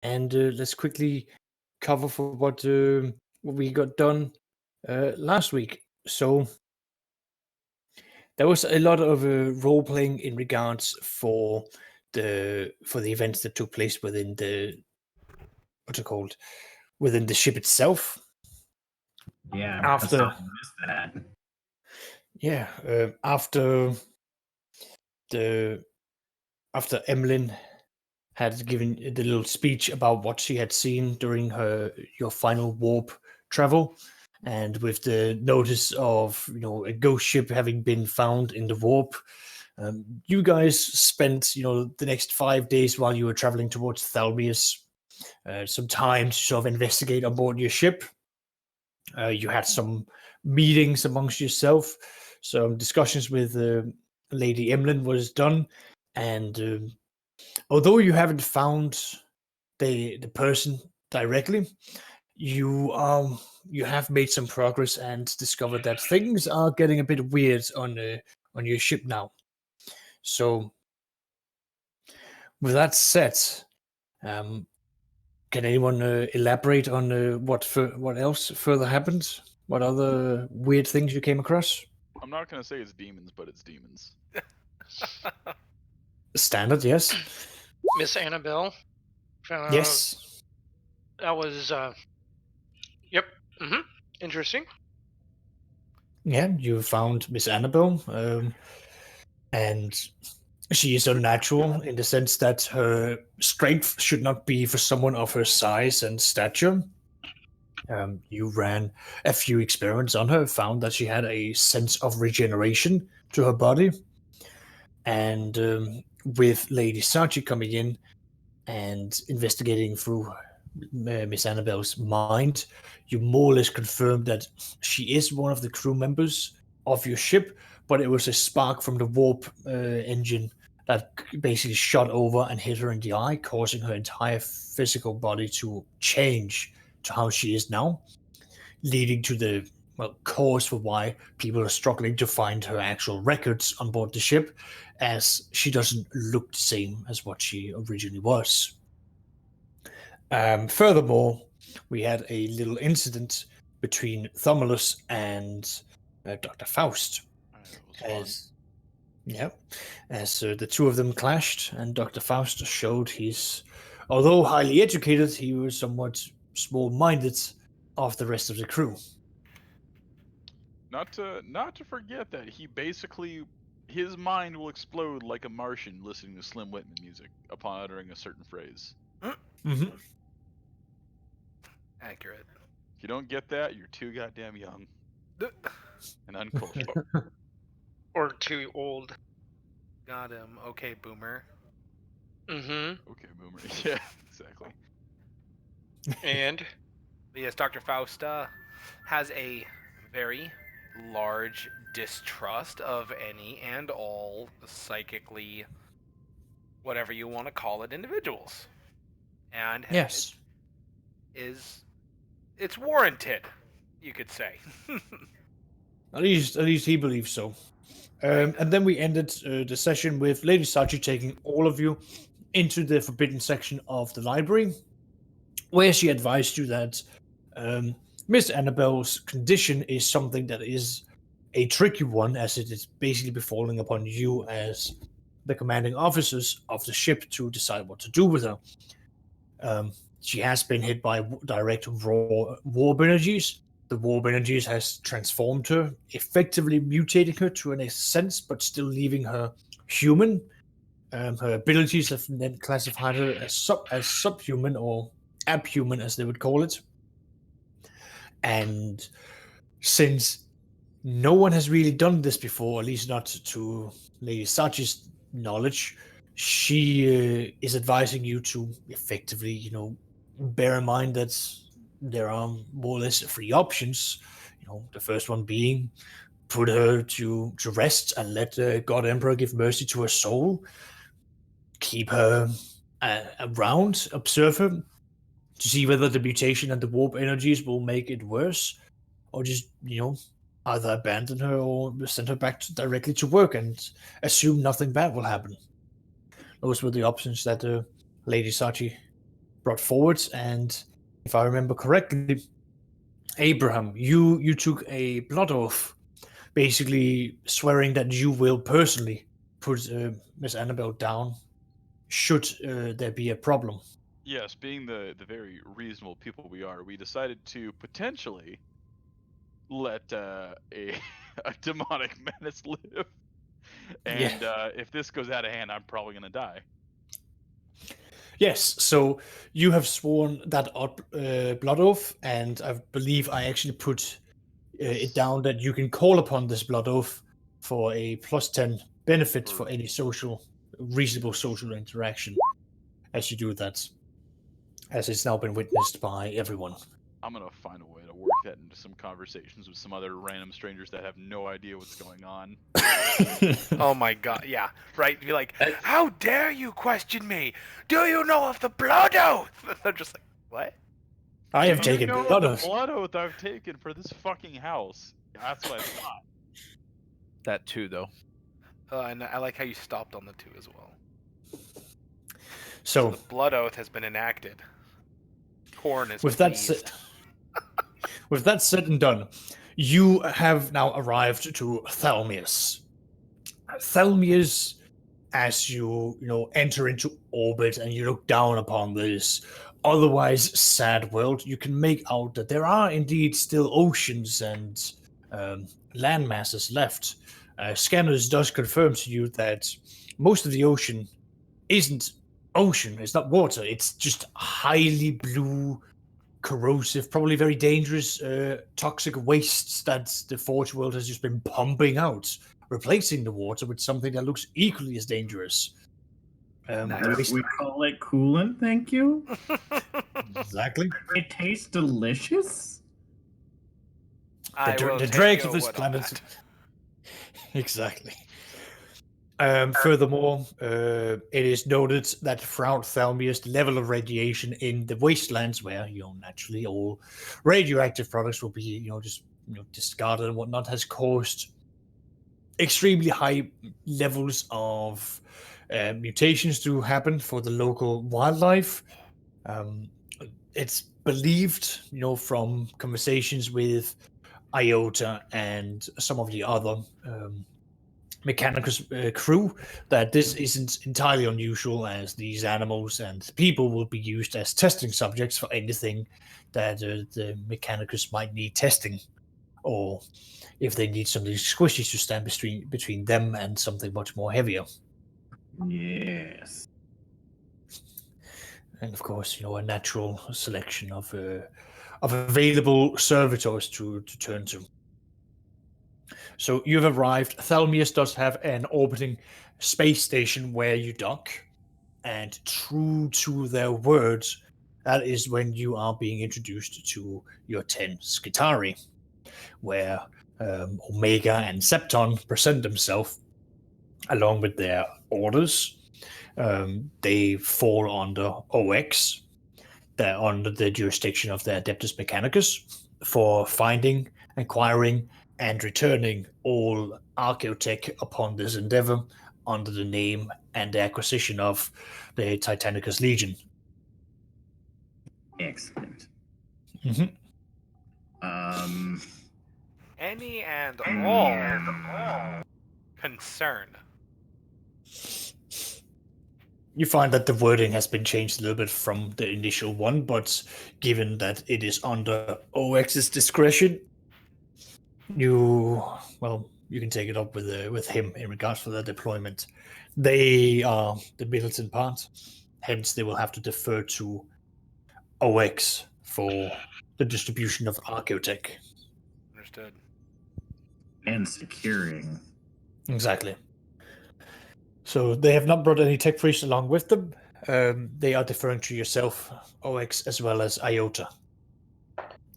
and let's quickly cover for what we got done last week. So there was a lot of role playing in regards for the events that took place within the within the ship itself. Yeah, After missed that. After Emlyn had given the little speech about what she had seen during your final warp travel, and with the notice of a ghost ship having been found in the warp, you guys spent the next 5 days while you were traveling towards Thalmius, some time to sort of investigate on board your ship. You had some meetings amongst yourself, some discussions with Lady Emlyn was done, and although you haven't found the person directly, you have made some progress and discovered that things are getting a bit weird on your ship now. So, with that said, can anyone elaborate on what else further happened? What other weird things you came across? I'm not gonna say it's demons, but it's demons. Standard, yes. Miss Annabelle. Yes. That was. Yep. Mm-hmm. Interesting. Yeah, you found Miss Annabelle, and she is unnatural in the sense that her strength should not be for someone of her size and stature. You ran a few experiments on her, found that she had a sense of regeneration to her body, and with Lady Sachi coming in and investigating through Miss Annabelle's mind, you more or less confirmed that she is one of the crew members of your ship, but it was a spark from the warp engine that basically shot over and hit her in the eye, causing her entire physical body to change to how she is now, leading to the cause for why people are struggling to find her actual records on board the ship, as she doesn't look the same as what she originally was. Furthermore, we had a little incident between Thalmius and Dr. Faust. As the two of them clashed, and Dr. Faust showed although highly educated, he was somewhat small-minded of the rest of the crew. Not to forget that he basically, his mind will explode like a Martian listening to Slim Whitman music upon uttering a certain phrase. Mm-hmm. Accurate. If you don't get that, you're too goddamn young and uncultured. Or too old. Got him. Okay, boomer. Mm-hmm. Okay, boomer. Yeah, exactly. And? Yes, Dr. Fausta has a very large distrust of any and all psychically, whatever you want to call it, individuals. And yes, it's warranted, you could say. At least he believes so. And then we ended the session with Lady Sachi taking all of you into the forbidden section of the library, where she advised you that Miss Annabelle's condition is something that is a tricky one, as it is basically befalling upon you as the commanding officers of the ship to decide what to do with her. She has been hit by direct raw warp energies. The warp energies has transformed her, effectively mutating her to an sense, but still leaving her human. Her abilities have then classified her as subhuman, or abhuman as they would call it. And since no one has really done this before, at least not to Lady Sachi's knowledge, she is advising you to effectively, bear in mind that there are more or less three options. The first one being put her to rest and let God Emperor give mercy to her soul. Keep her around, observe her, to see whether the mutation and the warp energies will make it worse, or just, either abandon her or send her back directly to work and assume nothing bad will happen. Those were the options that Lady Sachi brought forward, and if I remember correctly, Abraham, you took a blood oath, basically swearing that you will personally put Miss Annabelle down should there be a problem. Yes, being the very reasonable people we are, we decided to potentially let a a demonic menace live. And if this goes out of hand, I'm probably gonna die. Yes, so you have sworn that blood oath, and I believe I actually put it down that you can call upon this blood oath for a +10 benefit for any reasonable social interaction as you do that, as it's now been witnessed by everyone. I'm gonna find a way to work that into some conversations with some other random strangers that have no idea what's going on. Oh my god, yeah, right? Be like, how dare you question me? Do you know of the blood oath? They're just like, what? I have Do you taken know blood the oath. blood oath I've taken for this fucking house? That's what I thought. That too, though. And I like how you stopped on the 2 as well. So The blood oath has been enacted. Corn is with that pleased. with that said and done, you have now arrived to Thalmius. Thalmius, as you enter into orbit and you look down upon this otherwise sad world, you can make out that there are indeed still oceans and land masses left. Scanners does confirm to you that most of the ocean isn't ocean, it's not water, it's just highly blue, corrosive, probably very dangerous, toxic wastes that the Forge world has just been pumping out, replacing the water with something that looks equally as dangerous. We call it coolant, thank you. Exactly. It tastes delicious. I will The take dregs your of this word on planet. that. Exactly. Furthermore, it is noted that throughout Thalmius, the level of radiation in the wastelands, where naturally all radioactive products will be discarded and whatnot, has caused extremely high levels of mutations to happen for the local wildlife. It's believed, from conversations with Iota and some of the other Mechanicus crew, that this isn't entirely unusual, as these animals and people will be used as testing subjects for anything that the Mechanicus might need testing, or if they need something squishy to stand between them and something much more heavier. Yes. And of course, a natural selection of available servitors to turn to. So you've arrived. Thalmius does have an orbiting space station where you dock, and true to their words, that is when you are being introduced to your 10 Skitari, where Omega and Septon present themselves along with their orders. They fall under OX. They're under the jurisdiction of the Adeptus Mechanicus for finding, acquiring, and returning all archaeotech upon this endeavor under the name and the acquisition of the Titanicus Legion. Excellent. Mm-hmm. Any and all concern. You find that the wording has been changed a little bit from the initial one, but given that it is under OX's discretion, you can take it up with him in regards to the deployment. They are the militant part, hence they will have to defer to OX for the distribution of archaeotech. Understood. And securing. Exactly. So they have not brought any tech priests along with them. They are deferring to yourself, OX, as well as Iota,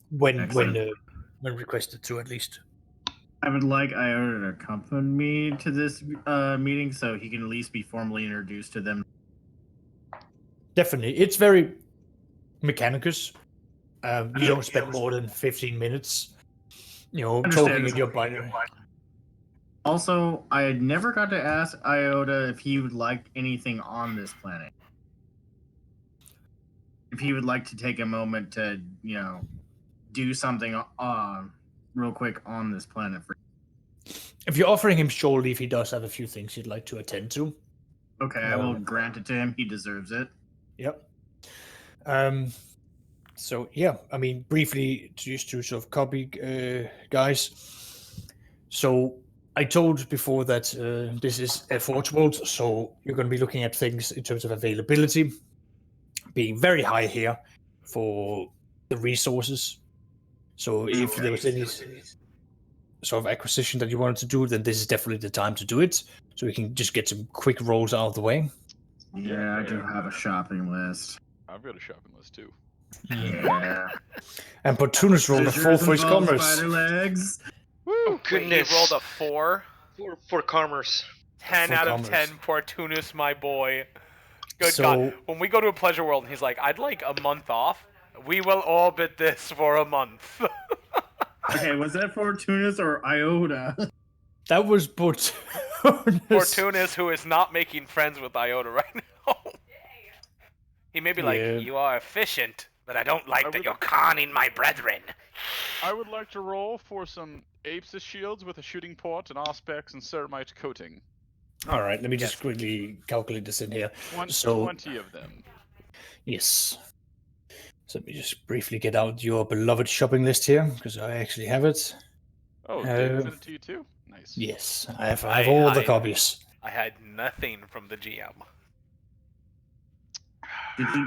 when requested to, at least. I would like Iota to accompany me to this meeting so he can at least be formally introduced to them. Definitely. It's very Mechanicus. You don't spend more than 15 minutes, talking in your binary. Also, I had never got to ask Iota if he would like anything on this planet. if he would like to take a moment to, do something real quick on this planet. If you're offering him shore leave, he does have a few things he'd like to attend to. Okay, I will grant it to him. He deserves it. Yep. So yeah, I mean, briefly, just to sort of copy, guys. So I told before that this is a Forge World, so you're going to be looking at things in terms of availability being very high here for the resources. So if there was any sort of acquisition that you wanted to do, then this is definitely the time to do it. So we can just get some quick rolls out of the way. Yeah, I do have a shopping list. I've got a shopping list too. Yeah. And Portunus rolled a 4 for his commerce. Spider legs. Oh, Wait, goodness. he rolled a 4. For commerce. 10 For out commerce. of 10, Portunus, my boy. Good So- God. When we go to a pleasure world and he's like, I'd like a month off, we will orbit this for a month. Okay, was that Fortunus or Iota? That was Portunus. Portunus, who is not making friends with Iota right now. He may be like, Yeah. you are efficient, but I don't like I that would- you're conning my brethren. I would like to roll for some Apes' shields with a shooting port and Auspex and ceramite coating. All right, let me just Yes. quickly calculate this in here. 20 So- 20 of them. Yes. So let me just briefly get out your beloved shopping list here, because I actually have it. Oh, Uh, David sent it to you too? Nice. Yes, I have all the copies. I had nothing from the GM.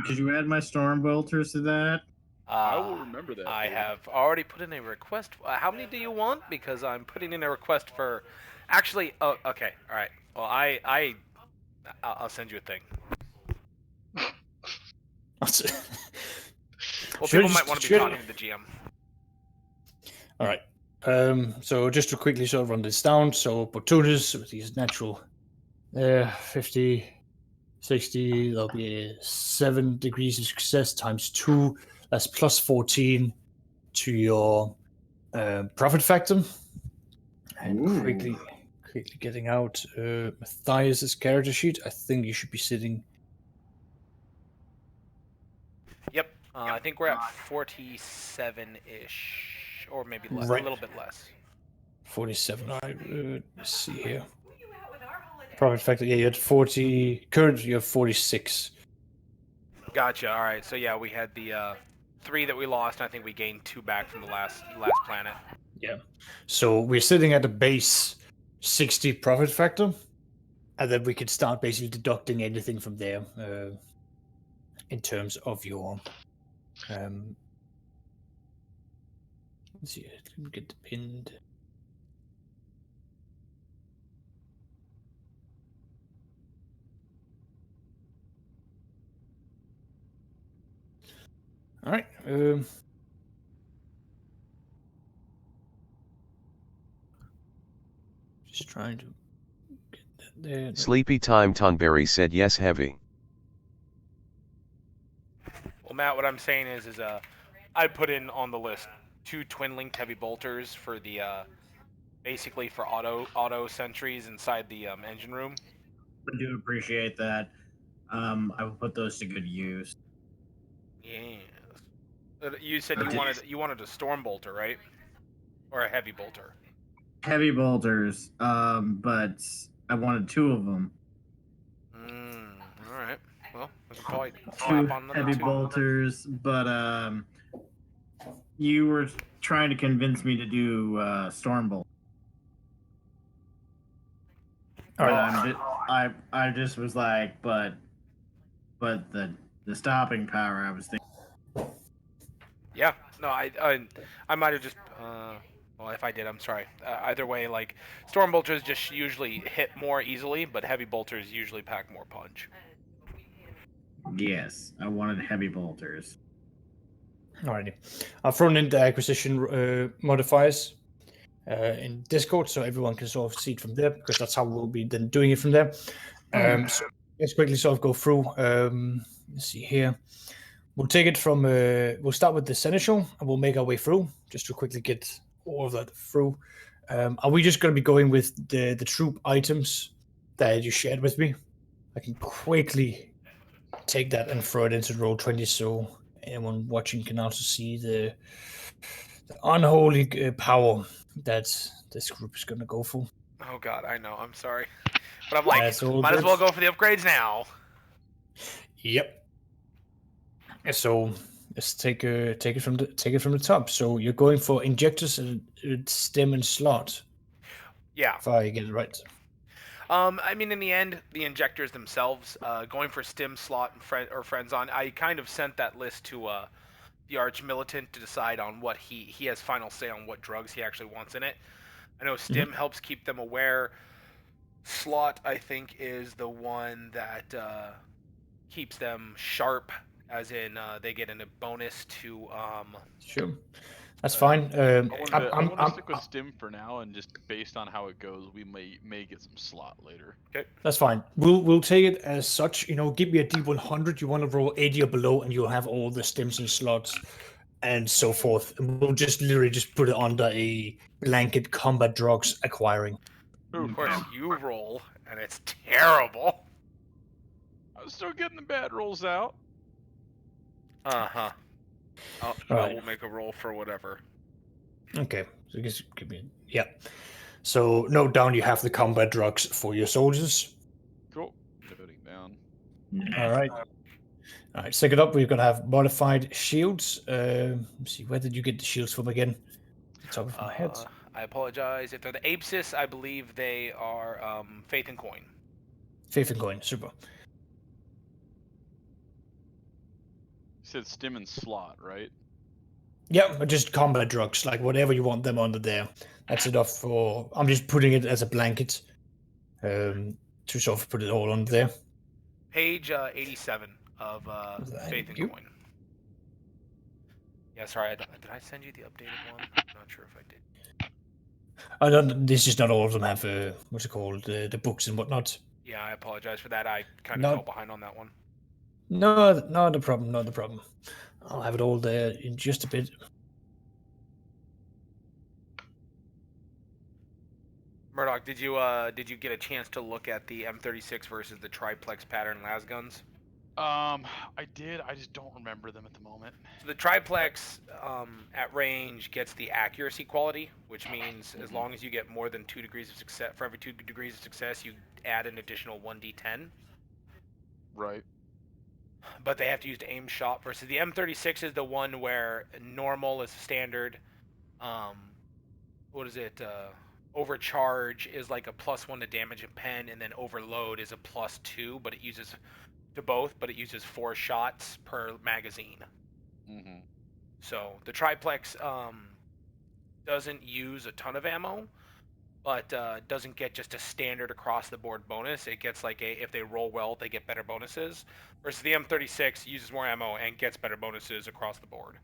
Did you add my storm bolters to that? I will remember that. I David. have already put in a request. How many do you want? Because I'm putting in a request for. Actually, oh, okay, all right. Well, I'll send you a thing. Well, Should people I might just- want to be should- talking to the GM. All right. So just to quickly sort of run this down. So Portunus with his natural 50, 60, that'll be 7 degrees of success times 2. That's plus 14 to your profit factor. And Ooh. quickly getting out Matthias's character sheet. I think you should be sitting. Yep. I think we're at 47-ish, or maybe less, Right. a little bit less. 47. All right, let's see here. Profit factor, yeah, you had 40. Currently, you have 46. Gotcha. All right. So yeah, we had the 3 that we lost. And I think we gained 2 back from the last planet. Yeah. So we're sitting at a base 60 profit factor, and then we could start basically deducting anything from there in terms of your. Let's see. Let me get the pinned. All right. Just trying to get that there. Sleepy time Tonberry said yes heavy. Well, Matt, what I'm saying is I put in on the list 2 twin-linked heavy bolters for the basically for auto sentries inside the engine room. I do appreciate that. I will put those to good use. Yes. You said Okay. you wanted a storm bolter, right? Or a heavy bolter. Heavy bolters, but I wanted 2 of them. All right. Well, we can probably 2 slap on another heavy 2. bolters, but you were trying to convince me to do storm bolt. All right. I just was like, but the stopping power, I was thinking. Yeah. No, I might have just. Well, if I did, I'm sorry. Either way, like storm bolters just usually hit more easily, but heavy bolters usually pack more punch. Yes, I wanted heavy bolters. Alrighty. I've thrown in the acquisition modifiers in Discord, so everyone can sort of see it from there, because that's how we'll be then doing it from there. So let's quickly sort of go through. Let's see here. We'll take it from. We'll start with the seneschal, and we'll make our way through, just to quickly get all of that through. Are we just going to be going with the troop items that you shared with me? I can quickly take that and throw it into roll 20, so anyone watching can also see the unholy power that this group is going to go for. Oh god, I know. I'm sorry, but I'm like, That's all might as good. well go for the upgrades now. Yep. So let's take it from the top. So you're going for injectors, stem, and slot. Yeah. If I get it right. I mean, in the end, the injectors themselves, going for stim, slot, and friends on. I kind of sent that list to the arch militant to decide on what he has final say on what drugs he actually wants in it. I know stim helps keep them aware. Slot, I think, is the one that keeps them sharp, as in they get a bonus to. Sure, that's fine. I want to I'm stick with stim for now, and just based on how it goes, we may get some slot later. Okay. That's fine. We'll take it as such. Give me a D100. You want to roll 80 or below, and you'll have all the stems and slots, and so forth. And we'll just literally just put it under a blanket combat drugs acquiring. Of course, you roll, and it's terrible. I'm still getting the bad rolls out. I will make a roll for whatever. Okay, so just give me yeah. So note down you have the combat drugs for your soldiers. Cool. Noting down. All right. All right. Second up, we're gonna have modified shields. Let's see, where did you get the shields from again? Top of my head. I apologize. If they're the Apsis, I believe they are Faith and Coin. Faith and coin, super. You said stim and slot, right? Yeah, just combat drugs, like whatever you want them under there. That's enough for. I'm just putting it as a blanket, to sort of put it all under there. Page 87 of Faith and Coin. Yeah, sorry. Did I send you the updated one? I'm not sure if I did. I don't. This is not all of them have what's it called, the books and whatnot. Yeah, I apologize for that. I kind of fell behind on that one. No, not a problem. Not a problem. I'll have it all there in just a bit. Murdoch, did you get a chance to look at the M36 versus the triplex pattern las guns? I did. I just don't remember them at the moment. So the triplex at range gets the accuracy quality, which means as long as you get more than 2 degrees of success, for every 2 degrees of success, you add an additional 1d10. Right. But they have to use the aim shot versus the M36 is the one where normal is standard. What is it? Overcharge is like a +1 to damage and pen, and then overload is a +2, but it uses to both, but it uses 4 shots per magazine. Mm-hmm. So the triplex doesn't use a ton of ammo, but doesn't get just a standard across the board bonus. It gets like if they roll well, they get better bonuses. Versus the M36 uses more ammo and gets better bonuses across the board.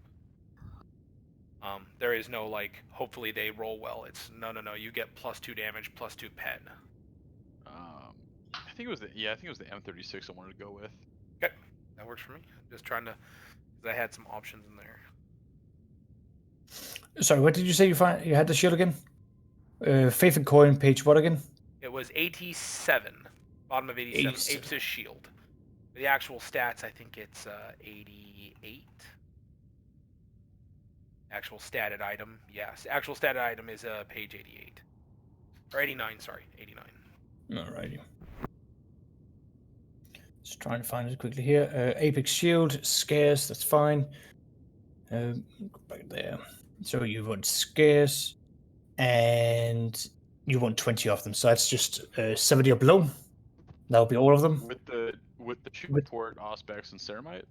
There is no like, hopefully they roll well. It's no. You get +2 damage, +2 pen. I think it was the M36 I wanted to go with. Okay, that works for me. Just trying to, because I had some options in there. Sorry, what did you say you had the shield again? Faith and Coin, page what again? It was 87, bottom of 87, Apsis Shield. The actual stats, I think it's 88. Actual statted item, yes. Actual statted item is page 88. Or 89, sorry, 89. Alrighty. Just trying to find it quickly here. Apex Shield, scarce, that's fine. Go back there. So you want scarce, and you want 20 of them. So that's just 70 or below. That'll be all of them. With the cheap port, Auspex, and Ceramite?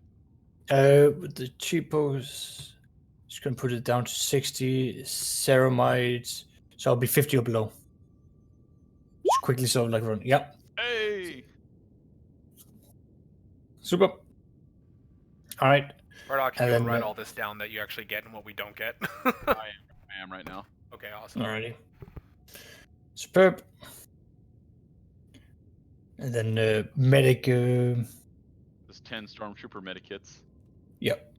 With the cheapos, just gonna put it down to 60. Ceramite, so it'll be 50 or below. Just quickly, so like run. Yep. Hey! Super. All right. Murdoch, can you write all this down that you actually get and what we don't get? I am right now. Okay, awesome. Alrighty. Superb. And then medic. There's 10 Stormtrooper medikits. Yep.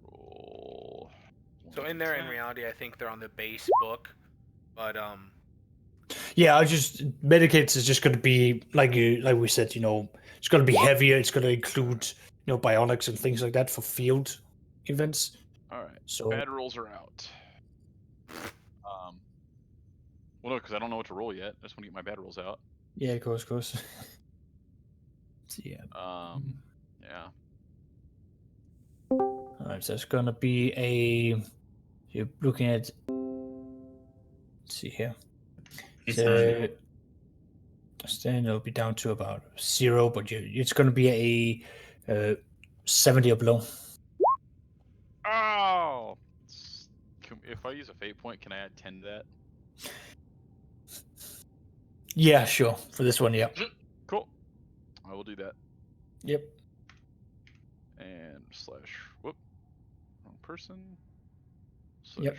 Roll. So in there, in reality, I think they're on the base book, but Yeah, I just medikits is just going to be like we said, it's going to be heavier. It's going to include bionics and things like that for field events. All right. So Bad rolls are out. Well, no, because I don't know what to roll yet. I just want to get my bad rolls out. yeah, of course. So, yeah. Yeah. All right, so it's going to be a. You're looking at. Let's see here. So then it'll be down to about 0, but it's going to be a 70 or below. Oh! If I use a fate point, can I add 10 to that? Yeah, sure. For this one, yeah. Cool. I will do that. Yep. And whoop, wrong person. Yep.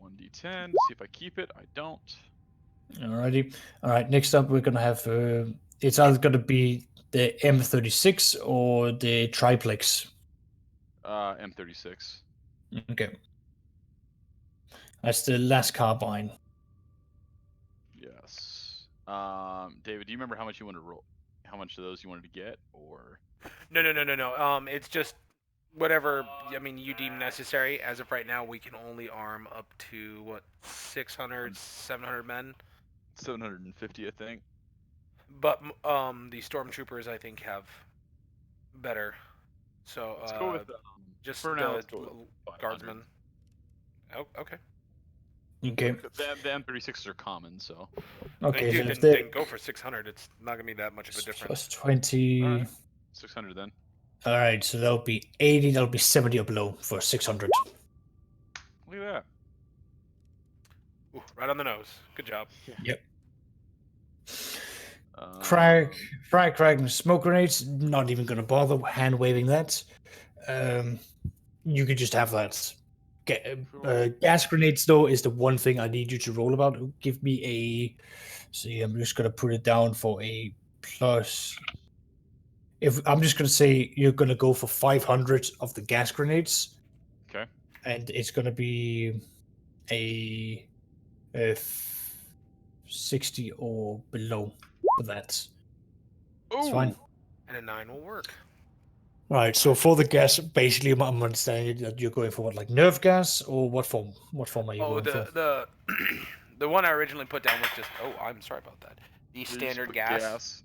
1d10. See if I keep it. I don't. Alrighty. All right. Next up, we're gonna have. It's either gonna be the M36 or the triplex. M36. Okay. That's the last carbine. Yes. David, do you remember how much you wanted to roll? How much of those you wanted to get, or? No. It's just whatever. I mean, you deem necessary. As of right now, we can only arm up to what 600, 700 men. 750, I think. But the stormtroopers, I think, have better. So Let's go with just for now. the Let's go with 500. guardsmen. Oh, okay. Okay. The M36s are common, so. Okay. So Then go for 600. It's not gonna be that much of a difference. Plus 20. All right. 600 then. All right. So that'll be 80. That'll be 70 or below for 600. Look at that. Ooh, right on the nose. Good job. Yep. Frag, and smoke grenades. Not even going to bother hand waving that. You could just have that. Gas grenades though is the one thing I need you to roll about. Give me a. See, I'm just going to put it down for a plus. If I'm just going to say you're going to go for 500 of the gas grenades. Okay. And it's going to be a 60 or below for that. That's fine. And a 9 will work. Right, so for the gas, basically, I'm understanding that you're going for what, like nerve gas, or what form? What form are you going for? The one I originally put down was just. Oh, I'm sorry about that. The standard gas.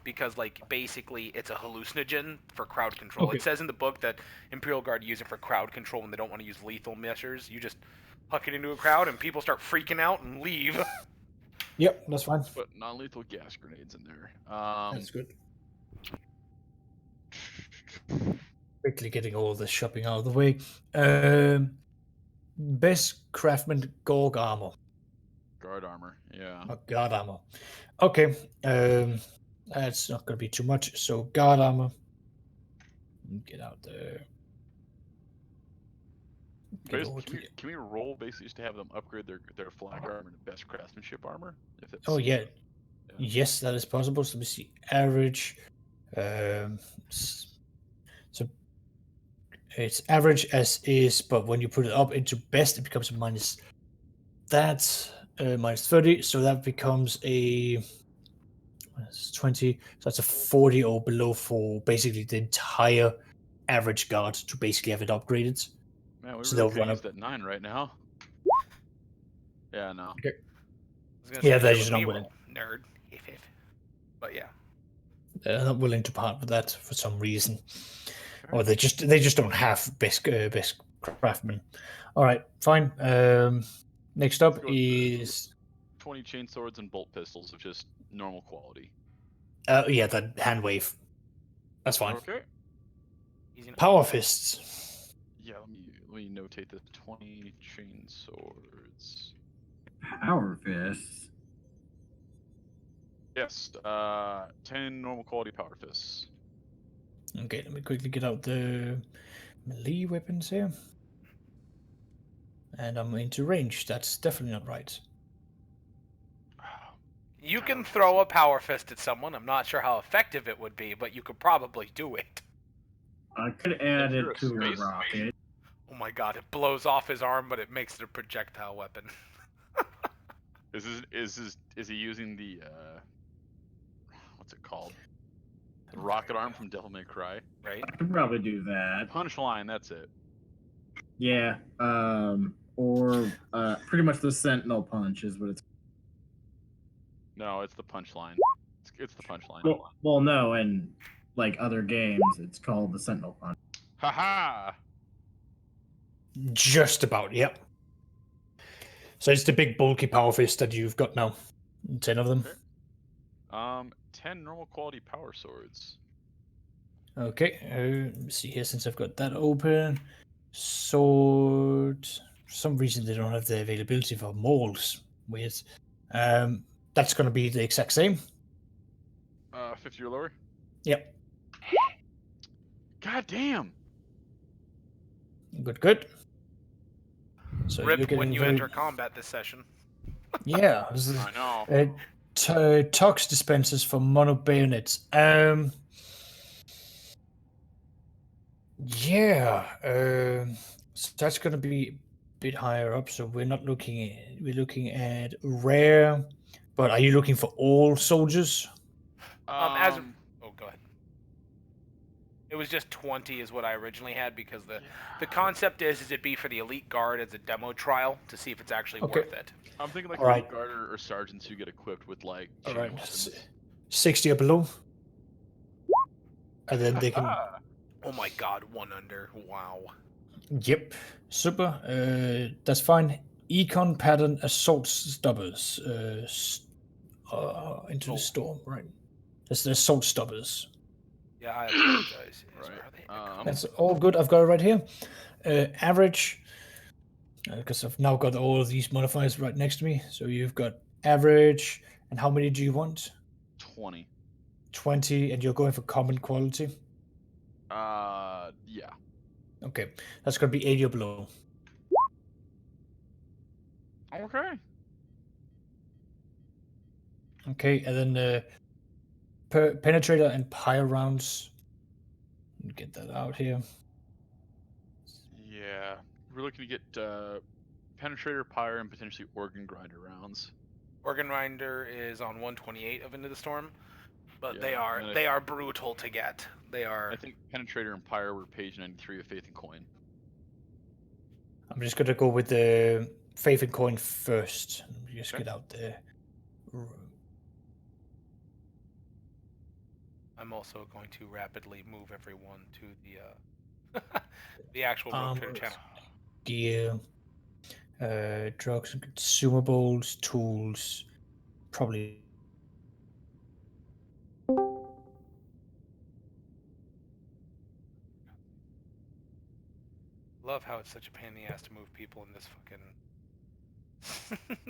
Because like basically it's a hallucinogen for crowd control. Okay. It says in the book that Imperial Guard use it for crowd control when they don't want to use lethal measures. You just huck it into a crowd and people start freaking out and leave. Yep, that's fine. But non-lethal gas grenades in there. That's good. Quickly getting all this shopping out of the way. Best craftsman Gorg armor. Guard armor, yeah. Oh, guard armor. Okay. That's not going to be too much. So guard armor. Get out there. Can we roll basically just to have them upgrade their flak armor to best craftsmanship armor? If that's, oh yeah. Yes, that is possible. So let me see. Average. So it's average as is, but when you put it up into best, it becomes a minus. That's minus 30. So that becomes a 20. So that's a 40 or below for basically the entire average guard to basically have it upgraded. Man, we So really they'll could run use up. that 9 right now. Yeah, no. Okay. Yeah, they're just not willing. Nerd. But yeah. They're not willing to part with that for some reason, or they just don't have best craftsmen. All right, fine. Next up is 20 chain swords and bolt pistols of just normal quality. Yeah, that hand wave. That's fine. Okay. Power fists. Yeah, let me notate the 20 chain swords. Power fists. Yes, 10 normal quality power fists. Okay, let me quickly get out the melee weapons here. And I'm into range. That's definitely not right. You can throw a power fist at someone. I'm not sure how effective it would be, but you could probably do it. I could add If you're it a to a space rocket. Oh my god, it blows off his arm, but it makes it a projectile weapon. Is he using the what's it called? The rocket arm from Devil May Cry. Right. I could probably do that. Punchline. That's it. Yeah. Or pretty much the Sentinel punch is what it's. No, it's the punchline. It's the punchline. Well, no, in like other games, it's called the Sentinel punch. Haha. Just about, yep. So it's the big bulky power fist that you've got now. 10 of them. Okay. 10 normal quality power swords. Okay, let me see here since I've got that open. Sword. For some reason they don't have the availability for molds. Weird. That's going to be the exact same. 50 or lower. Yep. God damn. Good. So Rip you're getting when you very- enter combat this session. Yeah. This is, I know. tox dispensers for mono bayonets. Yeah. So that's going to be a bit higher up. So we're looking at rare. But are you looking for all soldiers? Oh, go ahead. It was just 20 is what I originally had because the concept is it be for the elite guard as a demo trial to see if it's actually Okay. worth it. I'm thinking like All right. guard or sergeants who get equipped with like. All chain right. weapons. 60 or below. And then they can. Oh my god, 1 under. Wow. Yep. Super. That's fine. Econ pattern assault stoppers. Into the storm, right? That's the assault stoppers. Yeah, I apologize. Right. Are they That's all good. I've got it right here. Average. Because I've now got all of these modifiers right next to me. So you've got average. And how many do you want? 20. 20. And you're going for common quality? Yeah. Okay. That's going to be 80 or below. Okay. Okay. And then penetrator and pyre rounds. Let me get that out here. Yeah. We're looking to get penetrator, pyre, and potentially organ grinder rounds. Organ Grinder is on 128 of Into the Storm, but Yeah, and they are brutal to get. They are. I think penetrator and pyre were page 93 of Faith and Coin. I'm just going to go with the Faith and Coin first. Let me just Okay. get out there. I'm also going to rapidly move everyone to the the actual Rogue Trader channel. Gear, drugs and consumables, tools, probably. Love how it's such a pain in the ass to move people in this fucking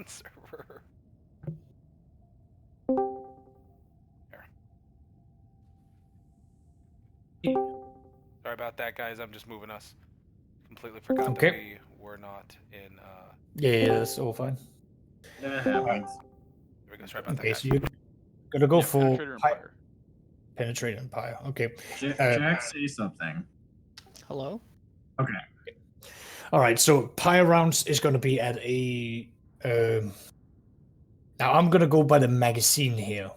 server. There. Sorry about that, guys. I'm just moving us. Completely forgot Okay. that we were not in. Yeah, that's all fine. That happens. There we go. Sorry about Okay, that, so guys. you're gonna go Yeah, for penetrator and pyre. penetrator and pyre. Okay. Jack, say something. Hello? Okay. All right. So pyre rounds is going to be at a. Now I'm going to go by the magazine here,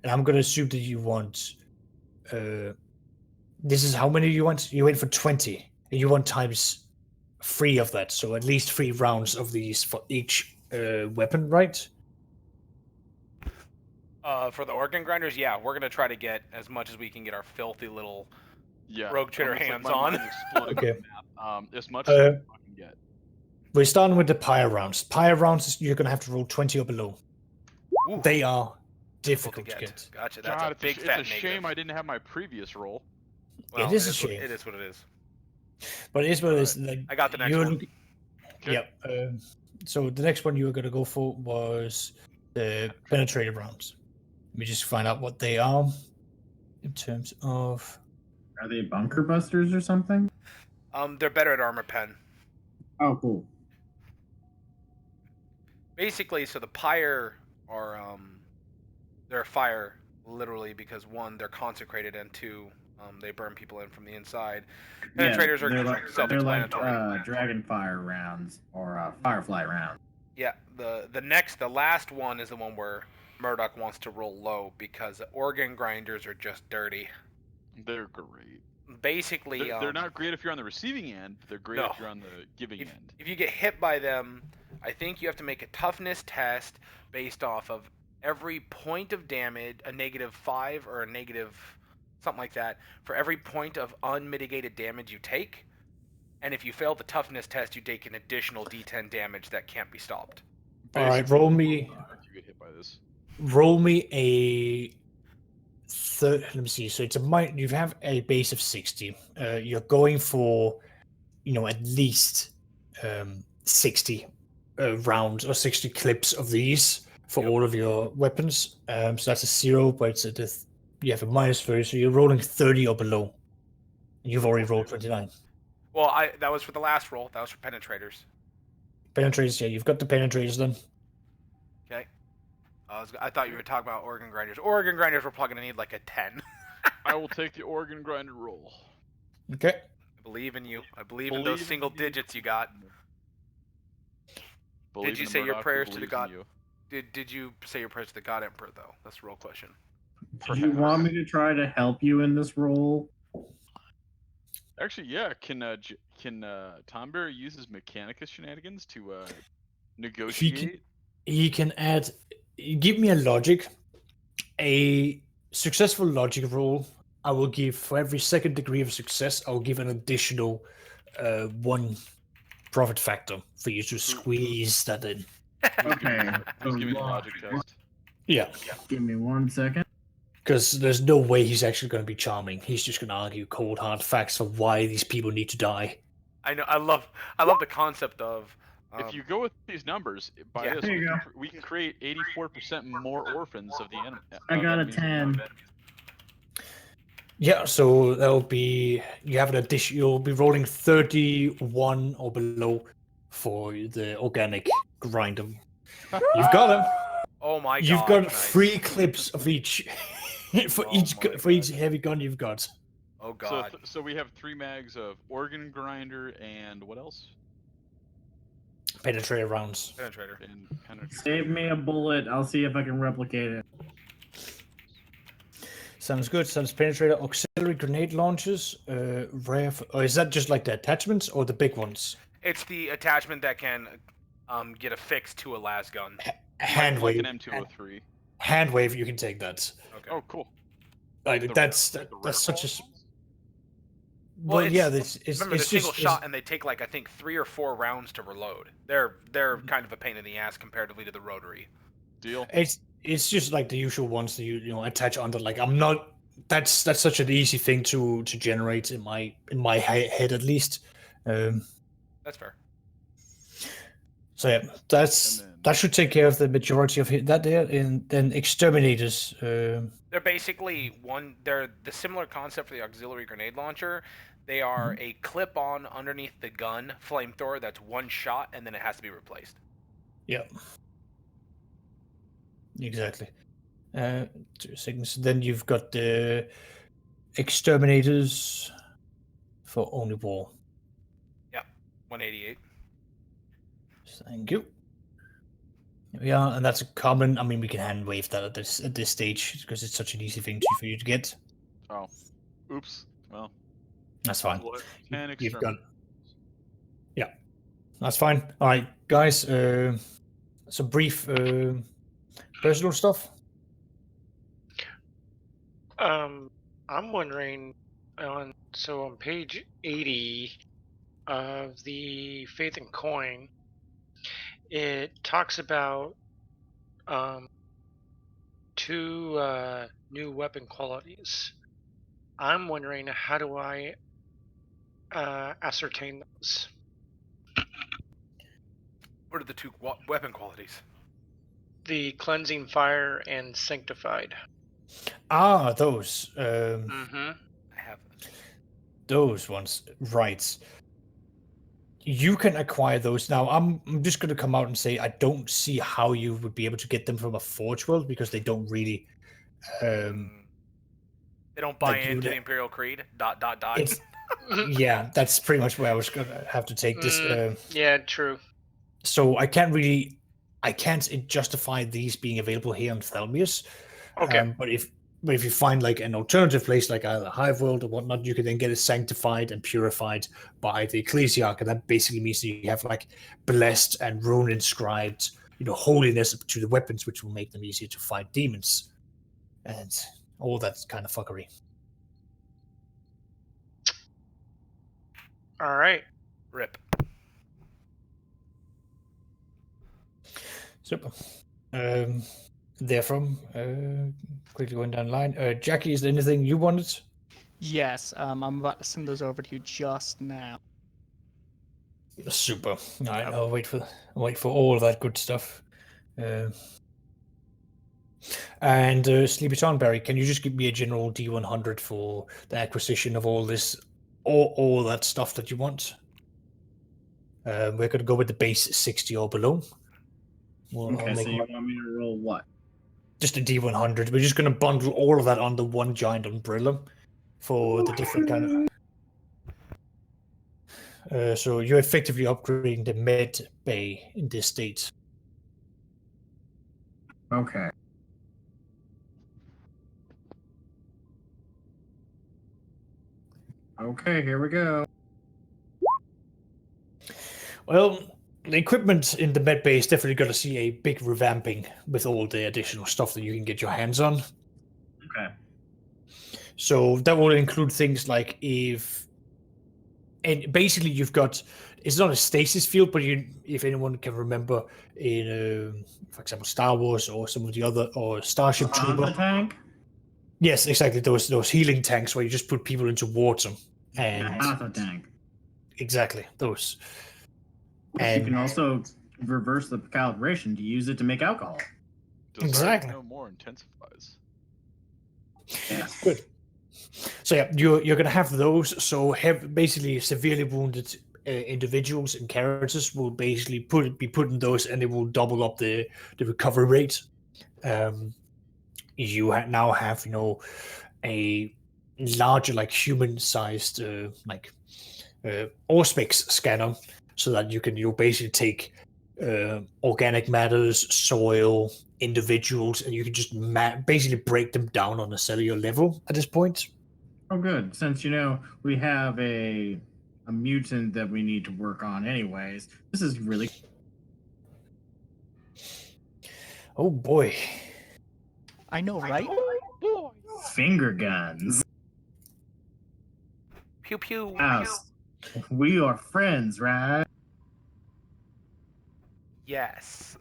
and I'm going to assume that you want. This is how many you want? You went for 20, and you want times 3 of that. So at least 3 rounds of these for each weapon, right? For the organ grinders, yeah, we're gonna try to get as much as we can get our filthy little Rogue Trader almost like hands my on. mind's exploding Okay. with math. As much as I can get. We're starting with the pyre rounds. Pyre rounds, you're going to have to roll 20 or below. Ooh, They are difficult difficult to get. Gotcha. That's God, a big it's fat a shame negative. I didn't have my previous roll. Well, It is a what- shame. It is what it is. But it is what it is. Like, I got the next you're one. looking- Okay. Yep. So the next one you were going to go for was the penetrative rounds. Let me just find out what they are in terms of. Are they bunker busters or something? They're better at armor pen. Oh, cool. Basically, so the pyre are they're fire literally because 1, they're consecrated, and 2, they burn people in from the inside. Penetrators they're are like self-explanatory. dragonfire rounds or firefly rounds. Yeah, the last one is the one where Murdoch wants to roll low because organ grinders are just dirty. They're great. Basically, They're not great if you're on the receiving end, but they're great No. if you're on the giving end. if you get hit by them, I think you have to make a toughness test based off of every point of damage, a -5 or a negative something like that, for every point of unmitigated damage you take. And if you fail the toughness test, you take an additional D10 damage that can't be stopped. All right, roll me. If you get hit by this. Roll me a let me see. So it's you have a base of 60. You're going for, at least 60 rounds or 60 clips of these for all of your weapons. So that's a 0, but it's you have a -30, so you're rolling 30 or below. You've already rolled 29. Well, that was for the last roll. That was for penetrators. Penetrators, yeah, you've got the penetrators then. Okay. I thought you were talking about organ grinders. Organ grinders, we're probably going to need like a 10. I will take the organ grinder roll. Okay. I believe in you. I believe in those single digits you got. Did you say your prayers to the god? Did you say your prayers to the god emperor though? That's the real question. Do you want me to try to help you in this role? Actually, yeah. Can Tomberry use his Mechanicus shenanigans to negotiate? He can add. Give me a logic. A successful logic roll, I will give for every second degree of success. I will give an additional 1 profit factor for you to squeeze that in. Okay. Who's giving the logic test? Yeah. Give me 1 second. Because there's no way he's actually going to be charming. He's just going to argue cold hard facts for why these people need to die. I know. I love the concept of. If you go with these numbers, by Yeah. this There you go. we can create 84% more orphans of the enemy. I got a 10. Yeah, so that'll be you have an addition. You'll be rolling 31 or below for the organic grinder. You've got them. Oh my god! You've got nice. 3 clips of each for each heavy gun you've got. Oh god! So we have 3 mags of organ grinder and what else? Penetrator rounds. Penetrator. Save me a bullet. I'll see if I can replicate it. Sounds good. Sounds penetrator, auxiliary grenade launchers, rare. Or is that just like the attachments or the big ones? It's the attachment that can get affixed to a las gun. Hand like wave. an M203. Hand wave. You can take that. Okay. Oh, cool. Like that's such a. Well, yeah, it's it's single just shot, and they take like I think 3 or 4 rounds to reload. They're kind of a pain in the ass comparatively to the rotary. Deal. It's just like the usual ones that you attach onto. Like I'm not. That's such an easy thing to generate in my head at least. That's fair. So yeah, that should take care of the majority of that there. And then exterminators. They're basically they're the similar concept for the auxiliary grenade launcher. They are a clip-on underneath the gun flamethrower that's 1 shot, and then it has to be replaced. Yeah. Exactly. 2 seconds. Then you've got the exterminators for only war. Yeah, 188. Thank you. Yeah, and that's a common. I mean, we can hand wave that at this stage because it's such an easy thing for you to get. Oh, oops. Well, that's fine. You've got. Yeah, that's fine. All right, guys. Some brief personal stuff. I'm wondering on page 80 of the Faith and Coin, it talks about 2 new weapon qualities. I'm wondering, how do I ascertain those? What are the 2 weapon qualities? The Cleansing Fire and Sanctified. Ah, those. I have those ones, right? You can acquire those now. I'm just going to come out and say I don't see how you would be able to get them from a Forge World because they don't really. They don't buy into the Imperial Creed. ... Yeah, that's pretty much where I was going to have to take this. Yeah, true. So I can't really I can't justify these being available here on Thalmius. Okay. But if you find like an alternative place, like either Hiveworld or whatnot, you can then get it sanctified and purified by the Ecclesiarch, and that basically means that you have like blessed and rune inscribed, holiness to the weapons, which will make them easier to fight demons, and all that kind of fuckery. All right. Rip. Super. Therefrom, quickly going down the line. Jackie, is there anything you wanted? Yes, I'm about to send those over to you just now. Super. All right, I'll wait for all of that good stuff. And Sleepy Tonberry, can you just give me a general D100 for the acquisition of all this, all that stuff that you want? We're going to go with the base 60 or below. Okay, so you want me to roll what? Just a D100. We're just going to bundle all of that under one giant umbrella for the different kind of... so you're effectively upgrading the med bay in this state. Okay. Okay, here we go. Well, the equipment in the med bay is definitely going to see a big revamping with all the additional stuff that you can get your hands on. Okay. So that will include things like and basically you've got, it's not a stasis field, but if anyone can remember in, for example, Star Wars or some of the other, or Starship Trooper. Tank? Yes, exactly. Those healing tanks where you just put people into water. And Hatha tank. exactly, those. And you can also reverse the calibration to use it to make alcohol. Exactly. No more intensifies. Yes. Good. So yeah, you're going to have those. So basically severely wounded individuals and characters will basically be put in those, and it will double up the recovery rate. You now have a larger, like human-sized Auspex scanner, so that you'll basically take organic matters, soil, individuals, and you can just basically break them down on a cellular level at this point. Oh, good. Since we have a mutant that we need to work on, anyways. This is really. Oh boy. I know, right? Finger guns. Pew pew. House. We are friends, right? Yes.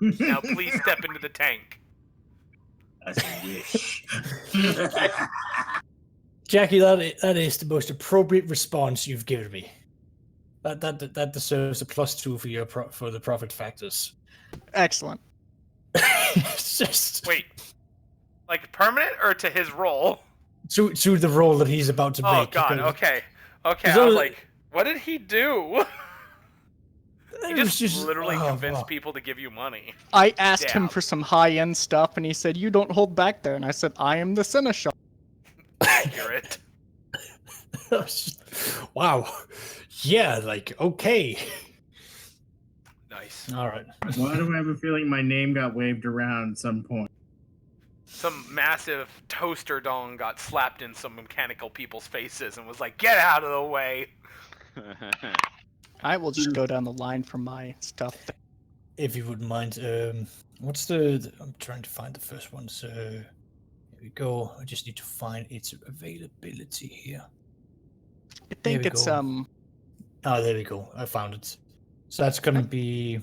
Now please step into the tank. As you wish. Jackie, that is the most appropriate response you've given me. That deserves a +2 for the profit factors. Excellent. It's just Wait. Like permanent or to his role? to the role that he's about to Oh make. god, because okay. I was like, what did he do? He it was just literally convinced people to give you money. I asked him Damn. for some high-end stuff, and he said, "You don't hold back there." And I said, "I am the Seneschal." Accurate. Wow. Yeah, like, okay. Nice. All right. Why do I have a feeling my name got waved around at some point? Some massive toaster dong got slapped in some mechanical people's faces and was like, "Get out of the way." I will just go down the line for my stuff. If you wouldn't mind, what's I'm trying to find the first one. So here we go. I just need to find its availability here. I think it's Oh, there we go. I found it. So that's gonna be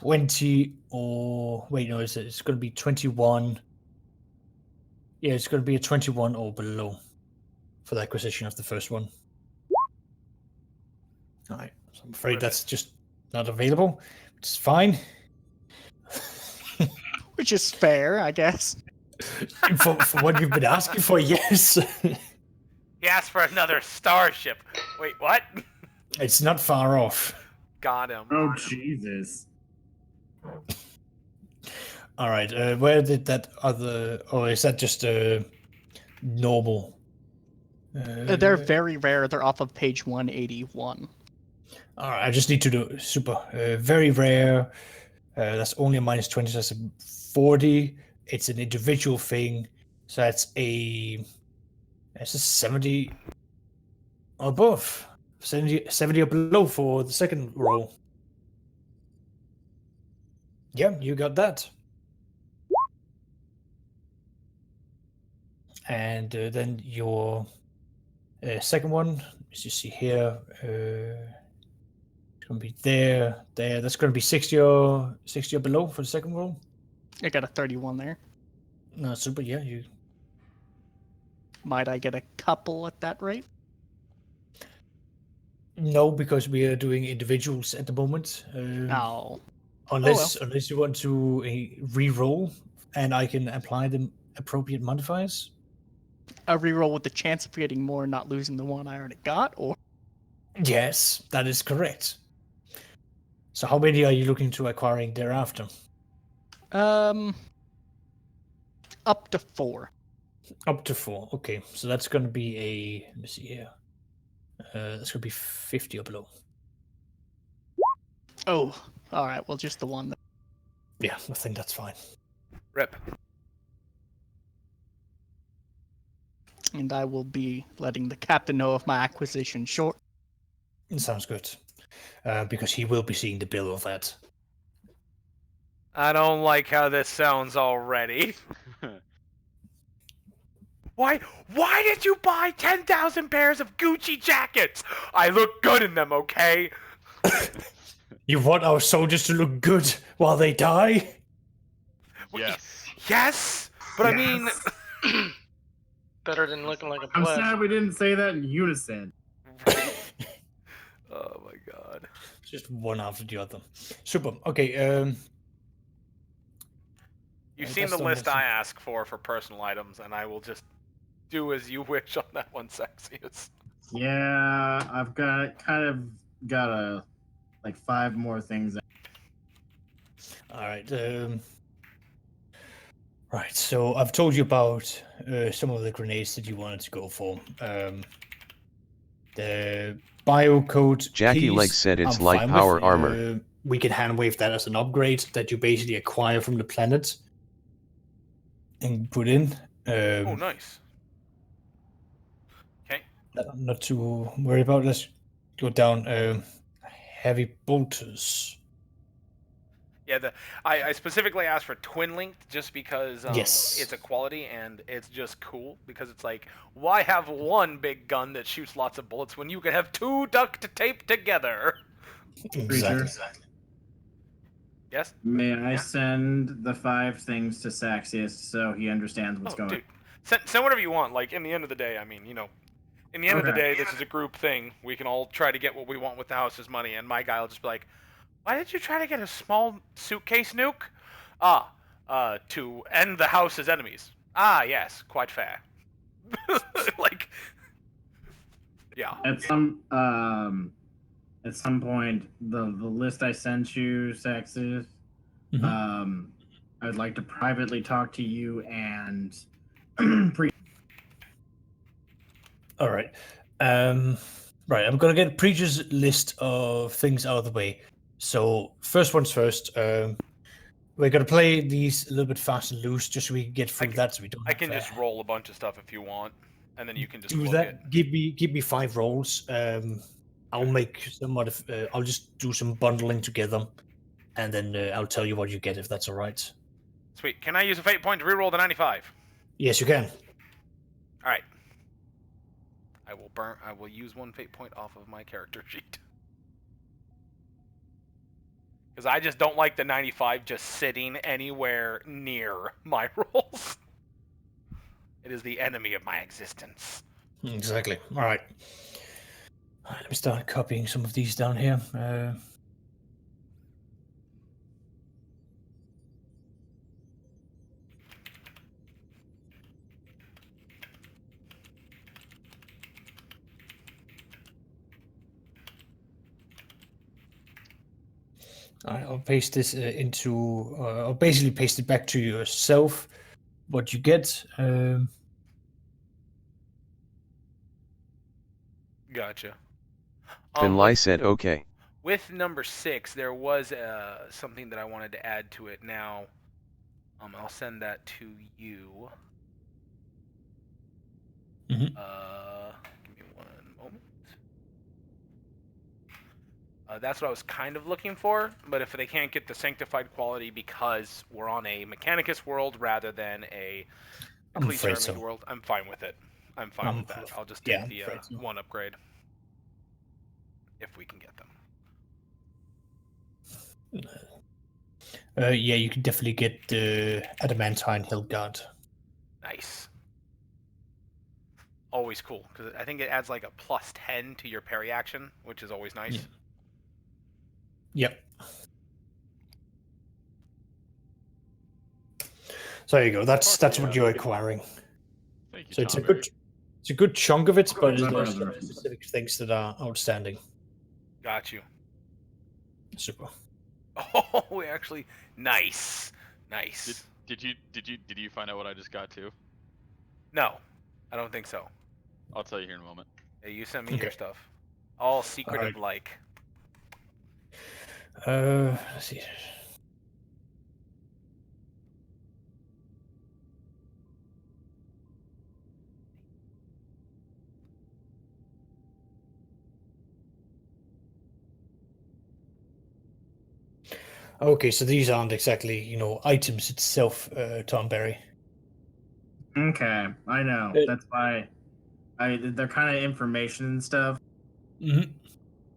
20 or wait, no, it's gonna be 21. Yeah, it's gonna be a 21 or below for the acquisition of the first one. All right. So I'm afraid that's just not available, which is fine. Which is fair, I guess. for what you've been asking for, yes. He asked for another starship. Wait, what? It's not far off. Got him. Oh, Jesus. All right. Where did that other? Or is that just normal? They're very rare. They're off of page 181. All right, I just need to do super very rare. That's only a -20, so that's a 40. It's an individual thing, so that's a 70 or above. 70 or below for the second roll. Yeah, you got that. And then your second one, as you see here, it's going to be there. That's going to be 60 or below for the second roll. I got a 31 there. No, super. Yeah, you. Might I get a couple at that rate? No, because we are doing individuals at the moment. No. Unless you want to re-roll, and I can apply the appropriate modifiers. A reroll with the chance of getting more and not losing the one I already got, or Yes, that is correct. So how many are you looking to acquiring thereafter? up to 4. Up to 4. Okay, so that's going to be a. Let me see here. That's going to be 50 or below. Oh, all right. Well, just the one. Yeah, I think that's fine. Rip. And I will be letting the captain know of my acquisition short. Sounds good. Because he will be seeing the bill of that. I don't like how this sounds already. Why did you buy 10,000 pairs of Gucci jackets? I look good in them, okay? You want our soldiers to look good while they die? Yes. Yes, but I mean, Better than looking like a I'm pleb. sad we didn't say that in unison. oh my god. Just one after the other. Super. Okay. You've Yeah, seen that's the the list list. I ask for personal items, and I will just do as you wish on that one, Sexius. Yeah, I've got like 5 more things. All right. Right. So I've told you about some of the grenades that you wanted to go for. The biocode. Jackie piece, Leg said it's I'm light fine power with. armor. We can hand wave that as an upgrade that you basically acquire from the planet and put in. Oh, nice. Okay. Not to worry about. Let's go down. Heavy bolters. Yeah, I specifically asked for twin linked just because Yes. it's a quality and it's just cool because it's like, why have one big gun that shoots lots of bullets when you can have 2 duct tape together? Exactly. Yes? May I send the 5 things to Saxius so he understands what's going on? Dude. Send whatever you want. Like, in the end of the day, I mean, in the end of the day, this is a group thing. We can all try to get what we want with the house's money, and my guy will just be like, why did you try to get a small suitcase nuke? To end the house's enemies. Ah, yes, quite fair. like, yeah. At some point, the list I sent you, Saxius, Mhm. I'd like to privately talk to you and All right. Right. I'm gonna get a preacher's list of things out of the way. So first one's first. We're gonna play these a little bit fast and loose, just so we can get through that. So we don't. I can just roll a bunch of stuff if you want, and then you can just do look that. it. Give me 5 rolls. I'll make some I'll just do some bundling together, and then I'll tell you what you get if that's all right. Sweet. Can I use a fate point to reroll the 95? Yes, you can. All right. I will use 1 fate point off of my character sheet. Because I just don't like the 95 just sitting anywhere near my rolls. It is the enemy of my existence. Exactly. All right. Let me start copying some of these down here. I'll paste this into. I'll basically paste it back to yourself. What you get. Gotcha. Finlay said okay. With number 6, there was something that I wanted to add to it. Now, I'll send that to you. Mhm. Give me one moment. That's what I was kind of looking for, but if they can't get the sanctified quality because we're on a Mechanicus world rather than a I'm afraid Ecclesiarchy so. world, I'm fine with it. I'm fine with that. I'll just take I'm the afraid so. 1 upgrade. If we can get them. Yeah, you can definitely get the Adamantine Hillguard. Nice. Always cool, because I think it adds like a +10 to your parry action, which is always nice. Yep. So there you go. That's what you're acquiring. Thank you, So it's Tonberry. a good chunk of it, but My there's brother. specific things that are outstanding. Got you. Super. Oh, we actually nice. Did you find out what I just got too? No, I don't think so. I'll tell you here in a moment. Yeah, you sent me your Okay. stuff. All secretive Alright. like. Let's see. Okay, so these aren't exactly, items itself, Tonberry. Okay, I know. It- That's why they're kind of information and stuff. Mhm.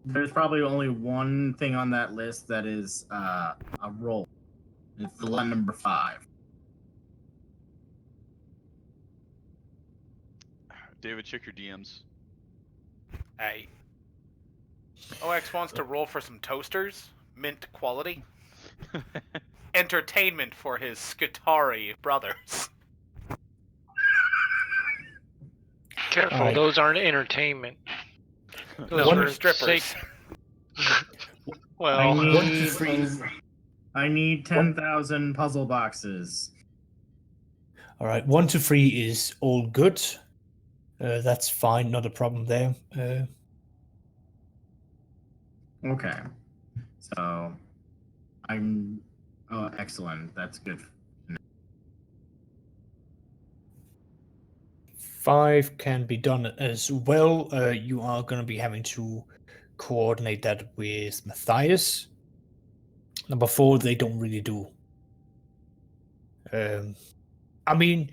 There's probably only one thing on that list that is a roll. It's the line number 5. David, check your DMs. Hey. OX wants to roll for some toasters. Mint quality. Entertainment for his Skitari brothers. Careful, Alright. those aren't entertainment. Those No, are they're strippers. Well, I need 10,000 puzzle boxes. All right, 1 to 3 is all good. That's fine, not a problem there. Okay, so I'm. Oh, excellent. That's good. 5 can be done as well. You are going to be having to coordinate that with Matthias. Number 4, they don't really do. I mean,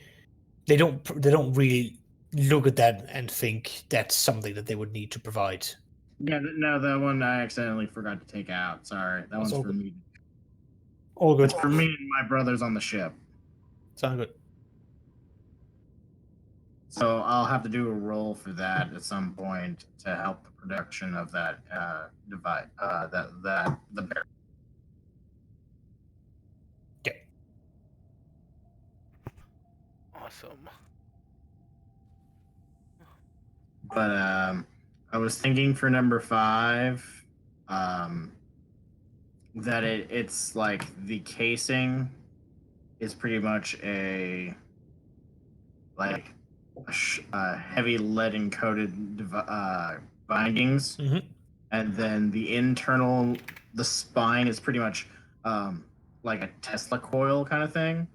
they don't really look at that and think that's something that they would need to provide. Yeah, no, that one I accidentally forgot to take out. Sorry, that one's all for good. me. All good. It's for me and my brothers on the ship. Sound good. So I'll have to do a roll for that at some point to help the production of that device. The bear. Okay. Awesome. But I was thinking for number 5, that it's like the casing is pretty much a heavy lead encoded bindings, Mhm. and then the spine is pretty much like a Tesla coil kind of thing,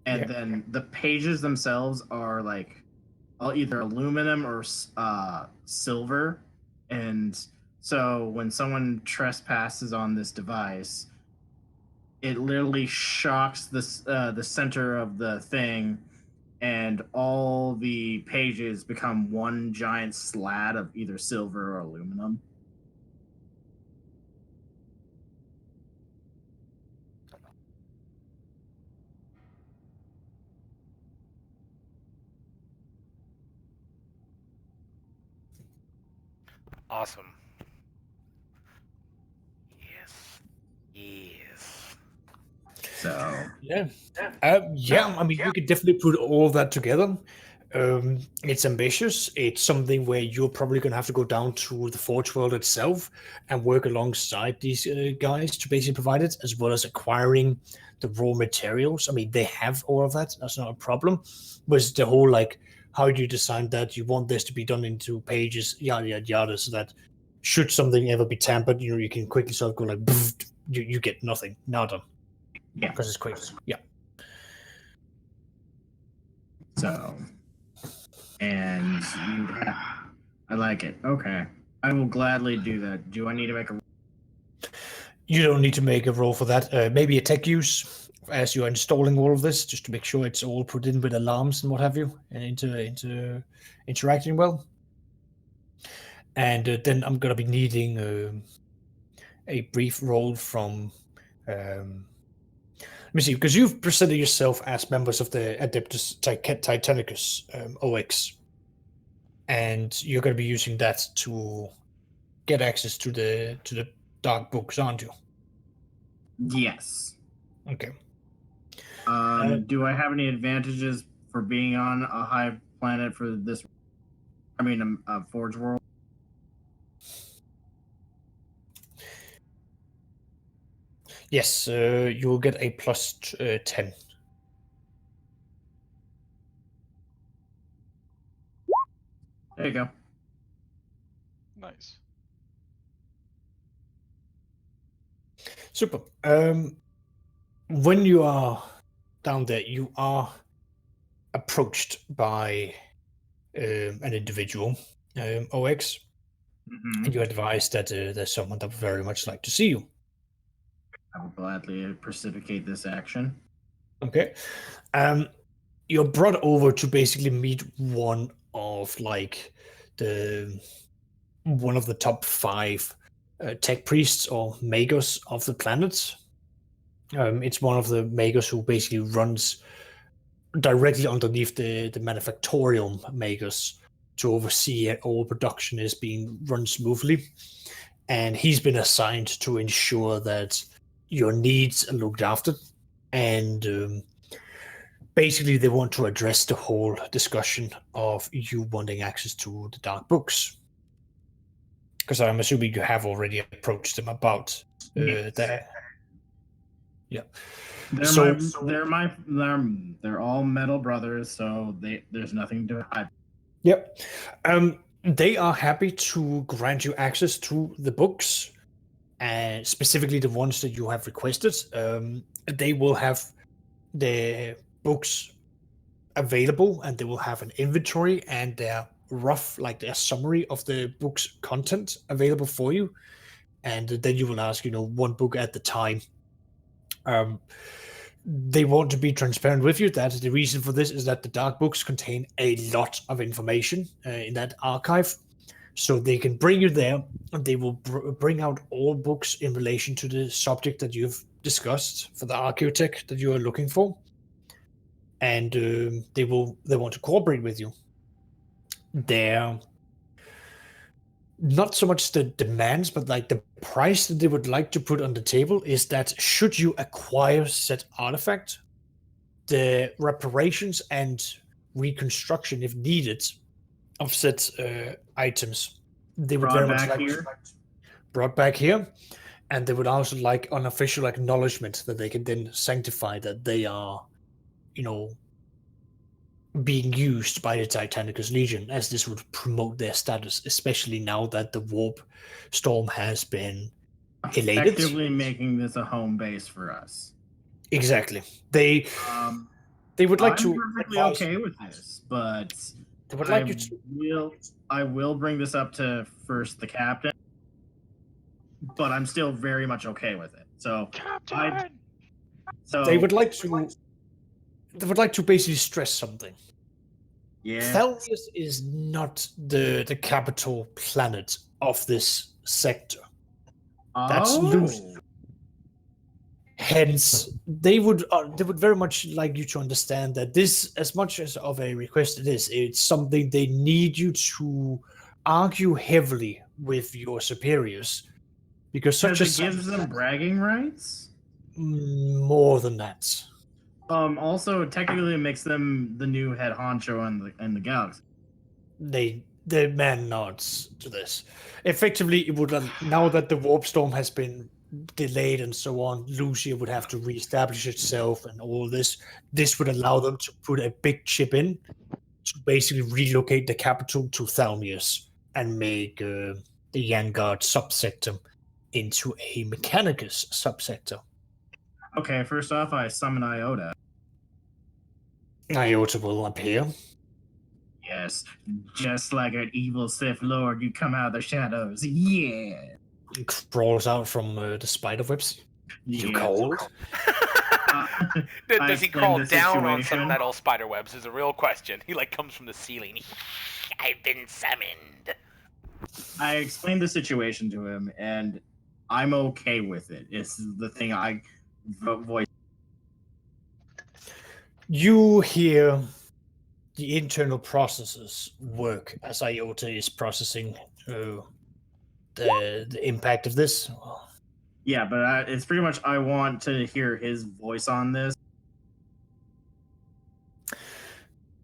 and then the pages themselves are like either aluminum or silver, and so when someone trespasses on this device, it literally shocks the center of the thing, and all the pages become one giant slat of either silver or aluminum. Awesome. Yes. So Yeah. I mean, you could definitely put all of that together. It's ambitious. It's something where you're probably going to have to go down to the Forge World itself and work alongside these guys to basically provide it, as well as acquiring the raw materials. I mean, they have all of that. That's not a problem. But it's the whole, like, how do you design that? You want this to be done into pages, yada, yada, yada, so that should something ever be tampered, you can quickly sort of go like, you get nothing, nada. Yeah. Because it's quick. Yeah. So, and I like it. Okay, I will gladly do that. Do I need to make a? You don't need to make a roll for that. Maybe a tech use as you're installing all of this, just to make sure it's all put in with alarms and what have you, and into interacting well. And then I'm gonna be needing a brief roll from. Let me see, because you've presented yourself as members of the Adeptus Titanicus OX, and you're going to be using that to get access to the dark books, aren't you? Yes. Okay. Do I have any advantages for being on a high planet for this? I mean, a Forge World. Yes, you will get a plus 10. There you go. Nice. Super. When you are down there, you are approached by an individual, OX, and you advise that there's someone that would very much like to see you. I will gladly precipitate this action. Okay. You're brought over to basically meet one of one of the top 5 tech priests or magos of the planet. It's one of the magos who basically runs directly underneath the manufactorial magos to oversee all production is being run smoothly. And he's been assigned to ensure that your needs are looked after. And basically, they want to address the whole discussion of you wanting access to the dark books. Because I'm assuming you have already approached them about that. Yeah. They're all metal brothers, so there's nothing to hide. Yep. They are happy to grant you access to the books, and specifically the ones that you have requested. They will have the books available, and they will have an inventory and their their summary of the book's content available for you. And then you will ask, one book at the time. They want to be transparent with you that the reason for this is that the dark books contain a lot of information in that archive. So they can bring you there, and they will bring out all books in relation to the subject that you've discussed for the archaeotech that you are looking for. And they want to cooperate with you. They're not so much the demands, but like the price that they would like to put on the table is that should you acquire said artifact, the reparations and reconstruction, if needed, of said items, they would very much like brought back here, and they would also like unofficial acknowledgement that they can then sanctify that they are, being used by the Titanicus Legion, as this would promote their status, especially now that the warp storm has been elated. Effectively making this a home base for us. Exactly. They would like I'm to. Perfectly okay with this, but they would like you to. I will bring this up to first the captain, but I'm still very much okay with it. So, Captain! They would like to. They would like to basically stress something. Yeah. Thalmius is not the capital planet of this sector. That's loose. Hence, they would very much like you to understand that this, as much as of a request it is, it's something they need you to argue heavily with your superiors, because such it gives them bragging rights. More than that. Also, technically, it makes them the new head honcho in the galaxy. The man nods to this. Effectively, it would now that the warp storm has been delayed and so on, Lucia would have to reestablish itself and all this. This would allow them to put a big chip in to basically relocate the capital to Thalmius and make the Vanguard subsector into a Mechanicus subsector. Okay, first off, I summon Iota. Iota will appear. Yes, just like an evil Sith Lord, you come out of the shadows. Yeah. Crawls out from the spider webs. You Yes. cold? Does he explained crawl the down on some situation. metal spider webs is a real question. He like comes from the ceiling. I've been summoned. I explained the situation to him, and I'm okay with it. It's the thing I voice. You hear the internal processes work as Iota is processing the impact of this. Yeah, but it's pretty much I want to hear his voice on this.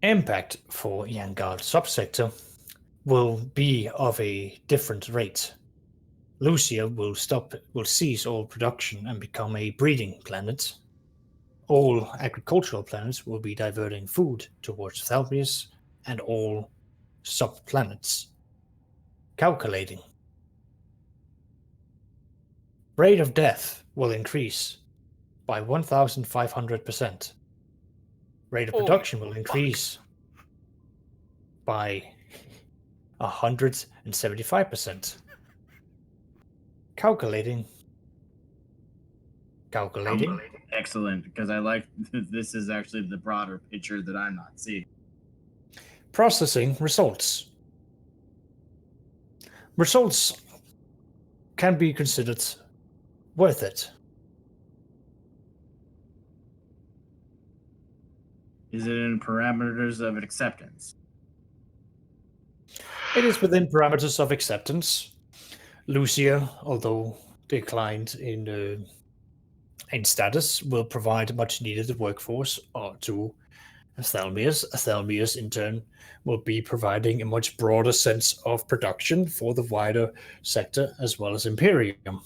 Impact for Vanguard subsector will be of a different rate. Lucia will cease all production and become a breeding planet. All agricultural planets will be diverting food towards Thalmius, and all subplanets. Calculating. Rate of death will increase by 1,500%. Rate of Holy production will fuck. increase by 175%. Calculating. Excellent, because I like this is actually the broader picture that I'm not seeing. Processing results. Results can be considered worth it. Is it in parameters of acceptance? It is within parameters of acceptance. Lucia, although declined in status, will provide much needed workforce to Thalmius. Thalmius, in turn, will be providing a much broader sense of production for the wider sector as well as Imperium.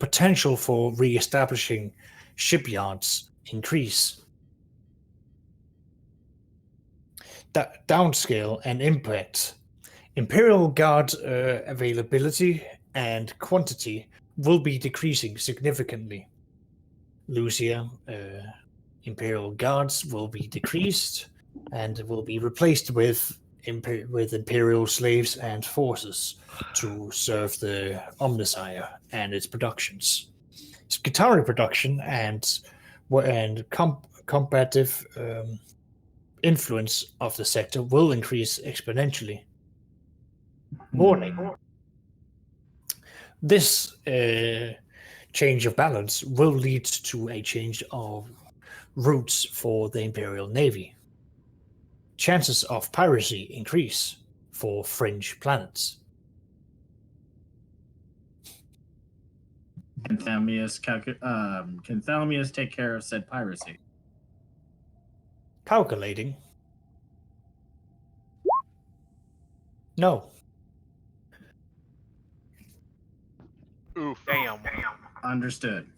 Potential for re-establishing shipyards increase. Downscale and impact. Imperial Guard availability and quantity will be decreasing significantly. Lucia, Imperial Guards will be decreased and will be replaced with Imperial slaves and forces to serve the Omnisire and its productions. Skitarii production and combative influence of the sector will increase exponentially. Warning. This change of balance will lead to a change of routes for the Imperial Navy. Chances of piracy increase for fringe planets. Can Thalmius take care of said piracy? Calculating. No. Oof. Damn. Understood.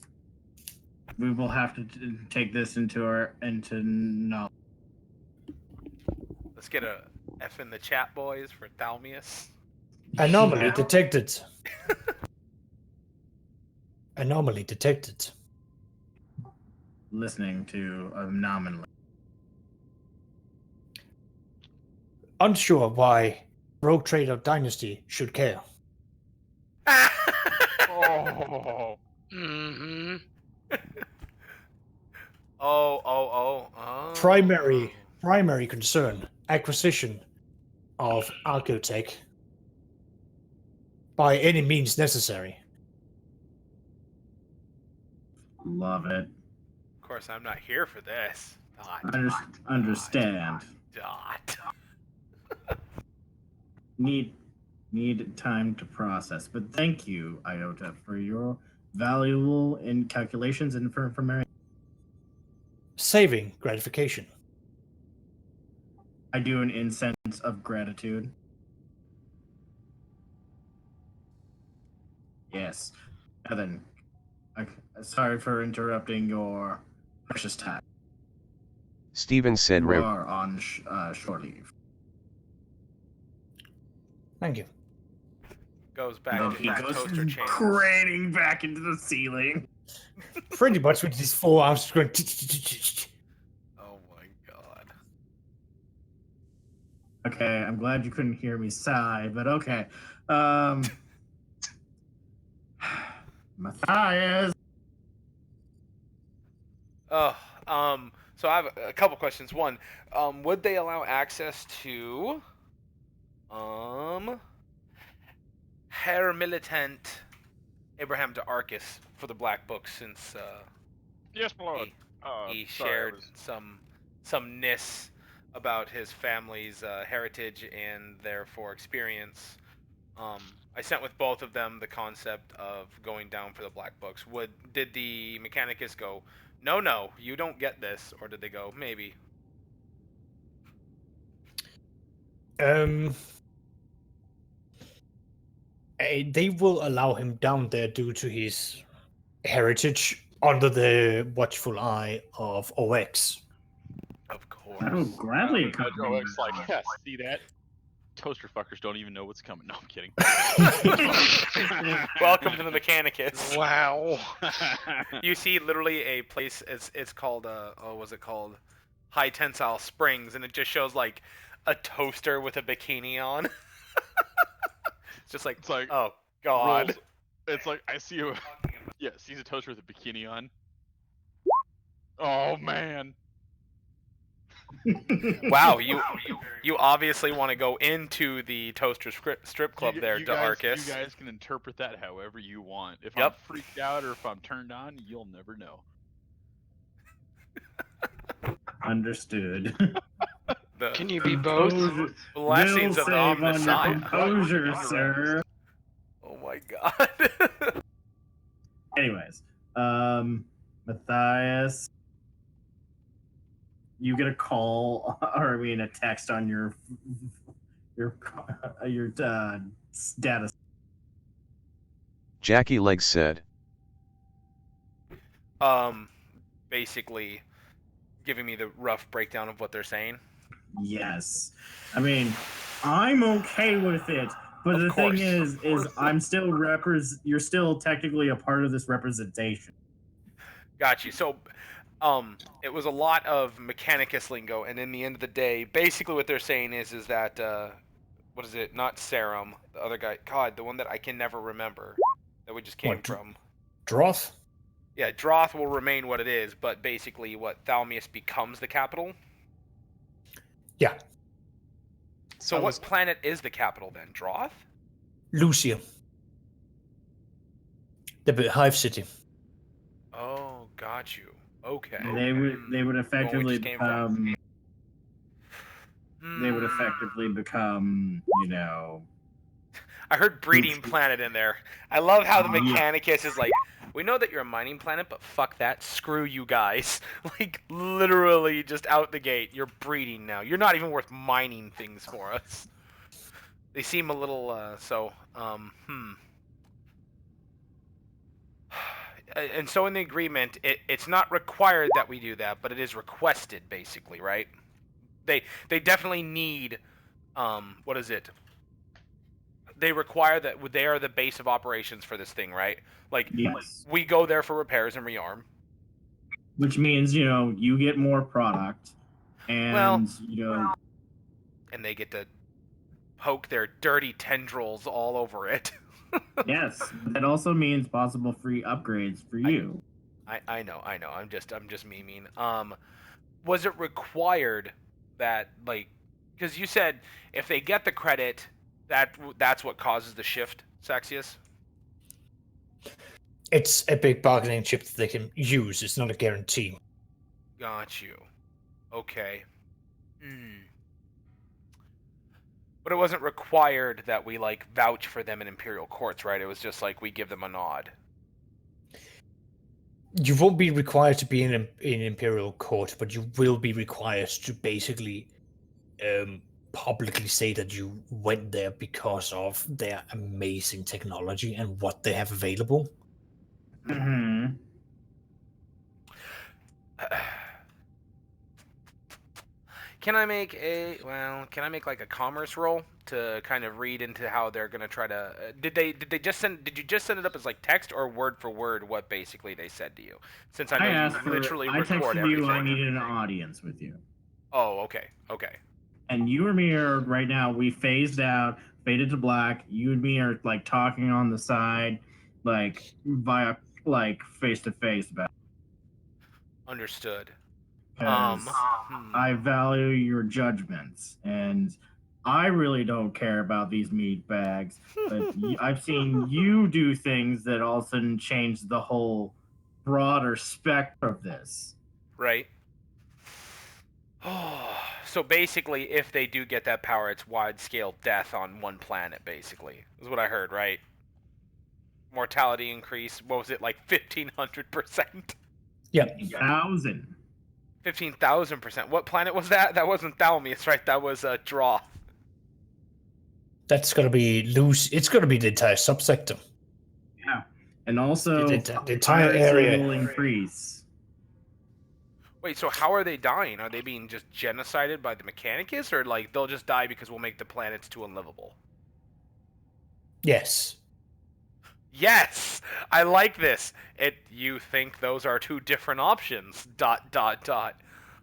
We will have to take this into knowledge. Let's get a F in the chat, boys, for Thalmius. Anomaly Yeah. detected. Anomaly detected. Listening to anomaly. Unsure why Rogue Trader Dynasty should care. Oh. Mm-hmm. Oh. Primary concern, acquisition of Archotech by any means necessary. Love it. Of course, I'm not here for this. Understand. Dot. Need time to process, but thank you, Iota, for your valuable calculations and for information. Saving gratification. I do an incense of gratitude. Yes. Now then, sorry for interrupting your precious time. Steven said You are on shore leave. Thank you. goes back And to he his goes toaster chains. craning back into the ceiling. Pretty much with his forearms just going. Oh my god. Okay, I'm glad you couldn't hear me sigh, but okay. Matthias. Oh, so I have a couple questions. One, would they allow access to, Herr Militant Abraham de Arcus for the Black Book, since Yes, my lord. he Sorry, I shared was- some ness about his family's heritage and therefore experience. I sent with both of them the concept of going down for the Black Books. Did the Mechanicus go, no, you don't get this, or did they go, maybe? They will allow him down there due to his heritage under the watchful eye of OX. Of course. I will gladly Judge accompany OX like, you. yeah, see that? Toaster fuckers don't even know what's coming. No, I'm kidding. Welcome to the Mechanicus. Wow. You see literally a place, it's called, was it called? High Tensile Springs, and it just shows like a toaster with a bikini on. It's just like, It's like, oh god. rolls- It's like, I see a, yeah, sees a toaster with a bikini on. Oh, man. Wow, you obviously want to go into the toaster strip club there, you De guys, Arcus. You guys can interpret that however you want. If Yep. I'm freaked out or if I'm turned on, you'll never know. Understood. The Can you be both? blessings Will of the save on your Omnissiah. composure, sir. Oh my god. Anyways, Matthias, you get a call, or I mean, a text on your data. Jackie Legs said, Basically giving me the rough breakdown of what they're saying. Yes, I mean, I'm okay with it, but Of the course. thing is I'm still you're still technically a part of this representation. Got you. So, it was a lot of Mechanicus lingo, and in the end of the day, basically what they're saying is that, what is it? Not Serum, the other guy. God, the one that I can never remember, that we just came What, from. Droth? Yeah, Droth will remain what it is, but basically what Thalmius becomes the capital. Yeah, So I what was- planet is the capital then? Droth? Lucia. The Hive City. Oh, got you. Okay. They would effectively just came from. become. They would effectively become, I heard breeding planet in there. I love how the Yeah. Mechanicus is like, we know that you're a mining planet, but fuck that. Screw you guys. Like, literally just out the gate. You're breeding now. You're not even worth mining things for us. They seem a little, And so in the agreement, it's not required that we do that, but it is requested, basically, right? They definitely need, what is it? They require that they are the base of operations for this thing, right? Like, Yes. we go there for repairs and rearm. Which means, you get more product, and, And they get to poke their dirty tendrils all over it. yes, that also means possible free upgrades for you. I know. I'm just memeing. Was it required that, like, because you said if they get the credit, that's what causes the shift, Saxius? It's a big bargaining chip that they can use. It's not a guarantee. Got you. Okay. But it wasn't required that we, like, vouch for them in Imperial courts, right? It was just like we give them a nod. You won't be required to be in Imperial Court, but you will be required to basically publicly say that you went there because of their amazing technology and what they have available. Can I make like a commerce roll to kind of read into how they're gonna try to? Did you just send it up as like text or word for word what basically they said to you? Since I know you literally I record texted you I everything. needed an audience with you. Oh, okay. And you and me are right now. We phased out, faded to black. You and me are like talking on the side, like via like face to face about. Understood. I value your judgments, and I really don't care about these meat bags. But I've seen you do things that all of a sudden change the whole broader spectrum of this. Right. So basically, if they do get that power, it's wide-scale death on one planet, basically. Is what I heard, right? Mortality increase, what was it, like 1,500%? Yeah. 1,000. 15,000%. What planet was that? That wasn't Thalmius, right? That was Draw. That's gonna be loose. It's gonna be the entire subsector. Yeah. And also, The entire piracy area will increase. Wait, so how are they dying? Are they being just genocided by the Mechanicus, or like they'll just die because we'll make the planets too unlivable? Yes. Yes, I like this. You think those are two different options? ...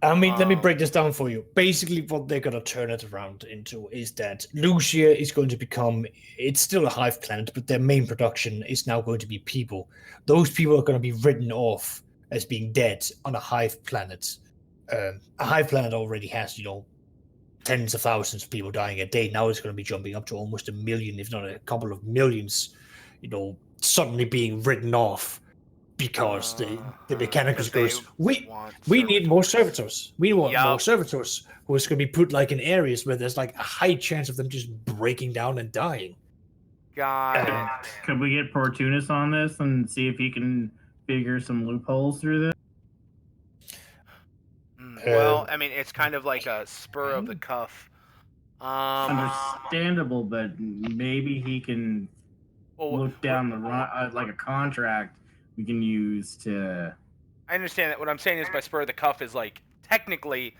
I mean, let me break this down for you. Basically, what they're gonna turn it around into is that Lucia is going to become. It's still a hive planet, but their main production is now going to be people. Those people are going to be written off as being dead on a hive planet. A hive planet already has, tens of thousands of people dying a day. Now it's going to be jumping up to almost 1 million, if not a couple of millions, suddenly being written off because the Mechanicus goes, we need more servitors. We want more servitors who's going to be put like in areas where there's like a high chance of them just breaking down and dying. Got it. Could we get Portunus on this and see if he can figure some loopholes through this? Well, I mean, it's kind of like a spur of the cuff. Understandable, but maybe he can look down the like a contract we can use to. I understand that. What I'm saying is by spur of the cuff is like technically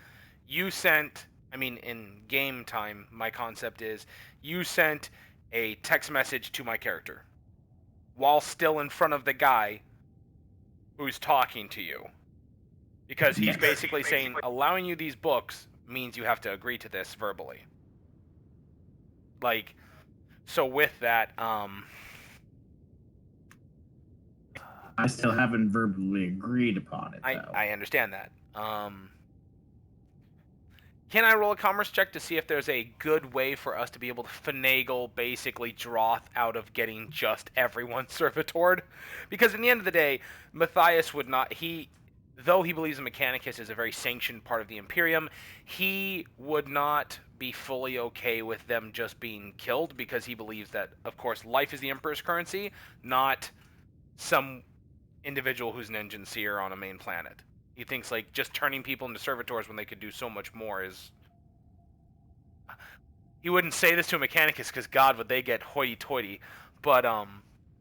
you sent. I mean, in game time, my concept is you sent a text message to my character while still in front of the guy who's talking to you. Because he's basically saying, allowing you these books means you have to agree to this verbally. Like, so with that, I still haven't verbally agreed upon it, though. I understand that. Can I roll a commerce check to see if there's a good way for us to be able to finagle, basically, Droth out of getting just everyone servitored? Because in the end of the day, Matthias would not... Though he believes the Mechanicus is a very sanctioned part of the Imperium, he would not be fully okay with them just being killed because he believes that, of course, life is the Emperor's currency, not some individual who's an engine seer on a main planet. He thinks like just turning people into servitors when they could do so much more is... He wouldn't say this to a Mechanicus because God would they get hoity-toity, but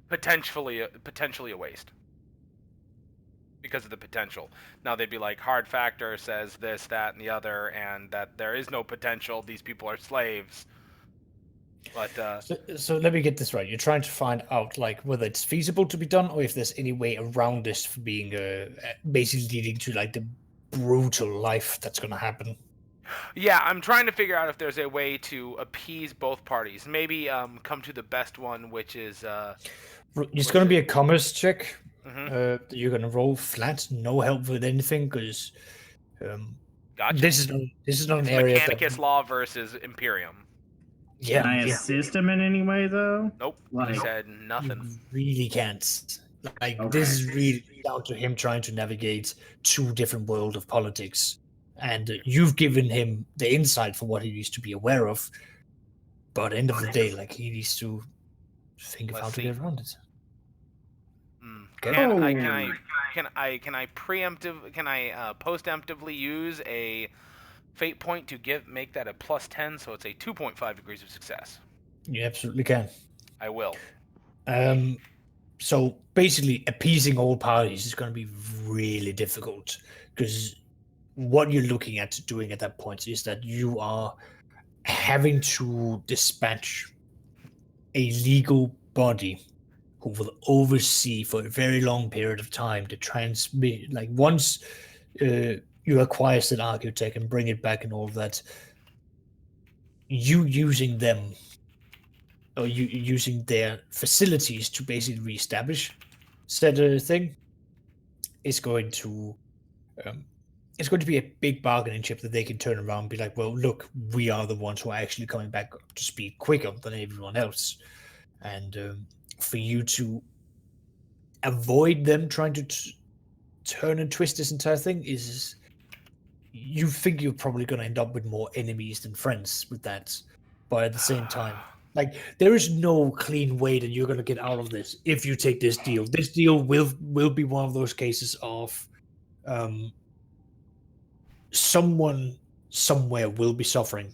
potentially a waste. Because of the potential. Now they'd be like, hard factor says this, that, and the other, and that there is no potential, these people are slaves. But so let me get this right. You're trying to find out like whether it's feasible to be done or if there's any way around this being basically leading to like the brutal life that's going to happen. Yeah, I'm trying to figure out if there's a way to appease both parties. Maybe come to the best one, which is... it's going to be a commerce check. Mm-hmm. You're going to roll flat, no help with anything, because gotcha. This is not an area Mechanicus law versus Imperium. Yeah. Can I assist him in any way, though? Nope. Like, He said nothing. You really can't. Like, Okay. This is really down to him trying to navigate two different worlds of politics. And you've given him the insight for what he needs to be aware of. But end of the day, like, he needs to think of how to get around it. Can I postemptively use a fate point to make that a +10, so it's a 2.5 degrees of success? You absolutely can. I will. So basically, appeasing all parties is going to be really difficult because what you're looking at doing at that point is that you are having to dispatch a legal body who will oversee for a very long period of time to transmit, like once you acquire said architect and bring it back and all of that, you using them or you using their facilities to basically reestablish said thing is going to it's going to be a big bargaining chip that they can turn around and be like, well, look, we are the ones who are actually coming back up to speed quicker than everyone else. And for you to avoid them trying to turn and twist this entire thing is, you think you're probably going to end up with more enemies than friends with that. But at the same time, like, there is no clean way that you're going to get out of this if you take this deal. This deal will be one of those cases of someone somewhere will be suffering.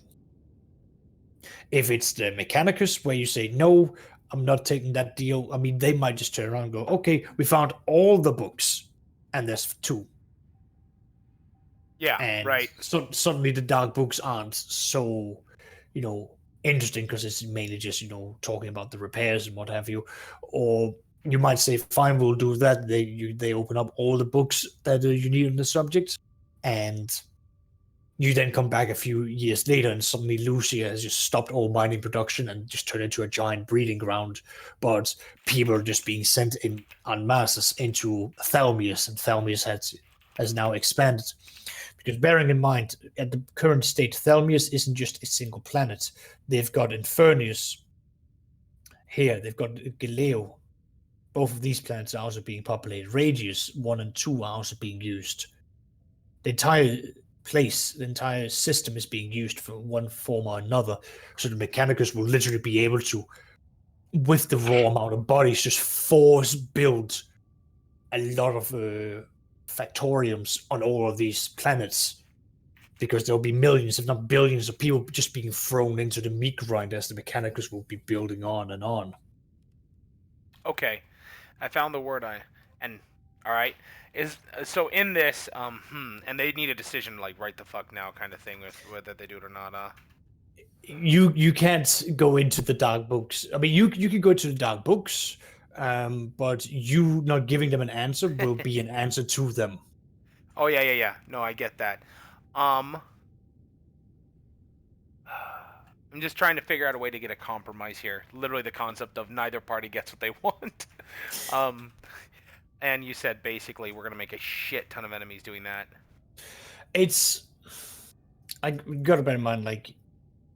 If it's the Mechanicus where you say, no, I'm not taking that deal, I mean, they might just turn around and go, okay, we found all the books and there's 2. Yeah, And right. so suddenly the dark books aren't so, interesting because it's mainly just, talking about the repairs and what have you. Or you might say, fine, we'll do that. They open up all the books that you need on the subject, and you then come back a few years later and suddenly Lucia has just stopped all mining production and just turned into a giant breeding ground. But people are just being sent in en masse into Thalmius, and Thalmius has now expanded. Because bearing in mind, at the current state, Thalmius isn't just a single planet. They've got Infernius here. They've got Galeo. Both of these planets are also being populated. Radius 1 and 2 are also being used. The entire place, the entire system is being used for one form or another. So the Mechanicus will literally be able to, with the raw amount of bodies, just force build a lot of factoriums on all of these planets, because there'll be millions, if not billions, of people just being thrown into the meat grind as the Mechanicus will be building on and on. Okay, I found the word all right. So in this, and they need a decision like right the fuck now kind of thing with whether they do it or not. You can't go into the dark books. I mean, you can go to the dark books, but you not giving them an answer will be an answer to them. Oh yeah. No, I get that. I'm just trying to figure out a way to get a compromise here. Literally the concept of neither party gets what they want. And you said basically we're gonna make a shit ton of enemies doing that. I gotta bear in mind, like,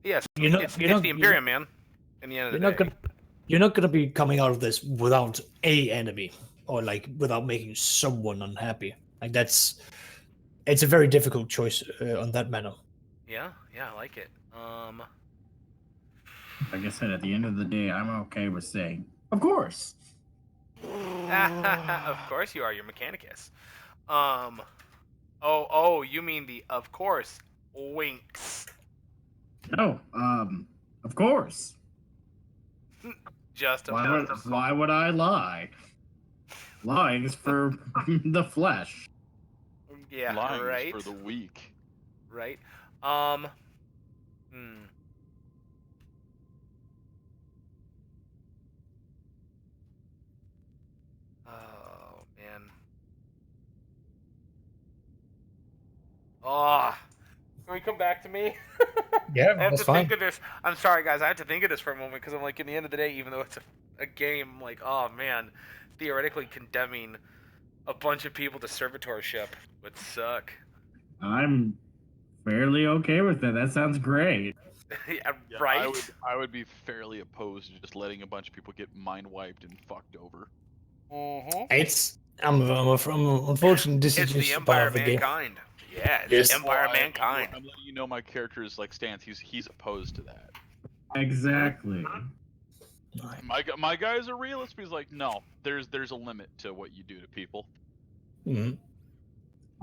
yes, it's the Imperium, man. In the end of the day, you're not gonna be coming out of this without a enemy, or like without making someone unhappy. Like it's a very difficult choice on that matter. Yeah, I like it. Like I said, at the end of the day, I'm okay with saying, of course. Of course you are. You're Mechanicus. Oh, you mean the of course winks? No, of course. Just why would I lie? Lying is for the flesh. Yeah, Lying right. is for the weak. Right. Oh man. Oh, can we come back to me? Yeah, I have that's to fine. think of this. I'm sorry, guys. I have to think of this for a moment because I'm like, in the end of the day, even though it's a game, I'm like, oh man, theoretically condemning a bunch of people to servitorship would suck. I'm fairly okay with that. That sounds great. Yeah, Yeah, right. I would be fairly opposed to just letting a bunch of people get mind wiped and fucked over. Unfortunately, this It's is the just Empire part of of the game. Mankind. Yeah, it's Yes. the Empire of Well, Mankind. I'm letting you know my character's like stance. He's opposed to that. Exactly. My guy's a realist, but he's like, no, there's a limit to what you do to people. Mm-hmm.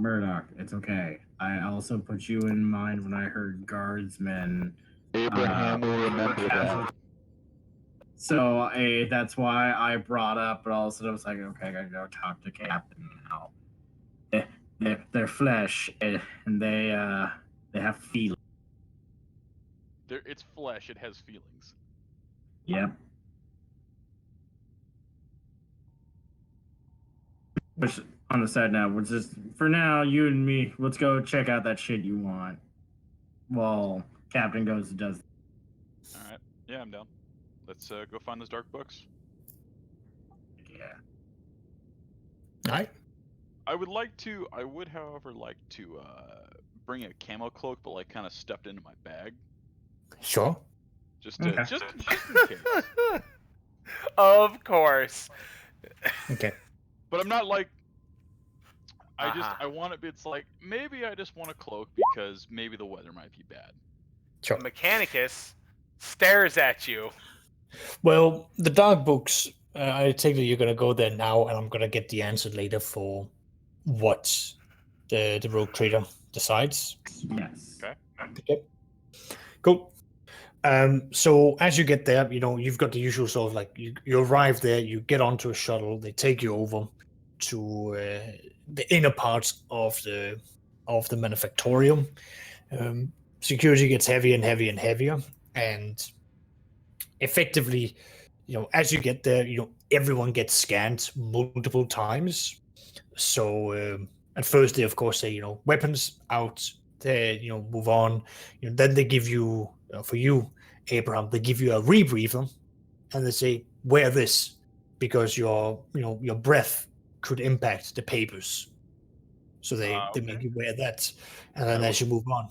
Murdoch, it's okay. I also put you in mind when I heard guardsmen. Abraham will remember that. So that's why I brought up, but all of a sudden I was like, okay, I gotta go talk to Captain now. They're flesh, and they have feelings. It's flesh. It has feelings. Yep. Which, on the side now, we're just for now, you and me. Let's go check out that shit you want. While Captain goes and does. All right. Yeah, I'm down. Let's go find those dark books. Yeah. All right. I would, however, like to bring a camo cloak, but like kind of stuffed into my bag, Sure. just Okay. just in case. Of course. Okay. But I'm not like. Uh-huh. I want it. It's like maybe I just want a cloak because maybe the weather might be bad. Sure. Mechanicus stares at you. Well, the dark books. I take that you're gonna go there now, and I'm gonna get the answer later for what the rogue trader decides. Yes. Okay. Okay. Cool. So as you get there, you've got the usual sort of like you arrive there, you get onto a shuttle, they take you over to the inner parts of the manufactorium. Security gets heavier and heavier and heavier, and effectively, as you get there, everyone gets scanned multiple times. So at first they of course say, weapons out there, move on. Then they give you, for you, Abraham, they give you a rebreather, and they say, wear this because your breath could impact the papers. So they Okay. make you wear that, and then I as you move on,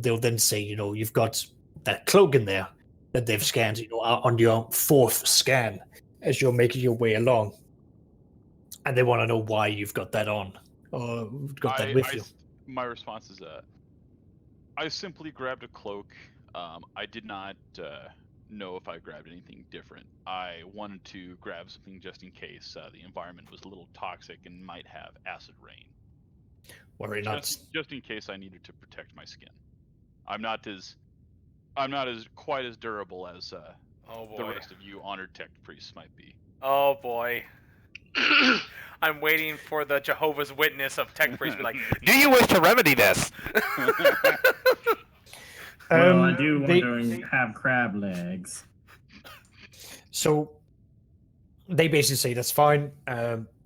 they'll then say, you've got that cloak in there that they've scanned, on your fourth scan as you're making your way along, and they want to know why you've got that on or got that with you. My response is I simply grabbed a cloak. I did not know if I grabbed anything different. I wanted to grab something just in case the environment was a little toxic and might have acid rain. Worry not. Just in case I needed to protect my skin. I'm not as quite as durable as Oh boy. the rest of you honored tech priests might be. Oh boy. I'm waiting for the Jehovah's Witness of tech priests to be like, do you wish to remedy this? Well, I do want to have crab legs. So they basically say that's fine.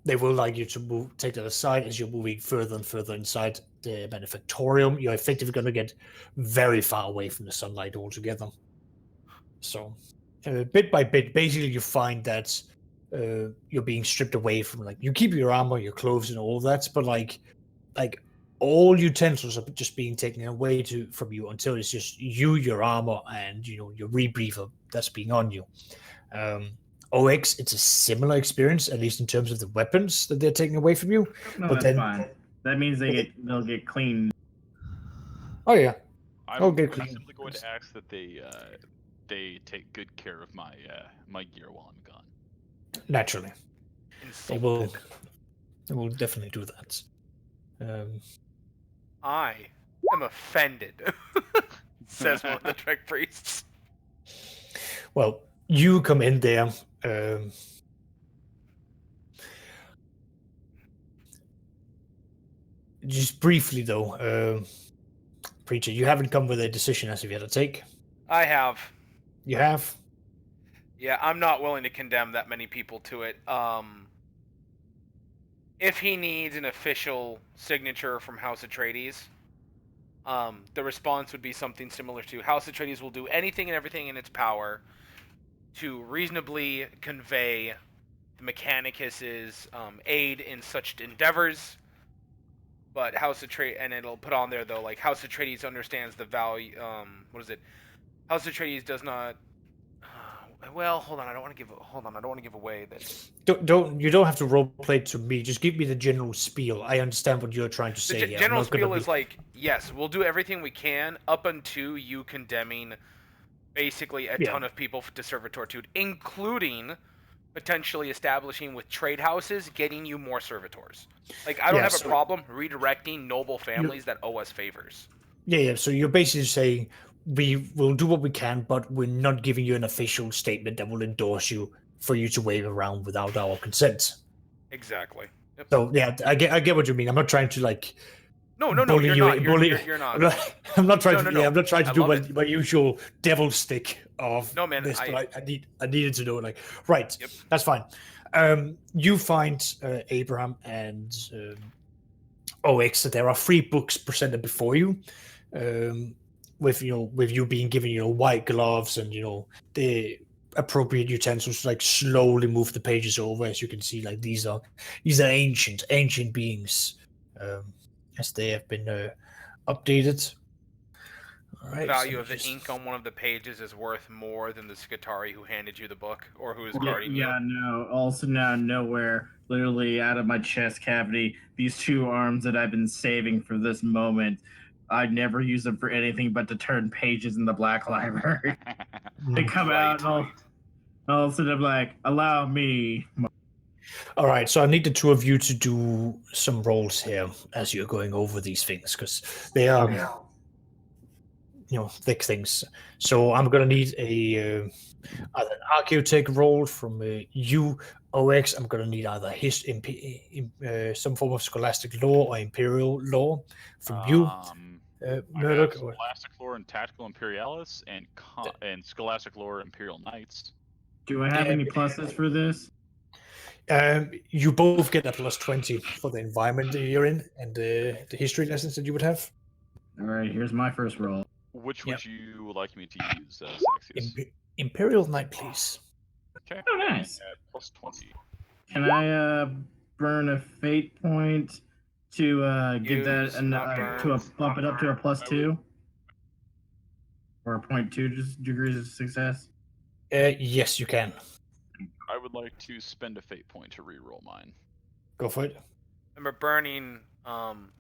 They will like you to take that aside as you're moving further and further inside the manufactorium. You're effectively going to get very far away from the sunlight altogether. So bit by bit, basically you find that you're being stripped away from, like, you keep your armor, your clothes, and all that, but like all utensils are just being taken away from you until it's just you, your armor, and your rebreather that's being on you. OX, it's a similar experience, at least in terms of the weapons that they're taking away from you. No, but that's then, fine. That means they'll get clean. Oh yeah, I'm simply going to ask that they take good care of my my gear while I'm gone. Naturally, they will definitely do that. I am offended, says one of the Trek priests. Well, you come in there. Just briefly, though, Preacher, you haven't come with a decision as of yet to take. I have. You have? Yeah, I'm not willing to condemn that many people to it. If he needs an official signature from House Atraidies, the response would be something similar to House Atraidies will do anything and everything in its power to reasonably convey the Mechanicus's aid in such endeavors. But House Atraides, and it'll put on there though, like, House Atraides understands the value. House Atraides does not. Well, hold on. I don't want to give away that. You don't have to roleplay to me. Just give me the general spiel. I understand what you're trying to say. The general spiel is like, yes, we'll do everything we can up until you condemning basically a ton of people to servitoritude, including potentially establishing with trade houses, getting you more servitors. Like, I don't have a problem redirecting noble families that owe us favors. Yeah. So you're basically saying we will do what we can, but we're not giving you an official statement that will endorse you for you to wave around without our consent. Exactly. So yeah, I get what you mean. I'm not trying to like. No, bully you're you, not. bully. You're not. I'm not trying No, to. no, Yeah, no. I'm not trying to I do love my, it. my usual devil stick of No, man, this, I but I needed to know. Like, right, Yep. that's fine. You find Abraham and OX that there are 3 books presented before you, with you being given white gloves and the appropriate utensils to like slowly move the pages over. As you can see, like these are ancient beings, as they have been updated. All The right, value so of the just- ink on one of the pages is worth more than the Skitari who handed you the book or who is Yeah, guarding you. no. Also, now nowhere, literally out of my chest cavity, these 2 arms that I've been saving for this moment. I'd never use them for anything but to turn pages in the Black Library. They come out, and all of a sudden I'm like, allow me. All right, so I need the 2 of you to do some rolls here as you're going over these things, because they are thick things. So I'm gonna need either an archaeotech roll from you, OX. I'm gonna need either some form of scholastic law or imperial law from you, I Murdoch. have Scholastic Lore and Tactical Imperialis and Scholastic Lore Imperial Knights. Do I have any pluses for this? You both get a plus 20 for the environment that you're in and the history lessons that you would have. All right, here's my first roll. Which Yep. would you like me to use, Saxius? Imperial Knight, please. Okay. Oh, nice. At plus 20. Can I burn a fate point to give Use, that not burn. to bump it up to a +2? Or a 0.2 degrees of success? Yes, you can. I would like to spend a fate point to reroll mine. Go for it. Remember, burning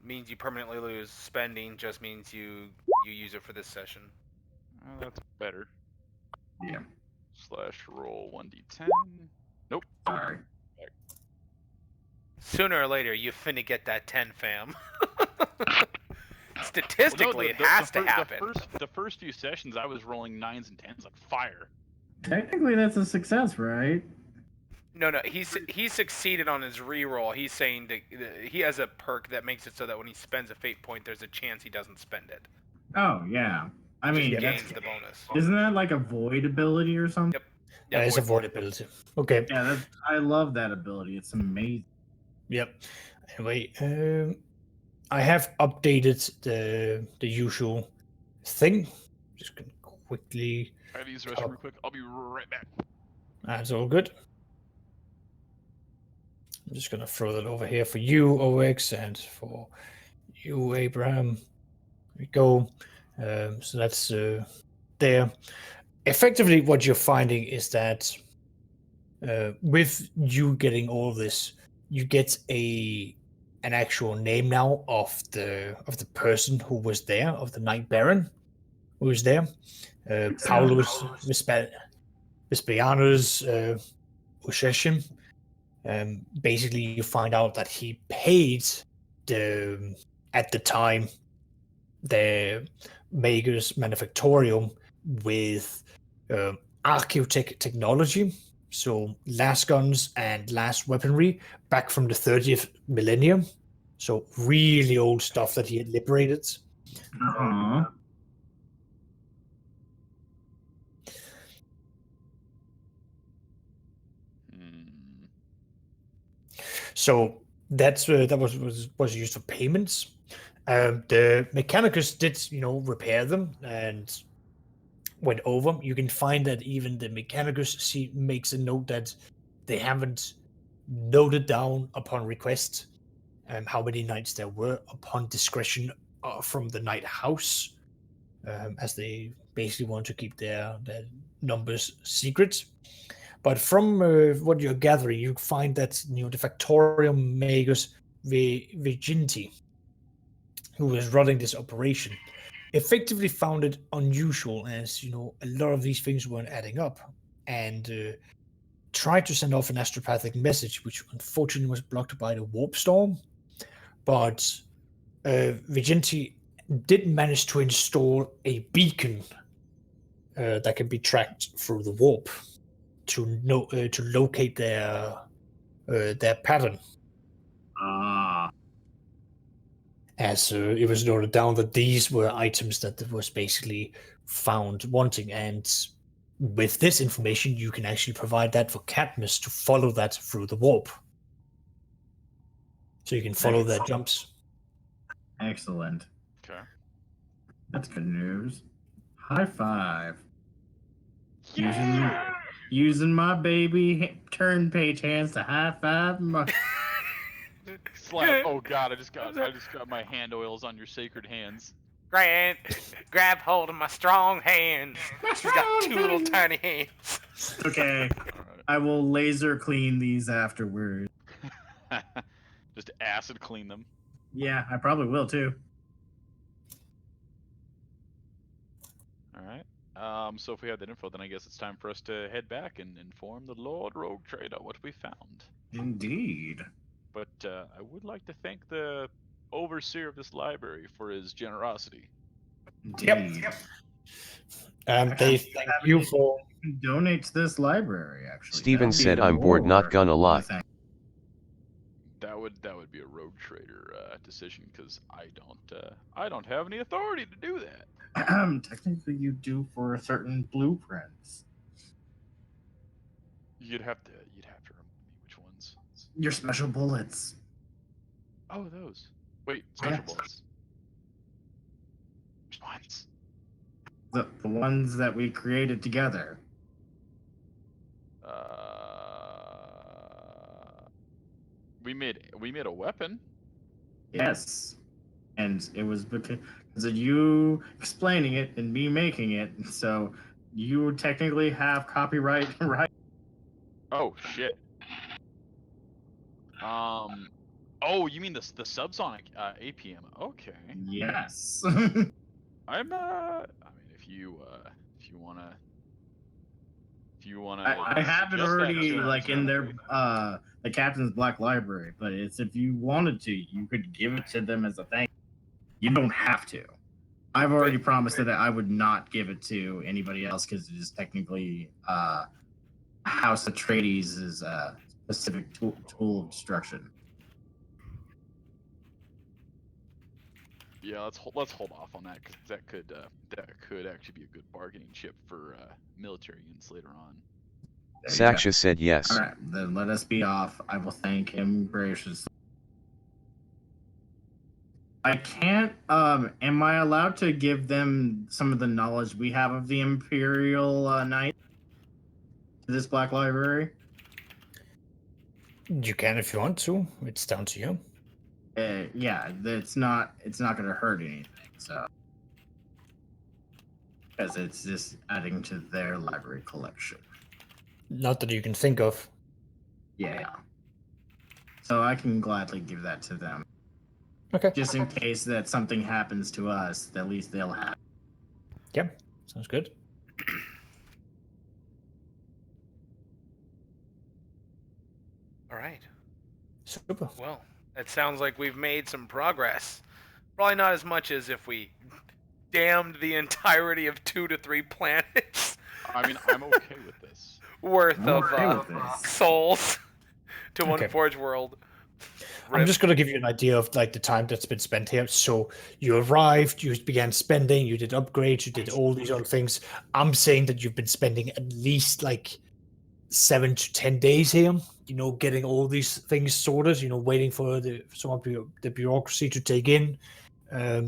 means you permanently lose. Spending just means you use it for this session. That's better. Yeah. /roll 1d10. Nope. Sorry. Sooner or later, you finna get that 10, fam. Statistically, Well, it has to happen. The first few sessions, I was rolling 9s and 10s like fire. Technically, that's a success, right? No, he succeeded on his reroll. He's saying that he has a perk that makes it so that when he spends a fate point, there's a chance he doesn't spend it. Oh, yeah. I mean, He that's, gains the bonus. isn't that like a void ability or something? Yep. It's a void ability. Okay. Yeah, I love that ability. It's amazing. Yep. Anyway, I have updated the usual thing. Just gonna quickly. I have to use the restroom real quick. I'll be right back. That's all good. I'm just gonna throw that over here for you, OX, and for you, Abraham. There we go. So that's there. Effectively, what you're finding is that with you getting all of this, you get an actual name now of the person who was there, of the Knight Baron who was there, Paulus Vespasianus Usheshim. Basically, you find out that he paid at the time the Magus Manufactorium with archaeotech technology, so last guns and last weaponry back from the 30th millennium. So really old stuff that he had liberated. Uh-huh. So that was used for payments. The Mechanicus did, repair them and went over. You can find that even the Mechanicus makes a note that they haven't noted down upon request how many knights there were upon discretion from the Knight House, as they basically want to keep their numbers secret. But from what you're gathering, you find that the Factorium Magus Viginti, who was running this operation, effectively found it unusual, as a lot of these things weren't adding up, and tried to send off an astropathic message, which unfortunately was blocked by the warp storm. But Viginti did manage to install a beacon that can be tracked through the warp to locate their pattern. as it was noted down that these were items that was basically found wanting, and with this information, you can actually provide that for Cadmus to follow that through the warp. So you can follow their jumps. Excellent. Okay. That's good news. High five. Yeah! Using my baby turn page hands to high five my. Slap. Oh god, I just got my hand oils on your sacred hands. Grant, grab hold of my strong hands. She's got two little tiny hands. Okay. I will laser clean these afterwards. Just acid clean them. Yeah, I probably will too. Alright. So if we have that info, then I guess it's time for us to head back and inform the Lord Rogue Trader what we found. Indeed. But I would like to thank the overseer of this library for his generosity. Indeed. They thank you for... Donate to this library, actually. Steven That would be said, "I'm bored, not more gonna lie." than That would be a Rogue Trader decision, because I don't have any authority to do that. Technically, you do for certain blueprints. You'd have to remind me which ones. Your special bullets. Oh, those. Wait, special Yes. bullets. Which ones? The ones that we created together. We made a weapon. Yes. And it was because of you explaining it and me making it, so you technically have copyright, right? Oh shit. Oh, you mean the subsonic APM? Okay. Yes. I mean, if you wanna. I have it suggest that already, to like, in their Timothy. the Captain's Black Library, but it's if you wanted to, you could give it to them as a thank you. You don't have to. I've already promised that I would not give it to anybody else because it is technically House Atraidies is a specific tool of destruction. Yeah, let's hold off on that, because that could actually be a good bargaining chip for military units later on. Saksha said yes. All right, then let us be off. I will thank him graciously. I can't. Am I allowed to give them some of the knowledge we have of the Imperial Knight to this Black Library? You can if you want to. It's down to you. Yeah, it's not going to hurt anything. So, because it's just adding to their library collection. Not that you can think of. Yeah. So I can gladly give that to them. Okay. Just in case that something happens to us, at least they'll have. Yep. Sounds good. All right. Super. Well, it sounds like we've made some progress. Probably not as much as if we damned the entirety of 2 to 3 planets I mean, I'm okay with this. worth I'm of okay with this. souls to one Okay. Forge world. I'm just going to give you an idea of like the time that's been spent here. So you arrived, you began spending, you did upgrades, you did all these other things. I'm saying that you've been spending at least like 7 to 10 days here, you know, getting all these things sorted, you know, waiting for some of the bureaucracy to take in,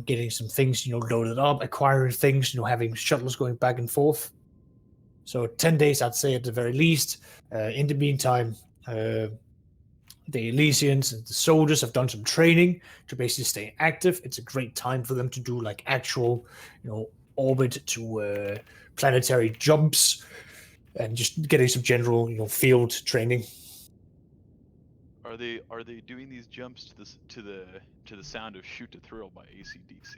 getting some things, you know, loaded up, acquiring things, you know, having shuttles going back and forth. So 10 days, I'd say at the very least. In the meantime, the Elysians and the soldiers have done some training to basically stay active. It's a great time for them to do like actual, you know, orbit to planetary jumps and just getting some general, you know, field training. Are they doing these jumps to the sound of "Shoot to Thrill" by AC/DC?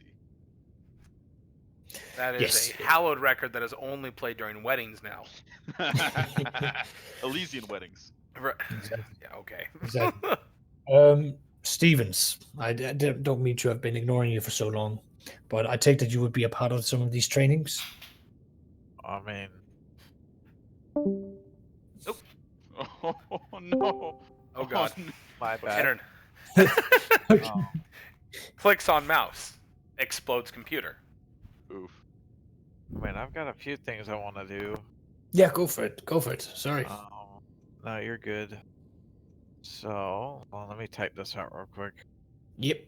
That is Yes. a hallowed record that is only played during weddings now. Elysian weddings. Right. Exactly. Yeah, okay. Exactly. Stevens, I don't mean to have been ignoring you for so long, but I take that you would be a part of some of these trainings. I mean, Oh no! Oh god. no. my bad. Aaron. Um, Clicks on mouse. Explodes computer. Oof. I mean, I've got a few things I want to do. Yeah, go for it. Go for it. Sorry. No, you're good. So, well, let me type this out real quick. Yep.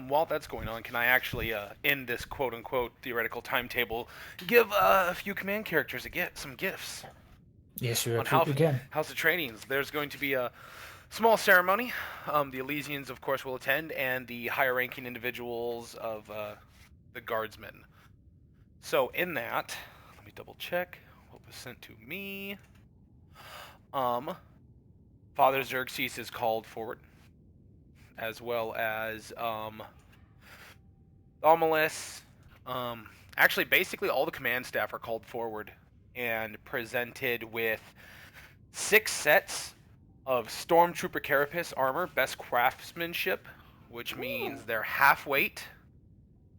While that's going on, can I actually, in this quote-unquote theoretical timetable, give a few command characters some gifts? Yes, you On absolutely can. House Atraidies. There's going to be a small ceremony. The Elysians, of course, will attend, and the higher-ranking individuals of the guardsmen. So in that, let me double-check what was sent to me. Father Xerxes is called forward, as well as Thalmius. Actually, basically all the command staff are called forward and presented with 6 sets of Stormtrooper Carapace armor, best craftsmanship, which means they're half weight,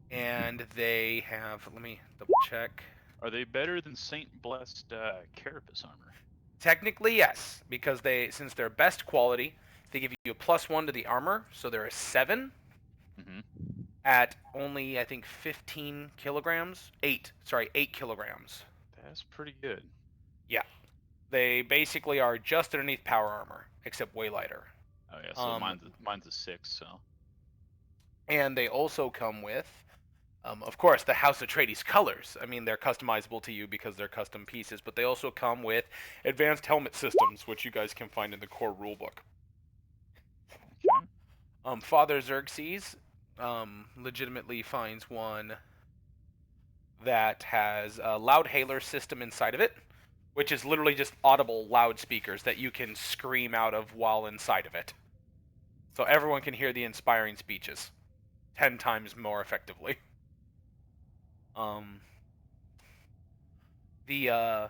and they have, let me double check. Are they better than Saint Blessed Carapace armor? Technically, yes, because since they're best quality, they give you a +1 to the armor, so they're a 7 at only, I think, 15 kilograms. 8 kilograms. That's pretty good. Yeah. They basically are just underneath power armor, except way lighter. Oh yeah, so mine's a 6, so. And they also come with, of course, the House Atraidies colors. I mean, they're customizable to you because they're custom pieces, but they also come with advanced helmet systems, which you guys can find in the core rulebook. Okay. Father Xerxes legitimately finds one that has a loud hailer system inside of it, which is literally just audible loudspeakers that you can scream out of while inside of it. So everyone can hear the inspiring speeches 10 times more effectively. The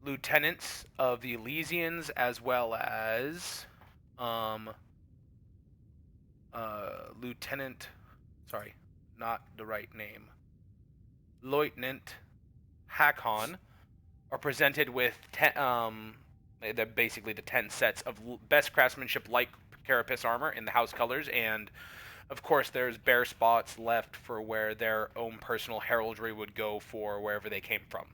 lieutenants of the Elysians, as well as Lieutenant Hakon, are presented with basically the 10 sets of best craftsmanship like carapace armor in the house colors, and of course there's bare spots left for where their own personal heraldry would go for wherever they came from,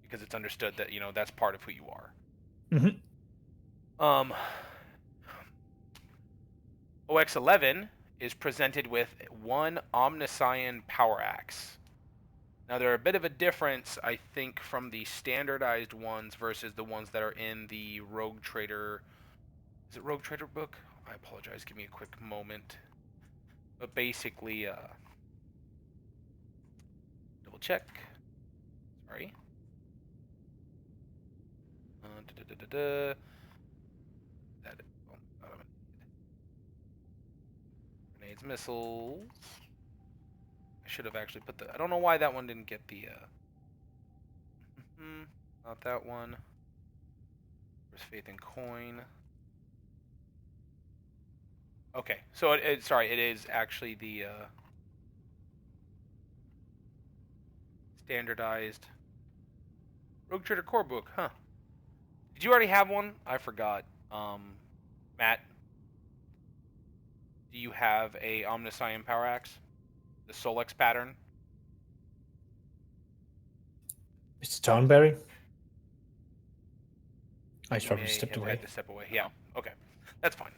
because it's understood that, you know, that's part of who you are. OX11 is presented with 1 Omniscion Power Axe. Now, they're a bit of a difference, I think, from the standardized ones versus the ones that are in the Rogue Trader... Is it Rogue Trader book? I apologize, give me a quick moment. But basically, double check. Sorry. Grenades, missiles. I should have actually put the... I don't know why that one didn't get the... Not that one. There's Faith and Coin. Okay, so sorry, it is actually the standardized Rogue Trader core book, huh? Did you already have one? I forgot. Matt, do you have a Omniscion Power Axe? The Solex pattern? Mr. Tonberry? I You probably may stepped have away. had to step away. Yeah. Okay. That's fine.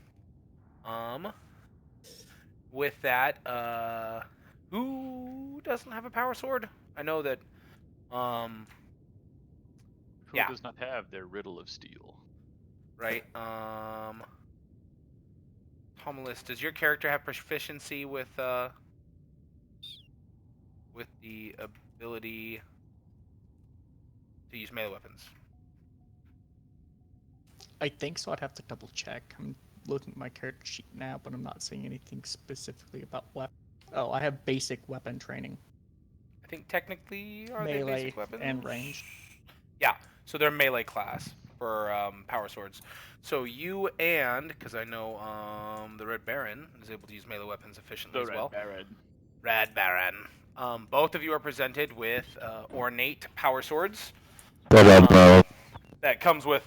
With that, who doesn't have a power sword? I know that, Who yeah. does not have their riddle of steel? Right. Thalmius, does your character have proficiency with the ability to use melee weapons? I think so. I'd have to double check. I'm looking at my character sheet now, but I'm not seeing anything specifically about weapon. Oh, I have basic weapon training. I think technically are they Melee basic weapons? and ranged. Yeah, so they're melee class for power swords. So you and, because I know the Red Baron is able to use melee weapons efficiently as well. Red Baron. Both of you are presented with ornate power swords that that comes with,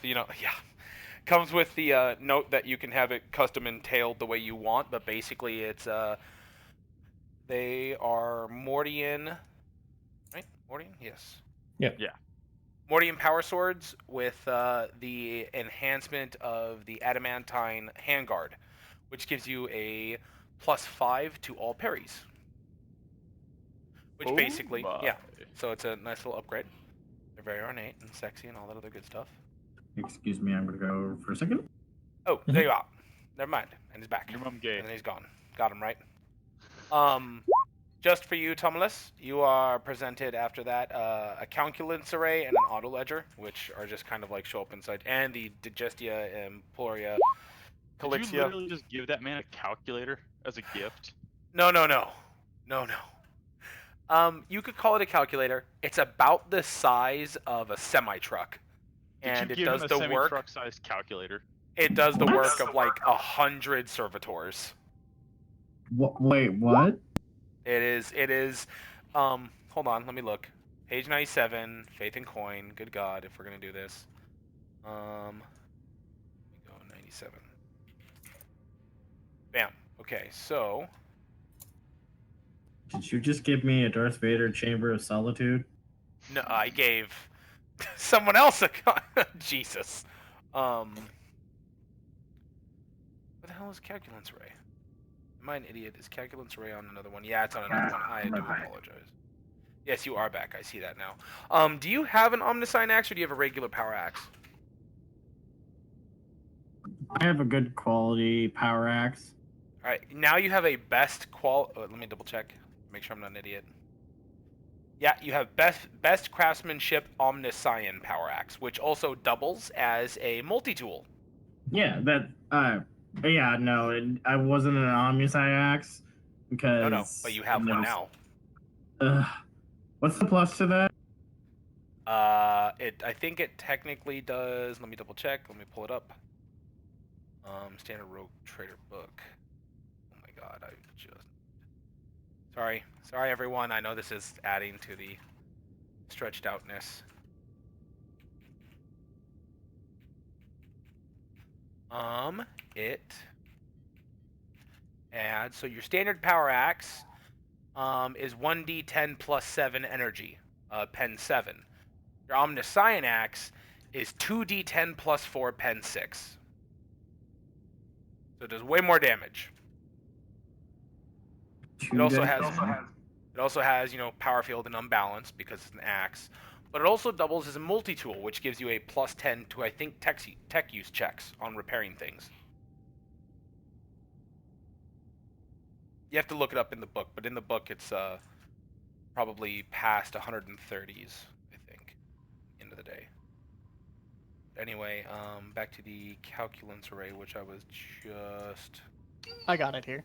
comes with the note that you can have it custom entailed the way you want, but basically it's they are Mordian, right? Mordian, yes. Yep. Yeah. Mordian power swords with the enhancement of the adamantine handguard, which gives you a +5 to all parries. Which Oh basically, my. yeah. So it's a nice little upgrade. They're very ornate and sexy and all that other good stuff. Excuse me, I'm gonna go for a second. Oh, there you are. Never mind. And he's back. Your mom gay. And then he's gone. Got him right. Just for you, Thalmius, you are presented after that a calculants array and an auto ledger, which are just kind of like show up inside, and the Digestia, Emporia, Did you Calixia. literally just give that man a calculator as a gift? No. You could call it a calculator. It's about the size of a semi-truck, and Did it you give does him a the work. semi-truck-sized calculator? It does the work of like 100 servitors. Wait, what? It is. Hold on, let me look. Page 97, Faith and Coin. Good God, if we're gonna do this. Let me go 97. Bam. Okay, so. Did you just give me a Darth Vader Chamber of Solitude? No, I gave someone else a Jesus. What the hell is calculants array? Am I an idiot? Is calculants array on another one? Yeah, it's on another one. I do apologize. Yes, you are back. I see that now. Do you have an Omniscient axe or do you have a regular power axe? I have a good quality power axe. All right, now you have a best let me double check. Make sure I'm not an idiot. Yeah, you have best craftsmanship Omniscient power axe, which also doubles as a multi-tool. Yeah, yeah, no, I wasn't an Omniscient axe because. No, but you have one now. What's the plus to that? I think it technically does. Let me double check. Let me pull it up. Standard Rogue Trader book. Oh my God, I just. Sorry everyone. I know this is adding to the stretched outness. It adds, so your standard power axe is 1d10 plus 7 energy, pen 7. Your Omniscient axe is 2d10 plus 4, pen 6. So it does way more damage. It also has, power field and unbalance because it's an axe, but it also doubles as a multi-tool, which gives you a +10 to, I think, tech use checks on repairing things. You have to look it up in the book, but in the book it's probably past 130s, I think, end of the day. Anyway, back to the calculants array, which I was just. I got it here.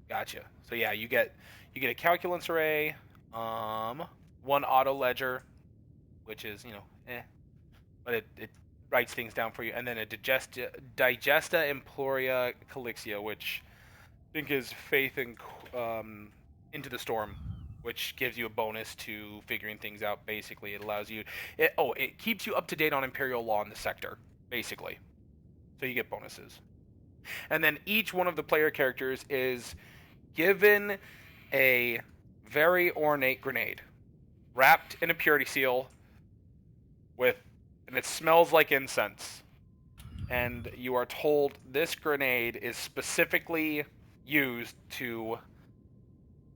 Gotcha. So yeah, you get a calculants array, one auto ledger, which is but it writes things down for you, and then a Digesta Emporia Calixia, which I think is Faith and Into the Storm, which gives you a bonus to figuring things out. Basically, it allows you. It keeps you up to date on Imperial law in the sector, basically. So you get bonuses, and then each one of the player characters is given a very ornate grenade, wrapped in a purity seal, and it smells like incense. And you are told this grenade is specifically used to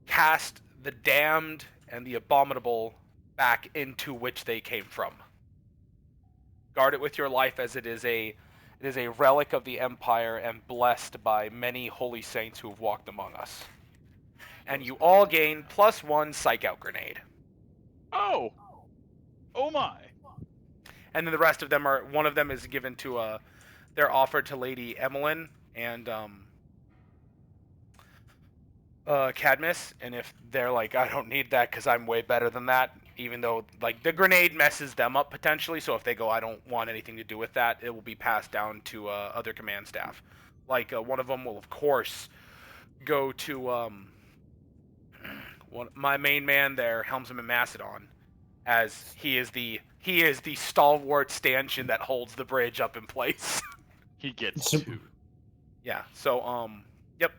cast the damned and the abominable back into which they came from. Guard it with your life, as it is a relic of the Empire and blessed by many holy saints who have walked among us. And you all gain +1 psych out grenade. Oh my! And then the rest of them one of them is given to they're offered to Lady Emmeline and Cadmus, and if they're like, I don't need that because I'm way better than that, even though like the grenade messes them up potentially, so if they go, I don't want anything to do with that, it will be passed down to other command staff. Like one of them will of course go to my main man there, Helmsman Macedon, as he is the stalwart stanchion that holds the bridge up in place. He gets So- 2. Yeah. So yep.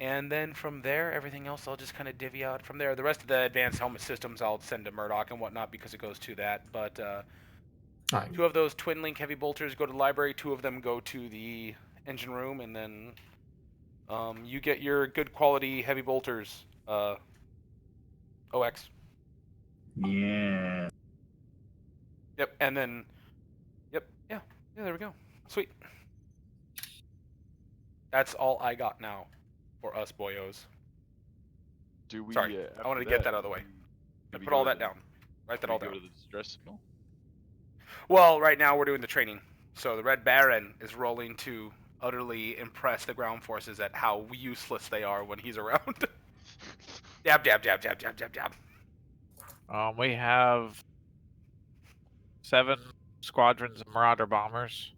And then from there, everything else I'll just kind of divvy out from there. The rest of the advanced helmet systems I'll send to Murdoch and whatnot because it goes to that. But Alright. 2 of those twin link heavy bolters go to the library. 2 of them go to the engine room, and then you get your good quality heavy bolters. OX. Yeah. Yep. And then, yep. Yeah. There we go. Sweet. That's all I got now for us boyos. Do we? Sorry, I after wanted to get that out of the way. do I we put go all to that the- down. Write do that all we go down. to the distress signal? Well, right now we're doing the training. So the Red Baron is rolling to utterly impress the ground forces at how useless they are when he's around. Dab, dab, dab, dab, dab, dab, dab. We have 7 squadrons of Marauder bombers.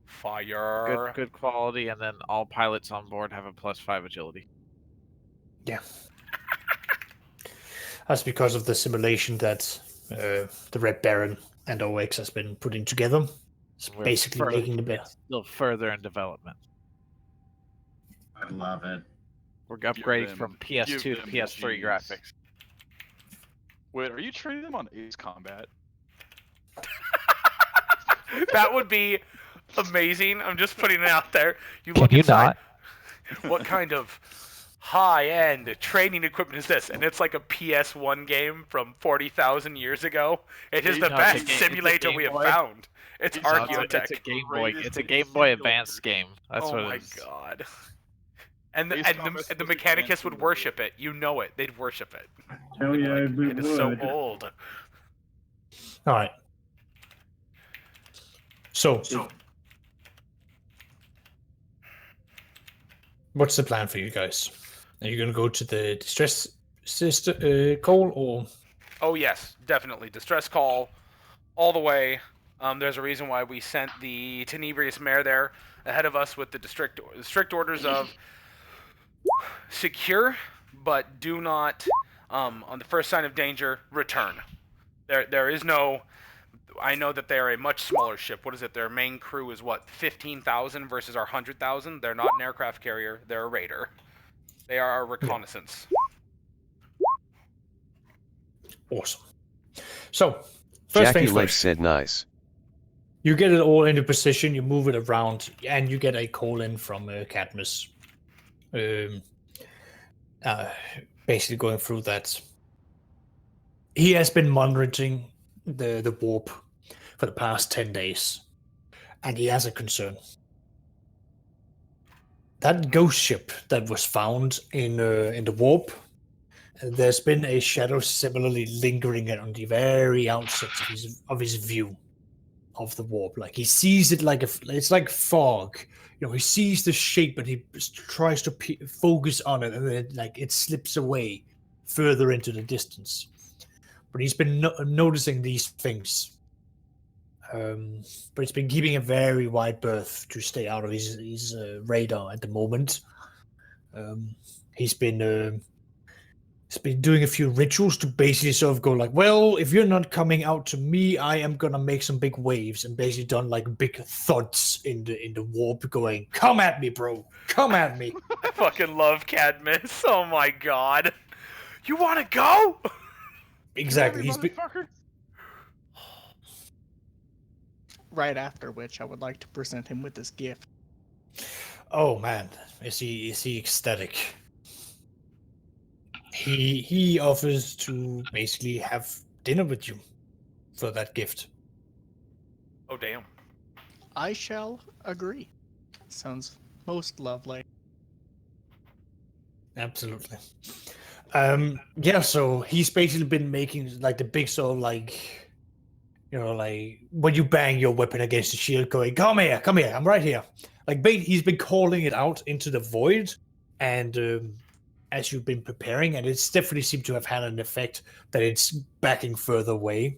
Fire. Good quality, and then all pilots on board have a +5 agility. Yeah. That's because of the simulation that the Red Baron and OX has been putting together. It's We're basically further- making the best. it's still further in development. I love it. We're upgrading them- from give PS2 to them PS3 G's. graphics. Wait, are you training them on Ace Combat? That would be amazing. I'm just putting it out there. You Can look you inside. not? What kind of high-end training equipment is this? And it's like a PS1 game from 40,000 years ago. It is the No, it's a best it's a simulator we have Game Boy. found. It's It's No, Archaeotech. it's a Game Boy. Greatest It's a Game Boy simulator. Advance game. That's Oh what my it is. god. And Ace the Combat's the most Mechanicus advanced would simulator. worship it. You know it. They'd worship it. Hell yeah, we It is so would. old. All right. So, what's the plan for you guys? Are you going to go to the distress call, or? Oh yes, definitely. Distress call all the way. There's a reason why we sent the Tenebris Mare there ahead of us with the strict orders of secure, but do not, on the first sign of danger, return. There is no... I know that they are a much smaller ship. What is it? Their main crew is what, 15,000 versus our 100,000? They're not an aircraft carrier. They're a raider. They are our reconnaissance. Awesome. So, first Jackie things Lake first. said nice. You get it all into position, you move it around, and you get a call in from Cadmus. Basically going through that. He has been monitoring the warp for the past 10 days, and he has a concern. That ghost ship that was found in the warp, there's been a shadow similarly lingering on the very outset of his view of the warp. Like he sees it like it's like fog. You know, he sees the shape and he tries to focus on it, and then like it slips away further into the distance. But he's been noticing these things. But he's been keeping a very wide berth to stay out of his radar at the moment. He's been doing a few rituals to basically sort of go like, well, if you're not coming out to me, I am gonna make some big waves, and basically done like big thuds in the warp, going, come at me, bro, come at me. I fucking love Cadmus. Oh my god. You want to go? Exactly. Really, He's been, motherfucker? Right after which, I would like to present him with this gift. oh man, is he ecstatic? He offers to basically have dinner with you for that gift. Oh damn. I shall agree. Sounds most lovely. Absolutely. Yeah, so he's basically been making like the big sort of like, you know, like when you bang your weapon against the shield, going, come here, I'm right here. Like he's been calling it out into the void, and as you've been preparing, and it's definitely seemed to have had an effect that it's backing further away.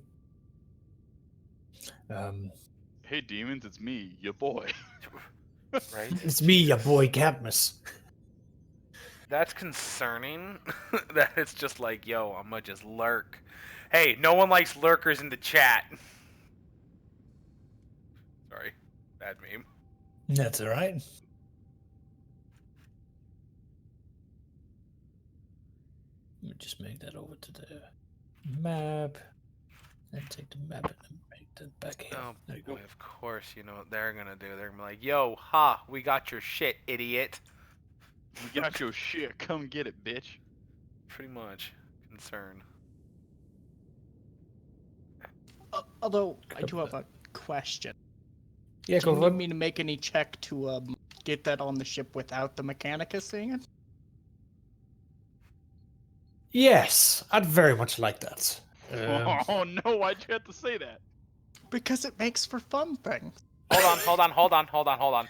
Hey demons, it's me, your boy. Right? It's me, your boy Cadmus. That's concerning. That it's just like, yo, I'm gonna just lurk. Hey, no one likes lurkers in the chat. Sorry, bad meme. That's all right. Let me just make that over to the map. And take the map and make that back here. Oh There you go. boy, of course, you know what they're gonna do. They're gonna be like, yo, ha, we got your shit, idiot. We got your shit. Come get it, bitch. Pretty much. Concern. Although I do have a question. Yeah, Do go you for need it. me to make any check to get that on the ship without the Mechanicus seeing it? Yes, I'd very much like that. Oh no, why'd you have to say that? Because it makes for fun things. Hold on.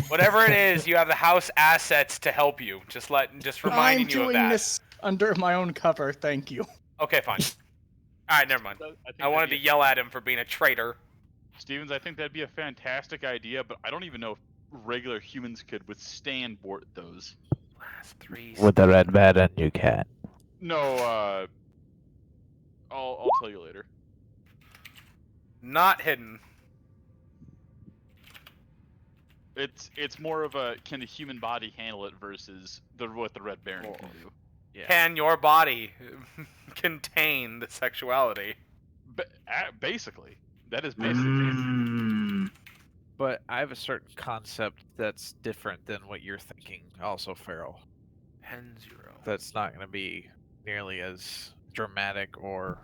Whatever it is, you have the house assets to help you. Just reminding I'm you of doing that. this under my own cover, thank you. Okay, fine. Alright, never mind. I wanted to yell at him for being a traitor. Stevens, I think that'd be a fantastic idea, but I don't even know if regular humans could withstand those. Last 3 With the red button, you can. No, I'll tell you later. Not hidden. It's more of a can the human body handle it versus what the Red Baron can do. Yeah. Can your body contain the sexuality? Basically, that is basically. Mm. But I have a certain concept that's different than what you're thinking, also, Farrell. Pen 0. That's not going to be nearly as dramatic or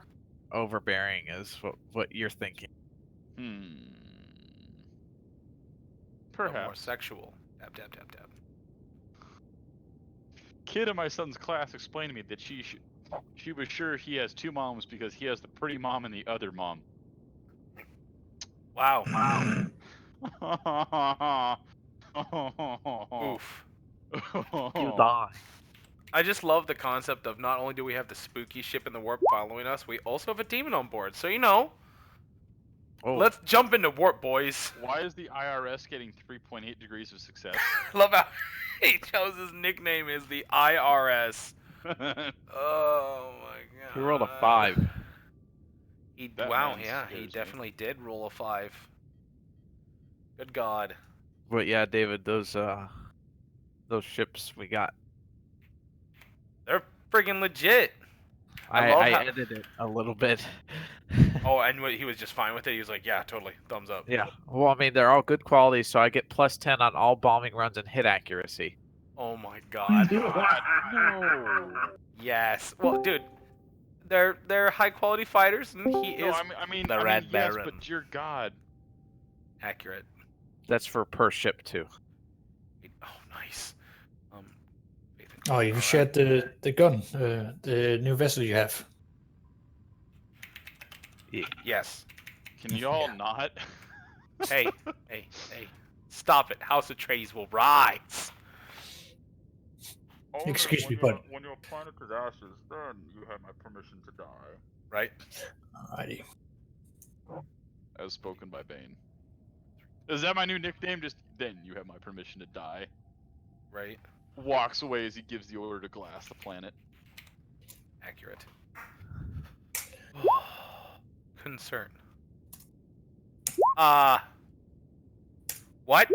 overbearing as what you're thinking. More Perhaps. sexual. Tap. Kid in my son's class explained to me that she was sure he has 2 moms because he has the pretty mom and the other mom. Wow. Oof. You die. I just love the concept of not only do we have the spooky ship in the warp following us, we also have a demon on board. So, you know, let's jump into warp, boys. Why is the IRS getting 3.8 degrees of success? Love how he chose his nickname is the IRS. Oh my god. He rolled a 5. That Wow, man yeah, he scares me. definitely did roll a 5. Good god. But yeah, David, those ships we got. They're friggin' legit. I love how- edited it a little bit. Oh, and he was just fine with it. He was like, yeah, totally. Thumbs up. Yeah. Well, I mean, they're all good quality, so I get +10 on all bombing runs and hit accuracy. Oh my god. No. Yes. Well, dude, they're high quality fighters, and he No, is I mean, the Red yes, Baron. but dear God. accurate. That's for per ship too. Oh, nice. Oh, you shared the gun, the new vessel you have. Yes. Can you all not? Hey. Stop it. House Atraidies will rise. Excuse me, bud. When your planet is ashes, then you have my permission to die. Right? Alrighty. As spoken by Bane. Is that my new nickname? Just then you have my permission to die. Right? Walks away as he gives the order to glass the planet. Accurate. Concern. What?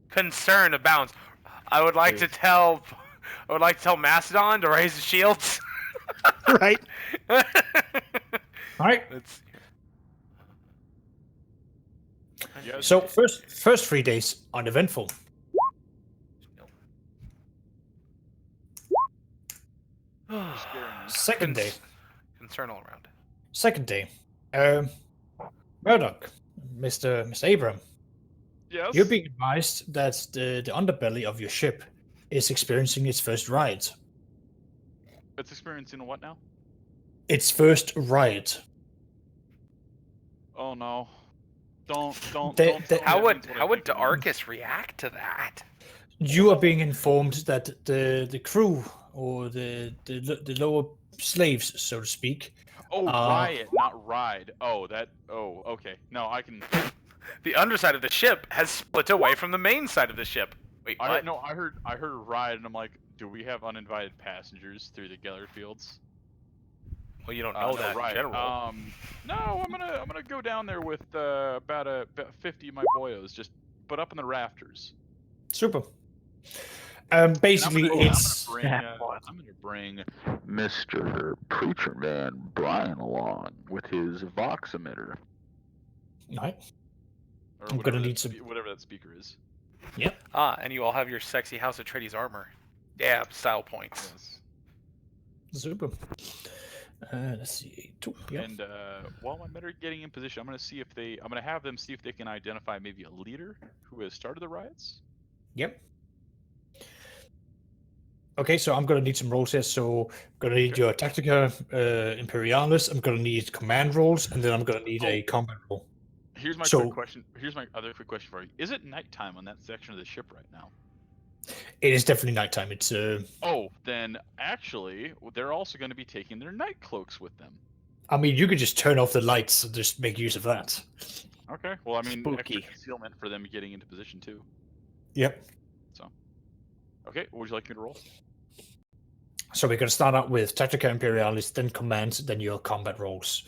Concern abounds. I would like to tell Mastodon to raise the shields. Right. Alright. Let's. Yes. So first 3 days uneventful. Second day. Concern all around. Second day. Murdoch, Mr. Abram, Yes. you're being advised that the underbelly of your ship is experiencing its first riot. It's experiencing what now? Its first riot. Oh no. Don't They- tell me How that would means what I how would think it means. Arcus react to that? You are being informed that the crew or the lower slaves, so to speak. Oh, riot, not ride. Oh, that. Oh, okay. No, I can. The underside of the ship has split away from the main side of the ship. Wait, what? I heard a ride, and I'm like, do we have uninvited passengers through the Geller Fields? Well, you don't know that in general. No, I'm gonna go down there with about 50 of my boyos, but up in the rafters. Super. Basically, I'm gonna bring Mr. Preacher Man Brian along with his Vox emitter. Right. Or I'm gonna need some. whatever that speaker is. Yep. And you all have your sexy House Atraidies armor. Yeah, style points. Yes. Super. Let's see. Yep. And while my men are getting in position, I'm gonna have them see if they can identify maybe a leader who has started the riots. Yep. Okay, so I'm gonna need some rolls here. So I'm gonna need your Tactica Imperialis. I'm gonna need command rolls, and then I'm gonna need a combat roll. Here's my quick question. Here's my other quick question for you. Is it nighttime on that section of the ship right now? It is definitely nighttime. It's Oh, then actually, they're also going to be taking their night cloaks with them. I mean, you could just turn off the lights and just make use of that. Okay. Well, I mean, Spooky. extra concealment for them getting into position too. Yep. So, okay. What would you like me to roll? So we're gonna start out with Tactica Imperialis, then commands, then your combat rolls.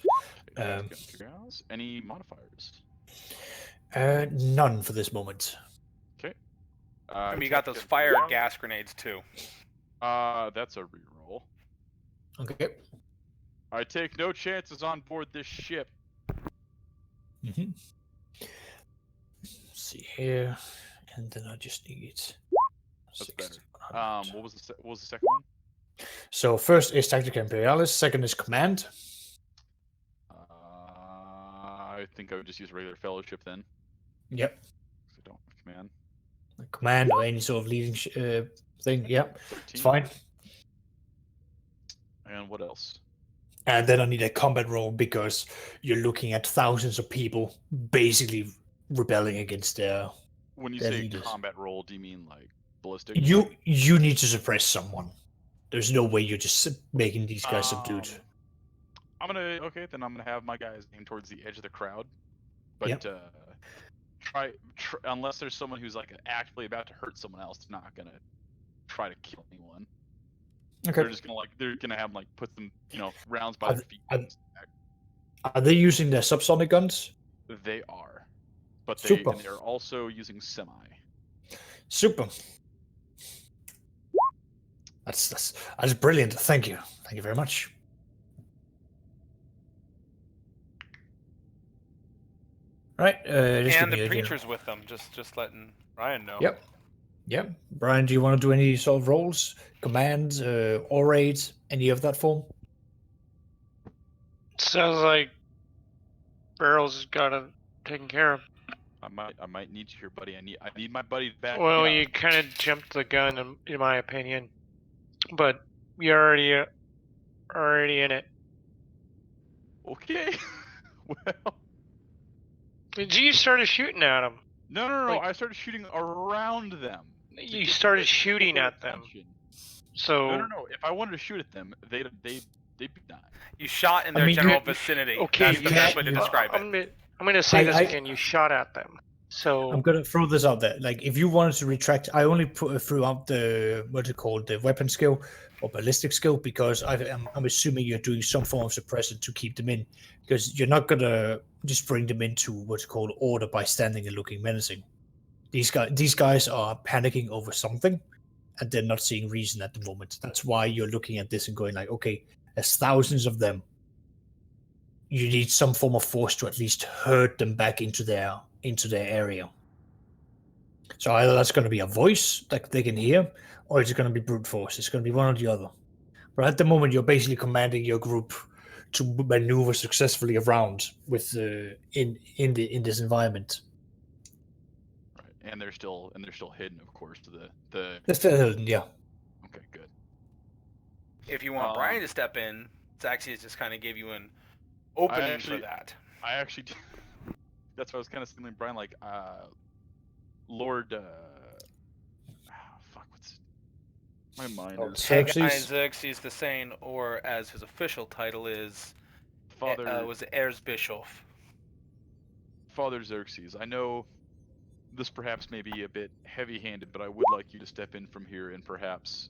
Any modifiers? None for this moment. Okay. You got those fire gas grenades too. That's a reroll. Okay. I take no chances on board this ship. Mm-hmm. Let's see here, and then I just need. That's better. What was the second one? So first is Tactica Imperialis, second is command. I think I would just use regular fellowship then. Yep. I don't have command. Command or any sort of leading thing. Yep. 13. It's fine. And what else? And then I need a combat roll because you're looking at thousands of people basically rebelling against their. When you their say leaders. combat roll, do you mean like ballistic? You need to suppress someone. There's no way you're just making these guys subdued. I'm gonna have my guys aim towards the edge of the crowd, but try unless there's someone who's like actively about to hurt someone else, not gonna try to kill anyone. Okay. They're gonna have like put them rounds by their feet. Are they using their subsonic guns? They are, but they're also using semi. Super. That's brilliant. Thank you very much. Right. And the preacher's with them. Just letting Ryan know. Yep. Brian, do you want to do any sort of roles, commands, orate, any of that form? Sounds like Barrels has got it taken care of. I might need you here, buddy. I need my buddy back. Well, you kind of jumped the gun, in my opinion. But you're already in it. Okay. Well. You started shooting at them. No. I started shooting around them. You started shooting at them. So. No. If I wanted to shoot at them, they'd be dying. You shot in their general vicinity. Okay. That's the best way to describe it. I'm gonna say this again. You shot at them. So I'm gonna throw this out there. Like, if you wanted to retract, I only threw out the the weapon skill or ballistic skill because I'm assuming you're doing some form of suppressor to keep them in, because you're not gonna just bring them into what's called order by standing and looking menacing. These guys are panicking over something, and they're not seeing reason at the moment. That's why you're looking at this and going like, okay, there's thousands of them. You need some form of force to at least herd them back into their area. So either that's going to be a voice that they can hear, or it's going to be brute force. It's going to be one or the other. But at the moment, you're basically commanding your group to maneuver successfully around with in this environment. Right, and they're still hidden, of course. They're still hidden, yeah. Okay, good. If you want Brian to step in, Zaxius just kind of gave you an opening for that. I actually. That's why I was kind of signaling Brian, like, Lord. What's my mind? Xerxes the Sane, or as his official title is, Father was Erzbischof. Father Xerxes, I know this perhaps may be a bit heavy-handed, but I would like you to step in from here and perhaps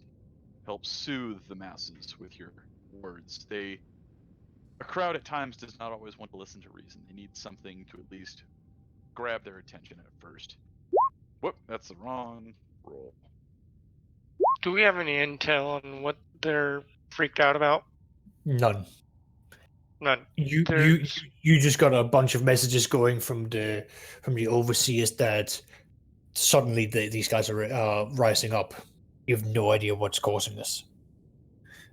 help soothe the masses with your words. A crowd at times does not always want to listen to reason. They need something to at least grab their attention at first. Whoop, that's the wrong roll. Do we have any intel on what they're freaked out about? None. None. You There's- just got a bunch of messages going from the overseers that suddenly these guys are rising up. You have no idea what's causing this.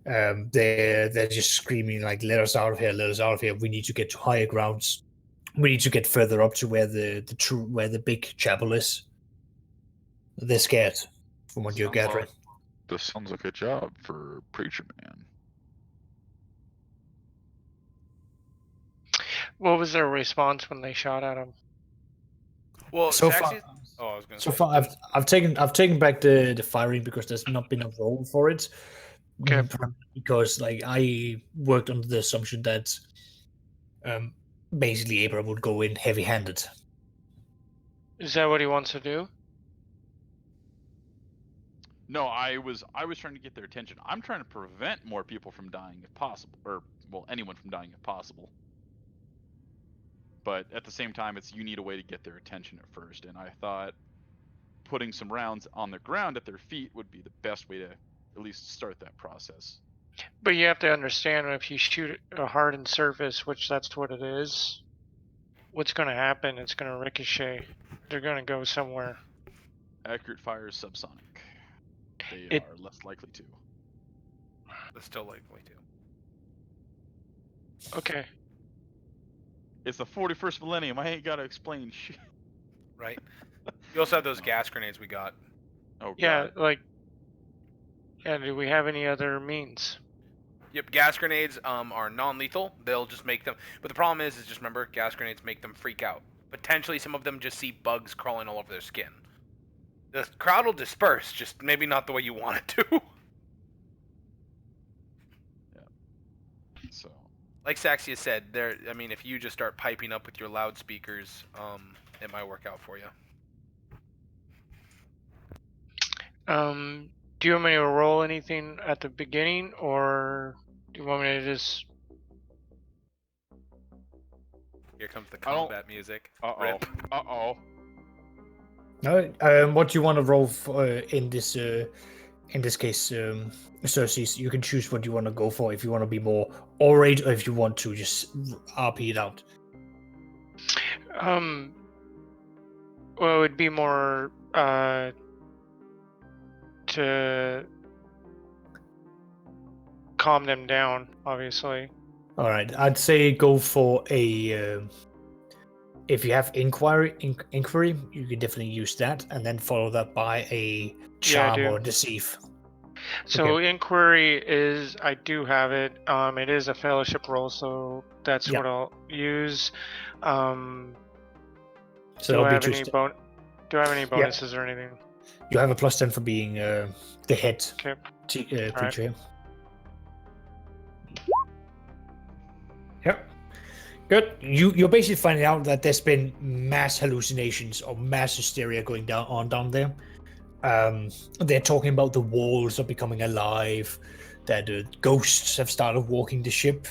They're just screaming like, "Let us out of here! Let us out of here! We need to get to higher grounds. We need to get further up to where the big chapel is." They're scared, from what you're gathering. This sounds like a job for Preacher Man. What was their response when they shot at him? Well, So Saxy- far, Oh, I was gonna so say. far, I've taken back the firing because there's not been a role for it. Okay. Because like I worked under the assumption that basically Abraham would go in heavy-handed. Is that what he wants to do? No, I was trying to get their attention. I'm trying to prevent more people from dying if possible, or well, anyone from dying if possible. But at the same time, you need a way to get their attention at first, and I thought putting some rounds on the ground at their feet would be the best way to at least start that process. But you have to understand, if you shoot a hardened surface, which that's what it is, what's going to happen? It's going to ricochet. They're going to go somewhere. Accurate fire is subsonic. They It- are less likely to. They're still likely to. Okay. It's the 41st millennium. I ain't got to explain shit. Right. You also have those gas grenades we got. Oh, Yeah, God. like... Yeah, do we have any other means? Yep, gas grenades are non-lethal. They'll just make them. But the problem is just remember, gas grenades make them freak out. Potentially, some of them just see bugs crawling all over their skin. The crowd will disperse, just maybe not the way you want it to. So, Like Saxia said, there. I mean, if you just start piping up with your loudspeakers, it might work out for you. Do you want me to roll anything at the beginning, or do you want me to just... Here comes the I don't- combat music. uh-oh. Rip. Uh-oh. No, what do you want to roll for, in this case, Cersei? You can choose what you want to go for. If you want to be more orate, or if you want to just RP it out. Well, it would be more to calm them down, obviously. All right, I'd say go for a. If you have inquiry, you can definitely use that, and then follow that by a charm do. or deceive. So Okay. inquiry is, I do have it. It is a fellowship roll, so that's Yeah. what I'll use. So do it'll I be have any just do I have any bonuses or anything? you have a +10 for being the head Okay. preacher. Here. Yep. Good. You're basically finding out that there's been mass hallucinations or mass hysteria going down there. They're talking about the walls are becoming alive, that ghosts have started walking the ship,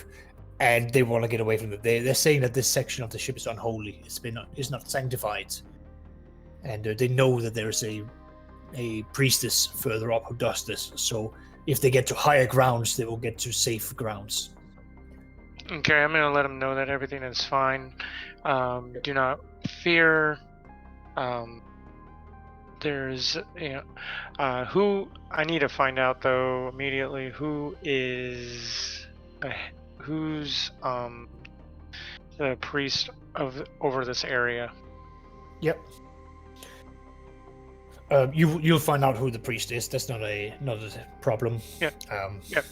and they want to get away from it. They're saying that this section of the ship is unholy. It's not sanctified, and they know that there's a priestess further up who does this. So if they get to higher grounds, they will get to safe grounds. Okay, I'm gonna let them know that everything is fine. Do not fear. There's, who I need to find out though immediately. Who's the priest over this area? Yep. You'll find out who the priest is. That's not a problem. Yep. Yep.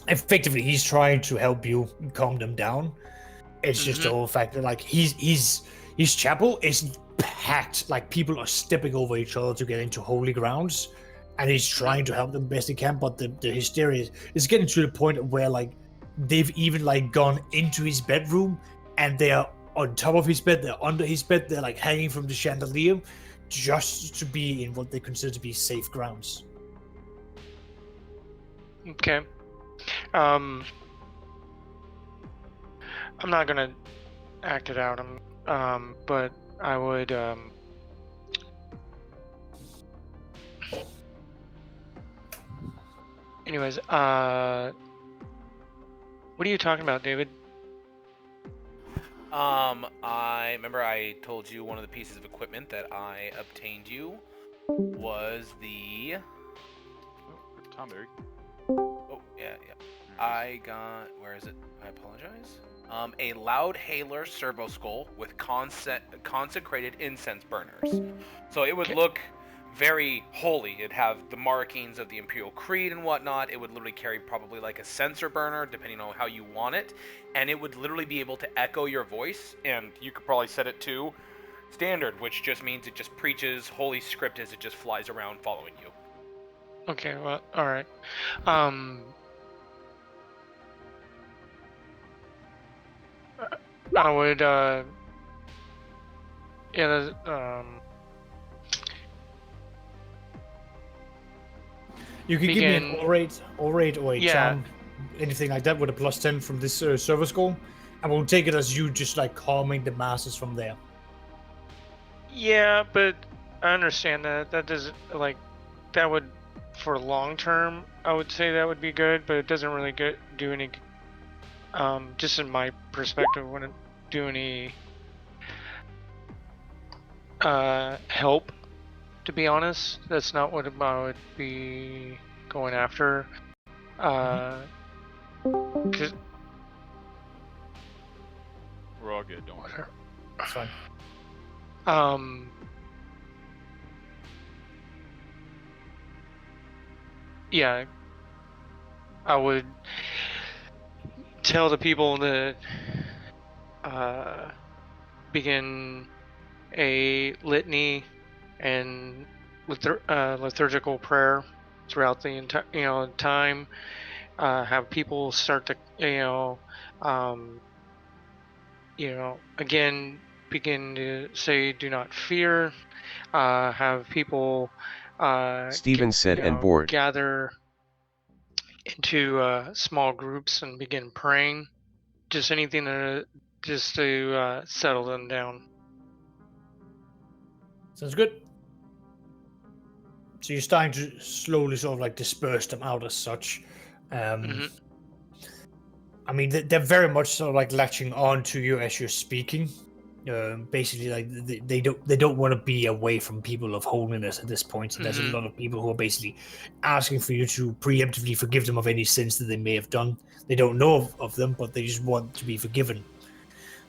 Effectively, he's trying to help you calm them down. It's just the whole fact that like his chapel is packed. Like people are stepping over each other to get into holy grounds, and he's trying to help them best he can. But the hysteria is getting to the point where like they've even like gone into his bedroom, and they are on top of his bed, they're under his bed, they're like hanging from the chandelier, just to be in what they consider to be safe grounds. Okay. I'm not gonna act it out. But I would. Anyways, what are you talking about, David? I remember I told you one of the pieces of equipment that I obtained you was the. Tom, Eric. Oh, yeah. I got. Where is it? I apologize. A loud hailer servo skull with consecrated incense burners. So it would look very holy. It'd have the markings of the Imperial Creed and whatnot. It would literally carry probably like a censer burner, depending on how you want it. And it would literally be able to echo your voice. And you could probably set it to standard, which just means it just preaches holy script as it just flies around following you. Okay, well, all right. I would, You can give me an begin- orate or a Yeah. charm, anything like that with a +10 from this service goal, and we'll take it as you just like calming the masses from there. Yeah, but I understand that. That doesn't, like, that would, for long term, I would say that would be good, but it doesn't really do any, just in my perspective, wouldn't do any help, to be honest. That's not what I would be going after. 'Cause We're all good, don't worry. That's fine. Yeah, I would tell the people that begin a litany and liturgical prayer throughout the entire time. Have people start to again begin to say "Do not fear." Have people Steven said and bored. gather into small groups and begin praying. Just anything just to settle them down. Sounds good. So you're starting to slowly sort of like disperse them out as such. I mean, they're very much sort of like latching on to you as you're speaking. Basically, like they don't want to be away from people of holiness at this point. So there's a lot of people who are basically asking for you to preemptively forgive them of any sins that they may have done. They don't know of them, but they just want to be forgiven.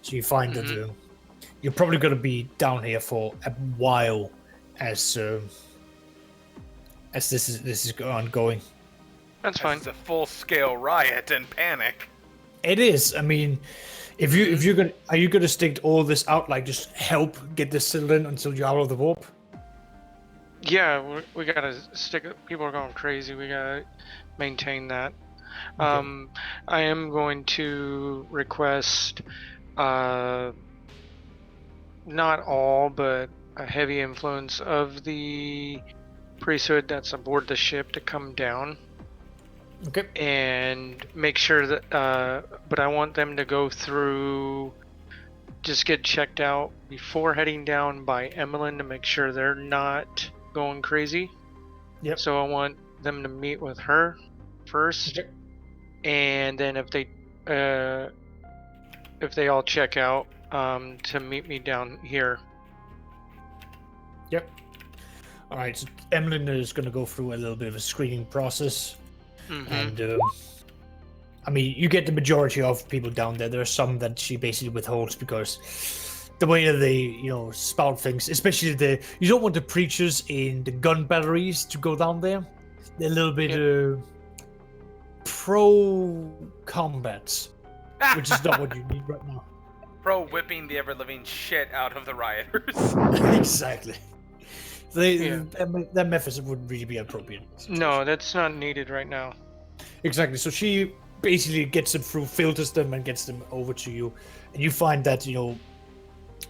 So you find that you're probably going to be down here for a while as this is ongoing. That's fine. It's a full-scale riot and panic. It is. I mean, if you're gonna, are you gonna stick all this out, like just help get this settled in until you're out of the warp? Yeah, we gotta stick it. People are going crazy. We gotta maintain that. Okay. I am going to request, not all, but a heavy influence of the priesthood that's aboard the ship to come down. Okay. And make sure that, but I want them to go through, just get checked out before heading down by Emmeline to make sure they're not going crazy. Yep. So I want them to meet with her first, Okay. and then if they all check out, to meet me down here. Yep. All right. So Emmeline is going to go through a little bit of a screening process. And I mean, you get the majority of people down there. There are some that she basically withholds because the way that they, spout things, especially you don't want the preachers in the gun batteries to go down there. They're a little bit pro combat, which is not what you need right now. Pro whipping the ever-living shit out of the rioters. Exactly. That method wouldn't really be appropriate. No, that's not needed right now. Exactly. So she basically gets them through, filters them, and gets them over to you. And you find that,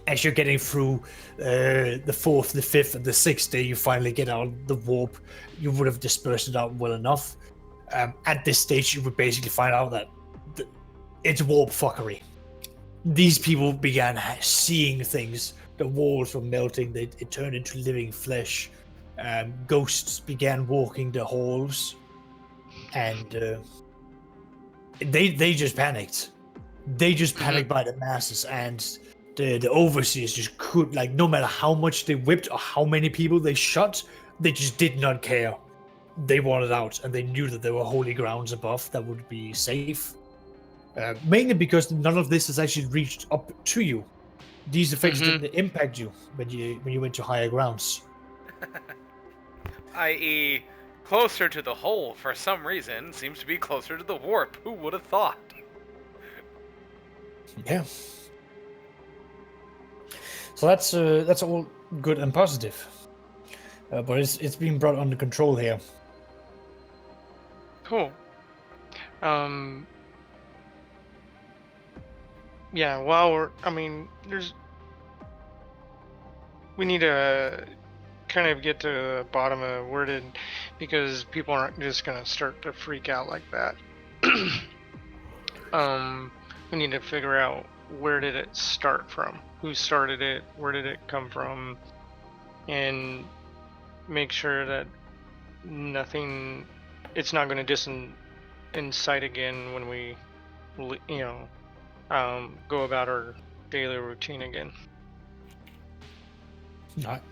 as you're getting through the 4th, the 5th, and the 6th day, you finally get out the warp. You would have dispersed it out well enough. At this stage, you would basically find out that it's warp fuckery. These people began seeing things. The walls were melting. It turned into living flesh. Ghosts began walking the halls, and they just panicked. They just panicked by the masses, and the overseers just could, like, no matter how much they whipped or how many people they shot, they just did not care. They wanted out, and they knew that there were holy grounds above that would be safe. Mainly because none of this has actually reached up to you. These effects didn't impact you when you went to higher grounds. I.e., closer to the hole for some reason seems to be closer to the warp. Who would have thought? Yeah. So that's all good and positive. But it's being brought under control here. Cool. Yeah, while we need to kind of get to the bottom of where did, because people aren't just gonna start to freak out like that. We need to figure out where did it start from, who started it, where did it come from, and make sure that it's not going to incite again when we, go about our daily routine again. Right.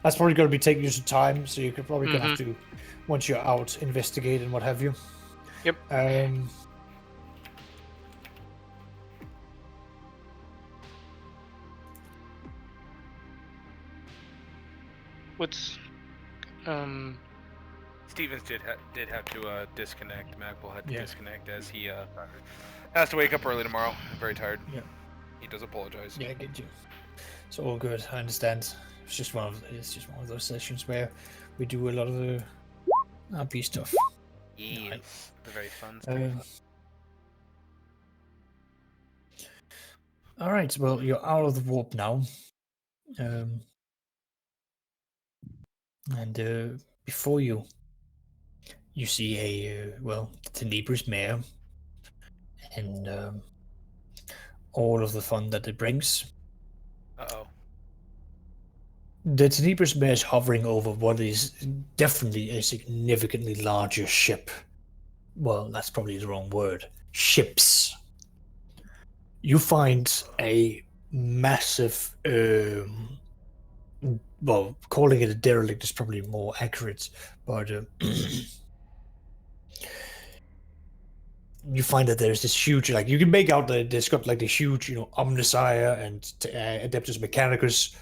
That's probably going to be taking you some time, so you're probably going to have to, once you're out, investigate and what have you. Yep. What's Stevens did have to disconnect. Magpul had to disconnect as he has to wake up early tomorrow. Very tired. Yeah. He does apologize. Yeah, I get you. It's all good. I understand. It's just one of those sessions where we do a lot of the RP stuff. Yes, Right. the very fun stuff. All right. Well, you're out of the warp now. And before you see the Tenebris Mare and all of the fun that it brings. Uh-oh. The Tenebris Mare is hovering over what is definitely a significantly larger ship. Well, that's probably the wrong word. Ships. You find a massive, calling it a derelict is probably more accurate, but you find that there's this huge, like, you can make out that it's got like the huge, Omnisire and Adeptus Mechanicus,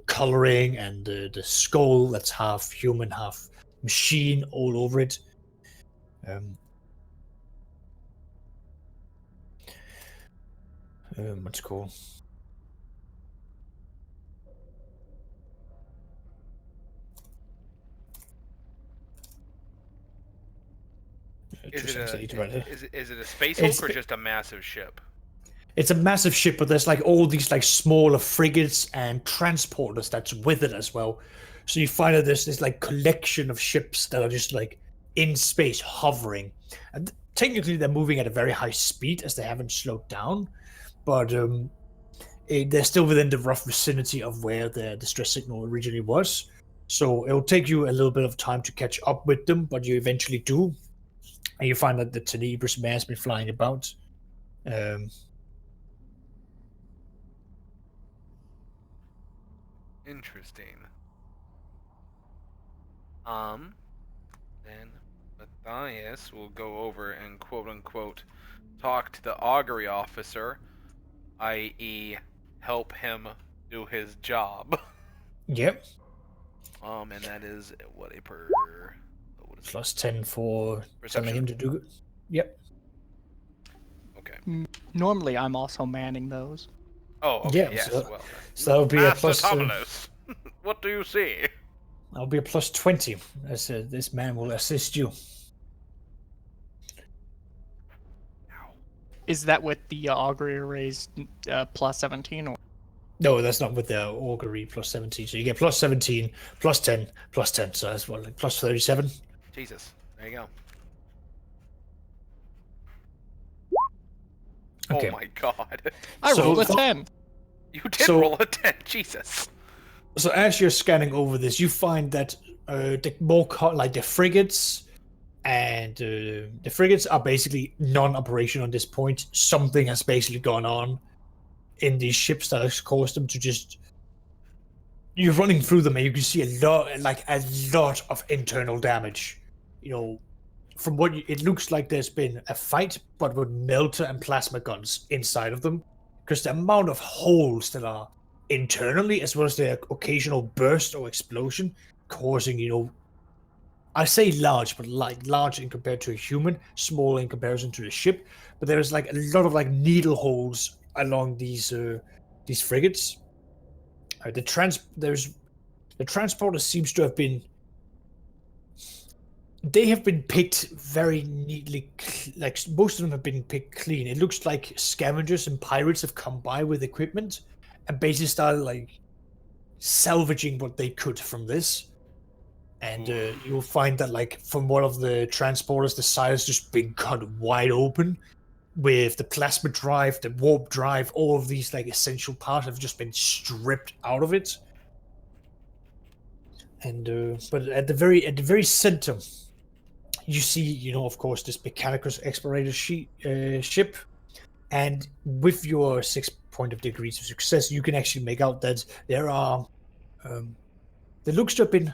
coloring, and the skull that's half human, half machine all over it. What's it called? Is it a space hulk or just a massive ship? It's a massive ship, but there's like all these like smaller frigates and transporters that's with it as well. So you find that there's this like collection of ships that are just like in space hovering. And technically they're moving at a very high speed as they haven't slowed down, but they're still within the rough vicinity of where the distress signal originally was. So it'll take you a little bit of time to catch up with them, but you eventually do. And you find that the Tenebris Mare has been flying about. Interesting. Then Matthias will go over and quote-unquote talk to the augury officer, i.e. help him do his job. Yep. And that is what a Plus 10 for telling him to do it. Yep. Okay. Normally, I'm also manning those. Oh, okay. Yeah, Yes. So that'll be a plus. What do you see? That'll be a plus 20, as this man will assist you. Is that with the augury raised plus 17 or? No, that's not with the augury plus 17. So you get plus 17, plus 10, plus 10. So that's what, like plus 37. Jesus. There you go. Okay. Oh my god. I So rolled a for- 10. You did So- roll a 10. Jesus. So as you're scanning over this, you find that the more like the frigates and the frigates are basically non-operational at this point. Something has basically gone on in these ships that has caused them to just. You're running through them and you can see a lot of internal damage. You know, from what it looks like, there's been a fight, but with melter and plasma guns inside of them, because the amount of holes that are internally, as well as the occasional burst or explosion, causing, I say large, but like large in compared to a human, small in comparison to the ship. But there's like a lot of like needle holes along these frigates. The transporter seems to have been. They have been picked very neatly. Like most of them have been picked clean. It looks like scavengers and pirates have come by with equipment and basically started like salvaging what they could from this. And you'll find that, like, from one of the transporters, the side has just been cut wide open, with the plasma drive, the warp drive, all of these like essential parts have just been stripped out of it. And but at the very center, you see, of course, this Mechanicus explorator ship, and with your 6 point of degrees of success, you can actually make out that there are. There looks to have been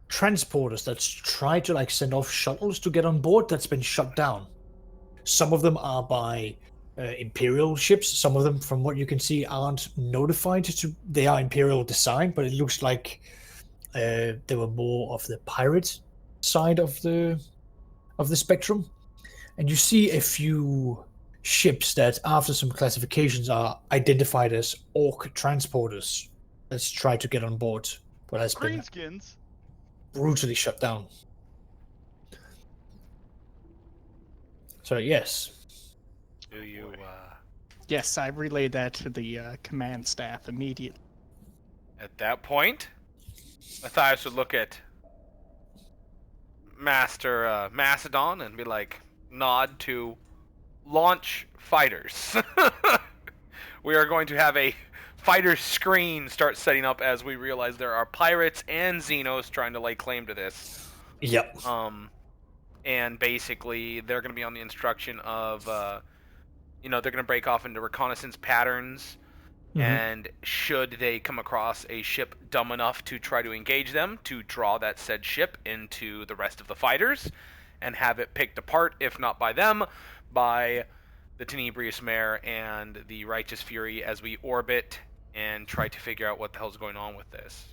transporters that's tried to like send off shuttles to get on board that's been shut down. Some of them are by Imperial ships. Some of them, from what you can see, aren't notified to. They are Imperial design, but it looks like they were more of the pirate side of the spectrum. And you see a few ships that, after some classifications, are identified as Orc transporters. Let's try to get on board, but has been Greenskins. brutally shut down. So yes, Do you, Yes, I relayed that to the command staff immediately. At that point, Matthias would look at Master Macedon and be like, nod to launch fighters. We are going to have a fighter screen start setting up as we realize there are pirates and Xenos trying to lay claim to this. yep. And basically they're going to be on the instruction of, they're going to break off into reconnaissance patterns. Mhm. And should they come across a ship dumb enough to try to engage them, to draw that said ship into the rest of the fighters and have it picked apart, if not by them, by the Tenebris Mare and the Righteous Fury as we orbit and try to figure out what the hell's going on with this.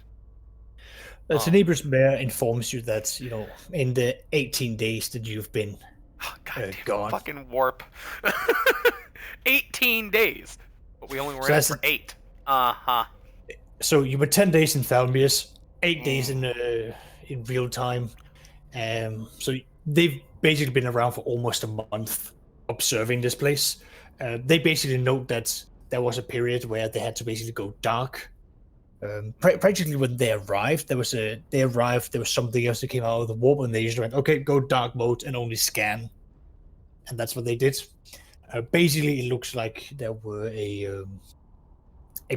Tenebris Mare informs you that, in the 18 days that you've been God damn, gone. fucking warp. 18 days. But we only were So in it that's for 8. Uh-huh. So you were 10 days in Thalmius, 8 days in real time. So they've basically been around for almost a month observing this place. They basically note that there was a period where they had to basically go dark. Practically when they arrived, there was something else that came out of the warp, and they just went, okay, go dark mode and only scan. And that's what they did. Basically, it looks like there were a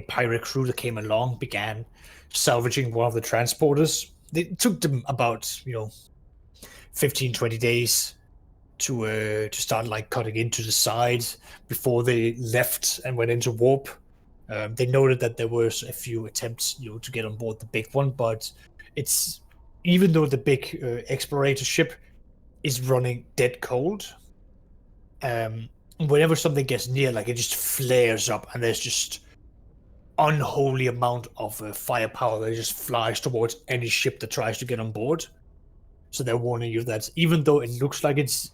pirate crew that came along, began salvaging one of the transporters. It took them about 15-20 days to start like cutting into the side before they left and went into warp. They noted that there was a few attempts to get on board the big one, but it's, even though the big explorator ship is running dead cold, whenever something gets near, like, it just flares up and there's just unholy amount of firepower that just flies towards any ship that tries to get on board. So they're warning you that even though it looks like it's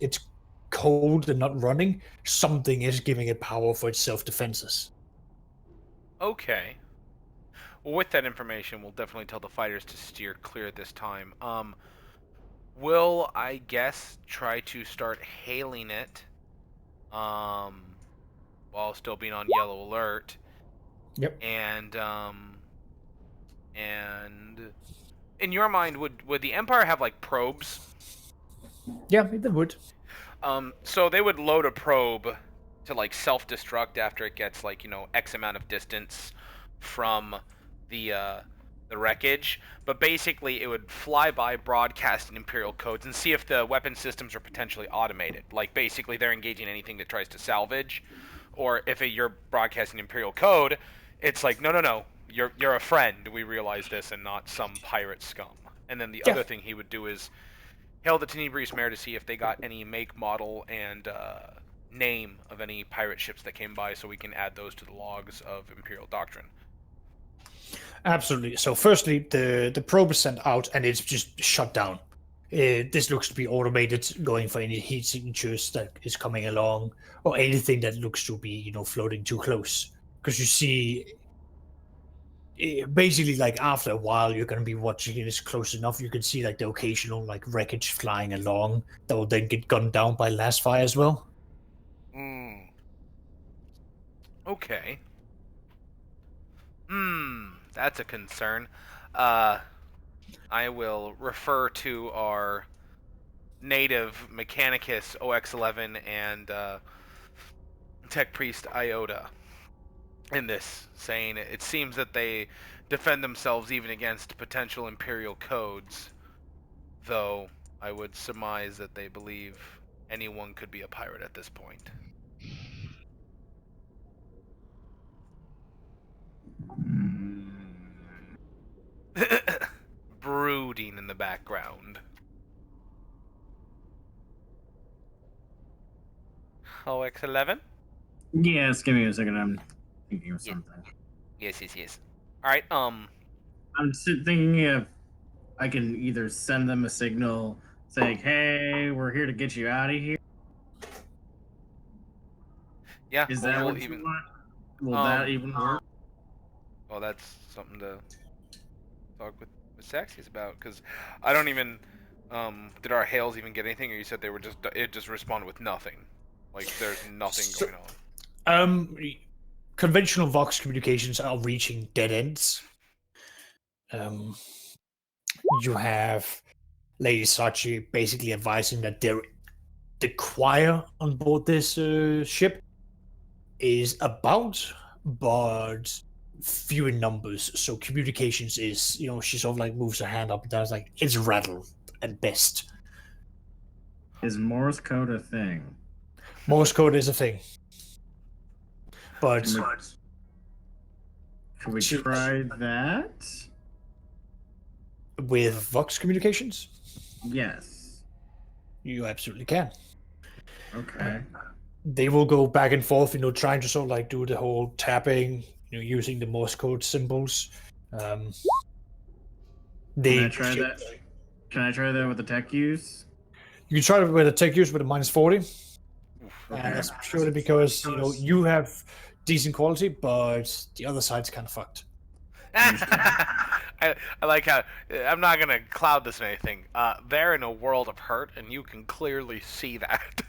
cold and not running, something is giving it power for its self-defenses. Okay. Well, with that information, we'll definitely tell the fighters to steer clear this time. Will, I guess, try to start hailing it, while still being on yellow alert, Yep. And in your mind, would the Empire have like probes? Yeah, they would. So they would load a probe to like self-destruct after it gets like, you know, X amount of distance from the wreckage, but basically it would fly by broadcasting Imperial codes and see if the weapon systems are potentially automated. Like basically they're engaging anything that tries to salvage, or if you're broadcasting Imperial code, it's like no, you're a friend. We realize this, and not some pirate scum. And then the other thing he would do is hail the Tenebris Mare to see if they got any make, model, and name of any pirate ships that came by, so we can add those to the logs of Imperial Doctrine. Absolutely. So firstly, the probe is sent out and it's just shut down. This looks to be automated, going for any heat signatures that is coming along, or anything that looks to be, you know, floating too close. Because you see, basically, like after a while, you're going to be watching it close enough. You can see like the occasional like wreckage flying along that will then get gunned down by last fire as well. Okay. That's a concern. I will refer to our native Mechanicus OX11 and Tech Priest Iota in this, saying it seems that they defend themselves even against potential Imperial codes, though I would surmise that they believe anyone could be a pirate at this point. Brooding in the background. OX11? Yes, give me a second. I'm thinking of something. Yes. Alright, I'm thinking if I can either send them a signal saying, hey, we're here to get you out of here. Yeah, Is that what you want? Will that even work? Well, that's something to talk with Saxies about, because I don't even... did our hails even get anything, or you said it just responded with nothing? Like, there's nothing going on. Conventional Vox communications are reaching dead ends. You have Lady Sachi basically advising that the choir on board this ship is about, but few in numbers. So communications is, you know, she sort of like moves her hand up and down, like it's rattled at best. Is Morse code a thing? Morse code is a thing. But can we try that? With Vox communications? Yes. You absolutely can. Okay. They will go back and forth, you know, trying to sort of like do the whole tapping, you know, using the Morse code symbols. Can I try that? Can I try that with the tech use? You can try it with a tech use with a -40. Okay. And that's purely because, you know, you have decent quality, but the other side's kind of fucked. I like how I'm not gonna cloud this or anything. They're in a world of hurt, and you can clearly see that.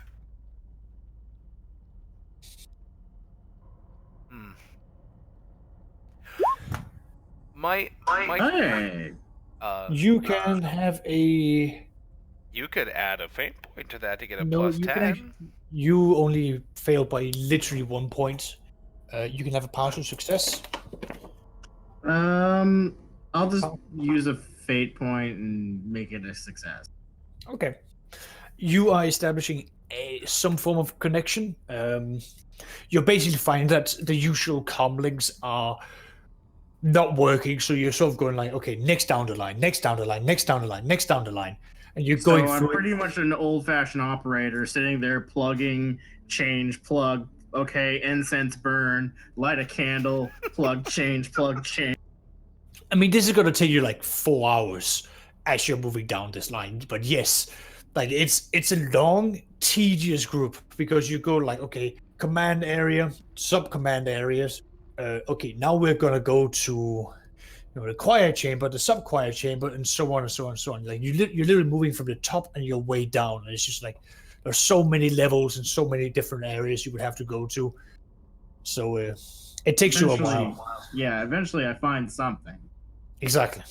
Hey. You can have a. You could add a fate point to that to get a +10. You only fail by literally 1 point. You can have a partial success. I'll just use a fate point and make it a success. Okay. You are establishing some form of connection. You're basically finding that the usual comlinks are not working, so you're sort of going like, okay, next down the line, next down the line, next down the line, next down the line. And you're going through. I'm pretty much an old-fashioned operator sitting there plugging, change, plug, okay, incense burn, light a candle, plug, change, plug, change. I mean, this is going to take you like 4 hours as you're moving down this line. But yes, like it's a long, tedious group because you go like, okay, command area, sub-command areas. Okay, now we're going to go to the choir chamber, the sub-choir chamber, and so on and so on and so on. Like you're literally moving from the top and your way down. And it's just like there's so many levels and so many different areas you would have to go to. So It takes you a Eventually, while. yeah, eventually I find something. Exactly.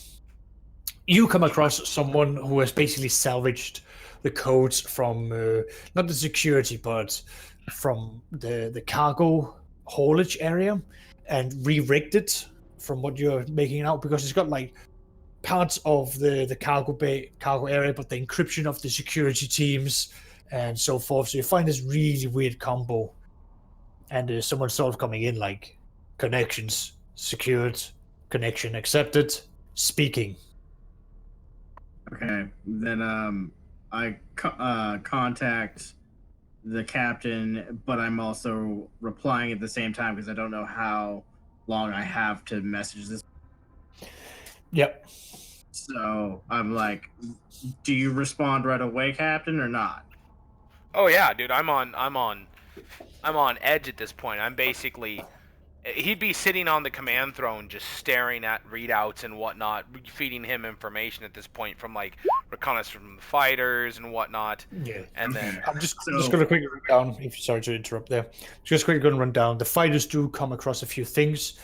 You come across someone who has basically salvaged the codes from not the security, but from the cargo haulage area and re-rigged it from what you're making out, because it's got like parts of the cargo area, but the encryption of the security teams and so forth. So you find this really weird combo, and there's someone sort of coming in like connections secured, connection accepted, speaking. Okay, then I contact the captain, but I'm also replying at the same time because I don't know how long I have to message this. Yep. So I'm like, do you respond right away, Captain, or not? Oh yeah, dude, I'm on edge at this point. I'm basically, he'd be sitting on the command throne just staring at readouts and whatnot, feeding him information at this point from like reconnaissance from the fighters and whatnot. Yeah. And then I'm just going to quickly run down, if sorry to interrupt there. Just quickly going to run down. The fighters do come across a few things.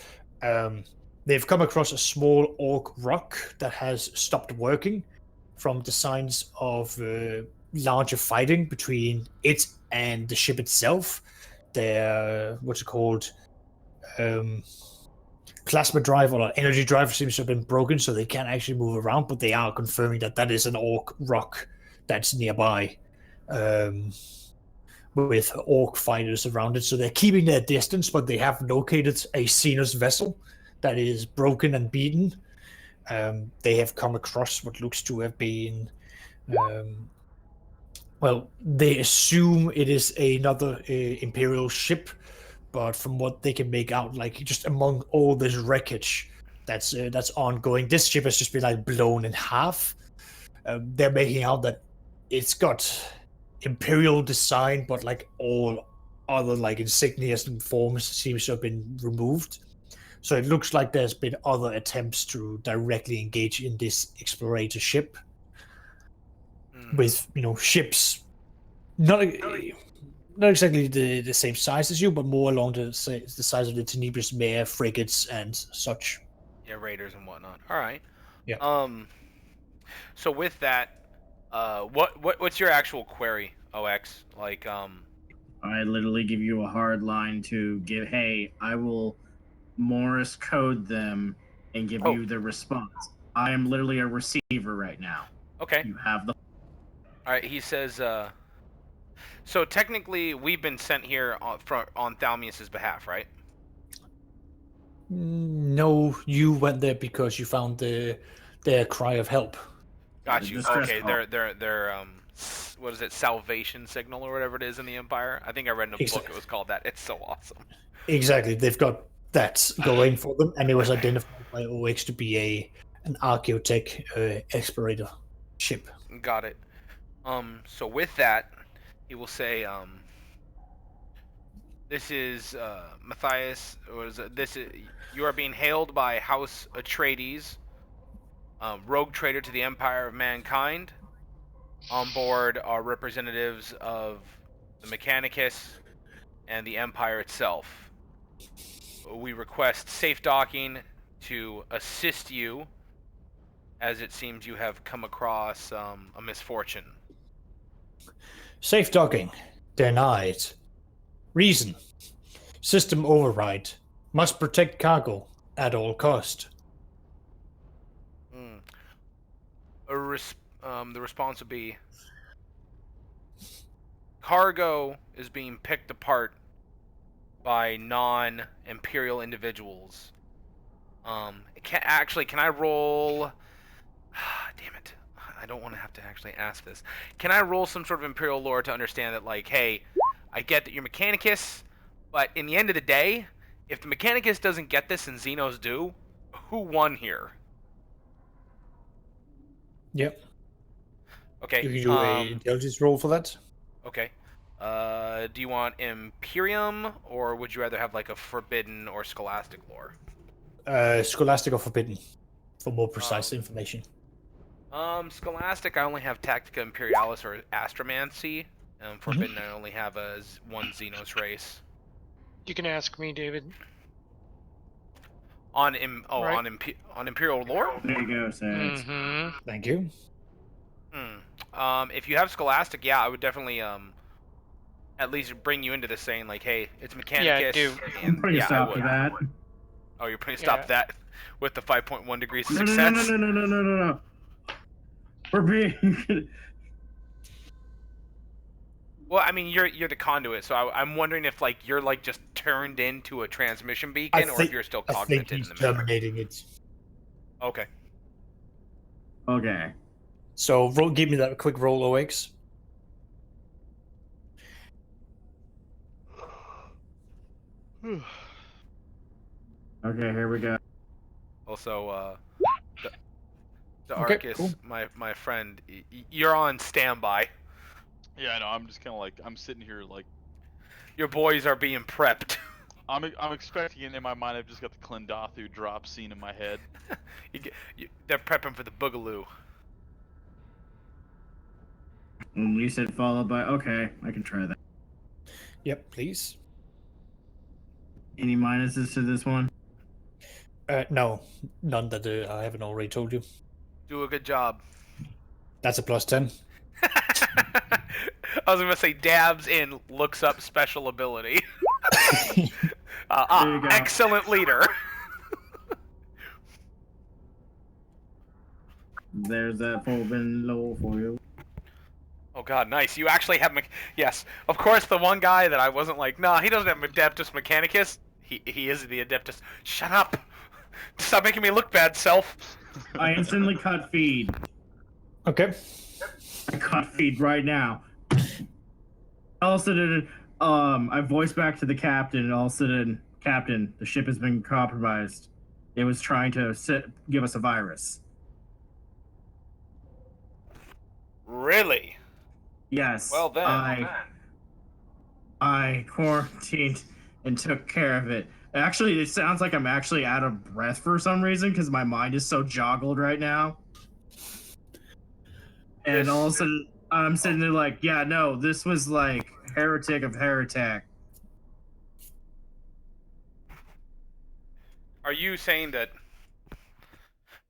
They've come across a small orc rock that has stopped working from the signs of larger fighting between it and the ship itself. Their, what's it called? Plasma drive or energy drive seems to have been broken, so they can't actually move around, but they are confirming that that is an orc rock that's nearby. With orc fighters around it, so they're keeping their distance, but they have located a Xenos vessel that is broken and beaten. They have come across what looks to have been, well, they assume it is another Imperial ship, but from what they can make out, like just among all this wreckage that's ongoing, this ship has just been like blown in half. They're making out that it's got Imperial design, but like all other like insignias and forms seems to have been removed. So it looks like there's been other attempts to directly engage in this explorator ship with, ships not exactly the same size as you, but more along the size of the Tenebris Mare frigates and such. Yeah, raiders and whatnot. All right. Yeah. So with that, what's your actual query, OX? Like, I literally give you a hard line to give. Hey, I will Morse code them and give you the response. I am literally a receiver right now. Okay. You have the. All right. He says. So technically, we've been sent here on Thalmius's behalf, right? No, you went there because you found their cry of help. Got you. Okay, they're what is it, Salvation Signal or whatever it is in the Empire? I think I read in a book it was called that. It's so awesome. Exactly, they've got that going for them, and it was identified by OX to be an Archaeotech explorator ship. Got it. So with that, he will say, this is Matthias. You are being hailed by House Atraidies, rogue traitor to the Empire of Mankind. On board are representatives of the Mechanicus and the Empire itself. We request safe docking to assist you, as it seems you have come across a misfortune. Safe docking denied. Reason: system override. Must protect cargo at all cost. The response would be: cargo is being picked apart by non-Imperial individuals. Can I roll? Damn it! I don't want to have to actually ask this. Can I roll some sort of Imperial lore to understand that, like, hey, I get that you're Mechanicus, but in the end of the day, if the Mechanicus doesn't get this and Xenos do, who won here? Yep. Okay. You can do a intelligence roll for that. Okay. Do you want Imperium, or would you rather have like a Forbidden or Scholastic lore? Scholastic or Forbidden, for more precise information. Scholastic, I only have Tactica Imperialis or Astromancy. Forbidden, I only have one Xenos race. You can ask me, David. On Right. on Imperial lore? There you go, Sax. Mm-hmm. Thank you. If you have Scholastic, yeah, I would definitely at least bring you into this saying like, hey, it's Mechanicus. Yeah, I do. I'm And putting a yeah, I stop would. to that. Oh, you're putting a stop to that with the 5.1 degrees of No, success. no. We're being. Well, I mean, you're the conduit, so I'm wondering if like you're like just turned into a transmission beacon, or if you're still I think cognitive he's in the matter. terminating it. Okay. Okay. So give me that quick roll, OX. Okay, here we go. Also, the Okay, Arcus, cool. my friend, you're on standby. Yeah, I know. I'm just kind of like I'm sitting here like Your boys are being prepped. I'm expecting it in my mind. I've just got the Klendathu drop scene in my head. They're prepping for the Boogaloo. You said followed by. Okay, I can try that. Yep, please. Any minuses to this one? No, none that I haven't already told you. Do a good job. That's a +10. I was gonna say dabs in, looks up special ability. There you go. Excellent leader. There's that folding low for you. Oh god, nice. You actually have yes. Of course, the one guy that I wasn't like, nah, he doesn't have Adeptus Mechanicus. He is the Adeptus. Shut up! Stop making me look bad, self. I instantly cut feed. Okay. I cut feed right now. All of a sudden, I voiced back to the captain, and all of a sudden, Captain, the ship has been compromised. It was trying to give us a virus. Really? Yes. Well then. I quarantined and took care of it. Actually, it sounds like I'm actually out of breath for some reason because my mind is so joggled right now. And all of a sudden, I'm sitting there like, yeah, no, this was like heretic of heretic. Are you saying that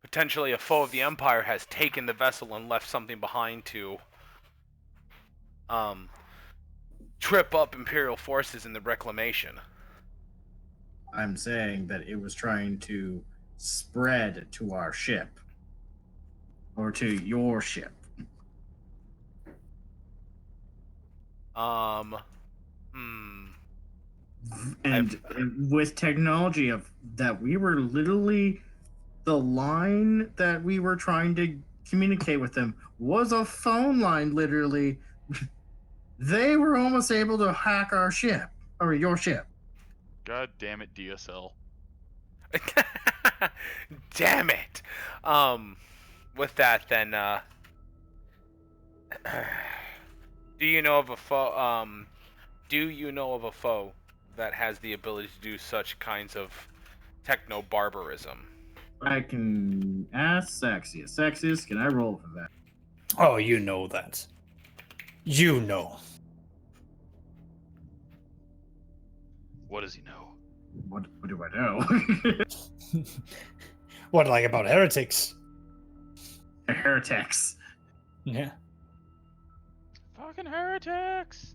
potentially a foe of the Empire has taken the vessel and left something behind to trip up Imperial forces in the reclamation? I'm saying that it was trying to spread to our ship. Or to your ship. And with technology of that, we were literally the line that we were trying to communicate with them was a phone line. Literally, they were almost able to hack our ship or your ship. God damn it, DSL. Damn it. With that, then, do you know of a foe? Do you know of a foe that has the ability to do such kinds of techno barbarism? I can ask Saxius. Saxius, can I roll for that? Oh, you know that. You know. What does he know? What do I know? What, like about heretics? Heretics. Yeah. Fucking heretics!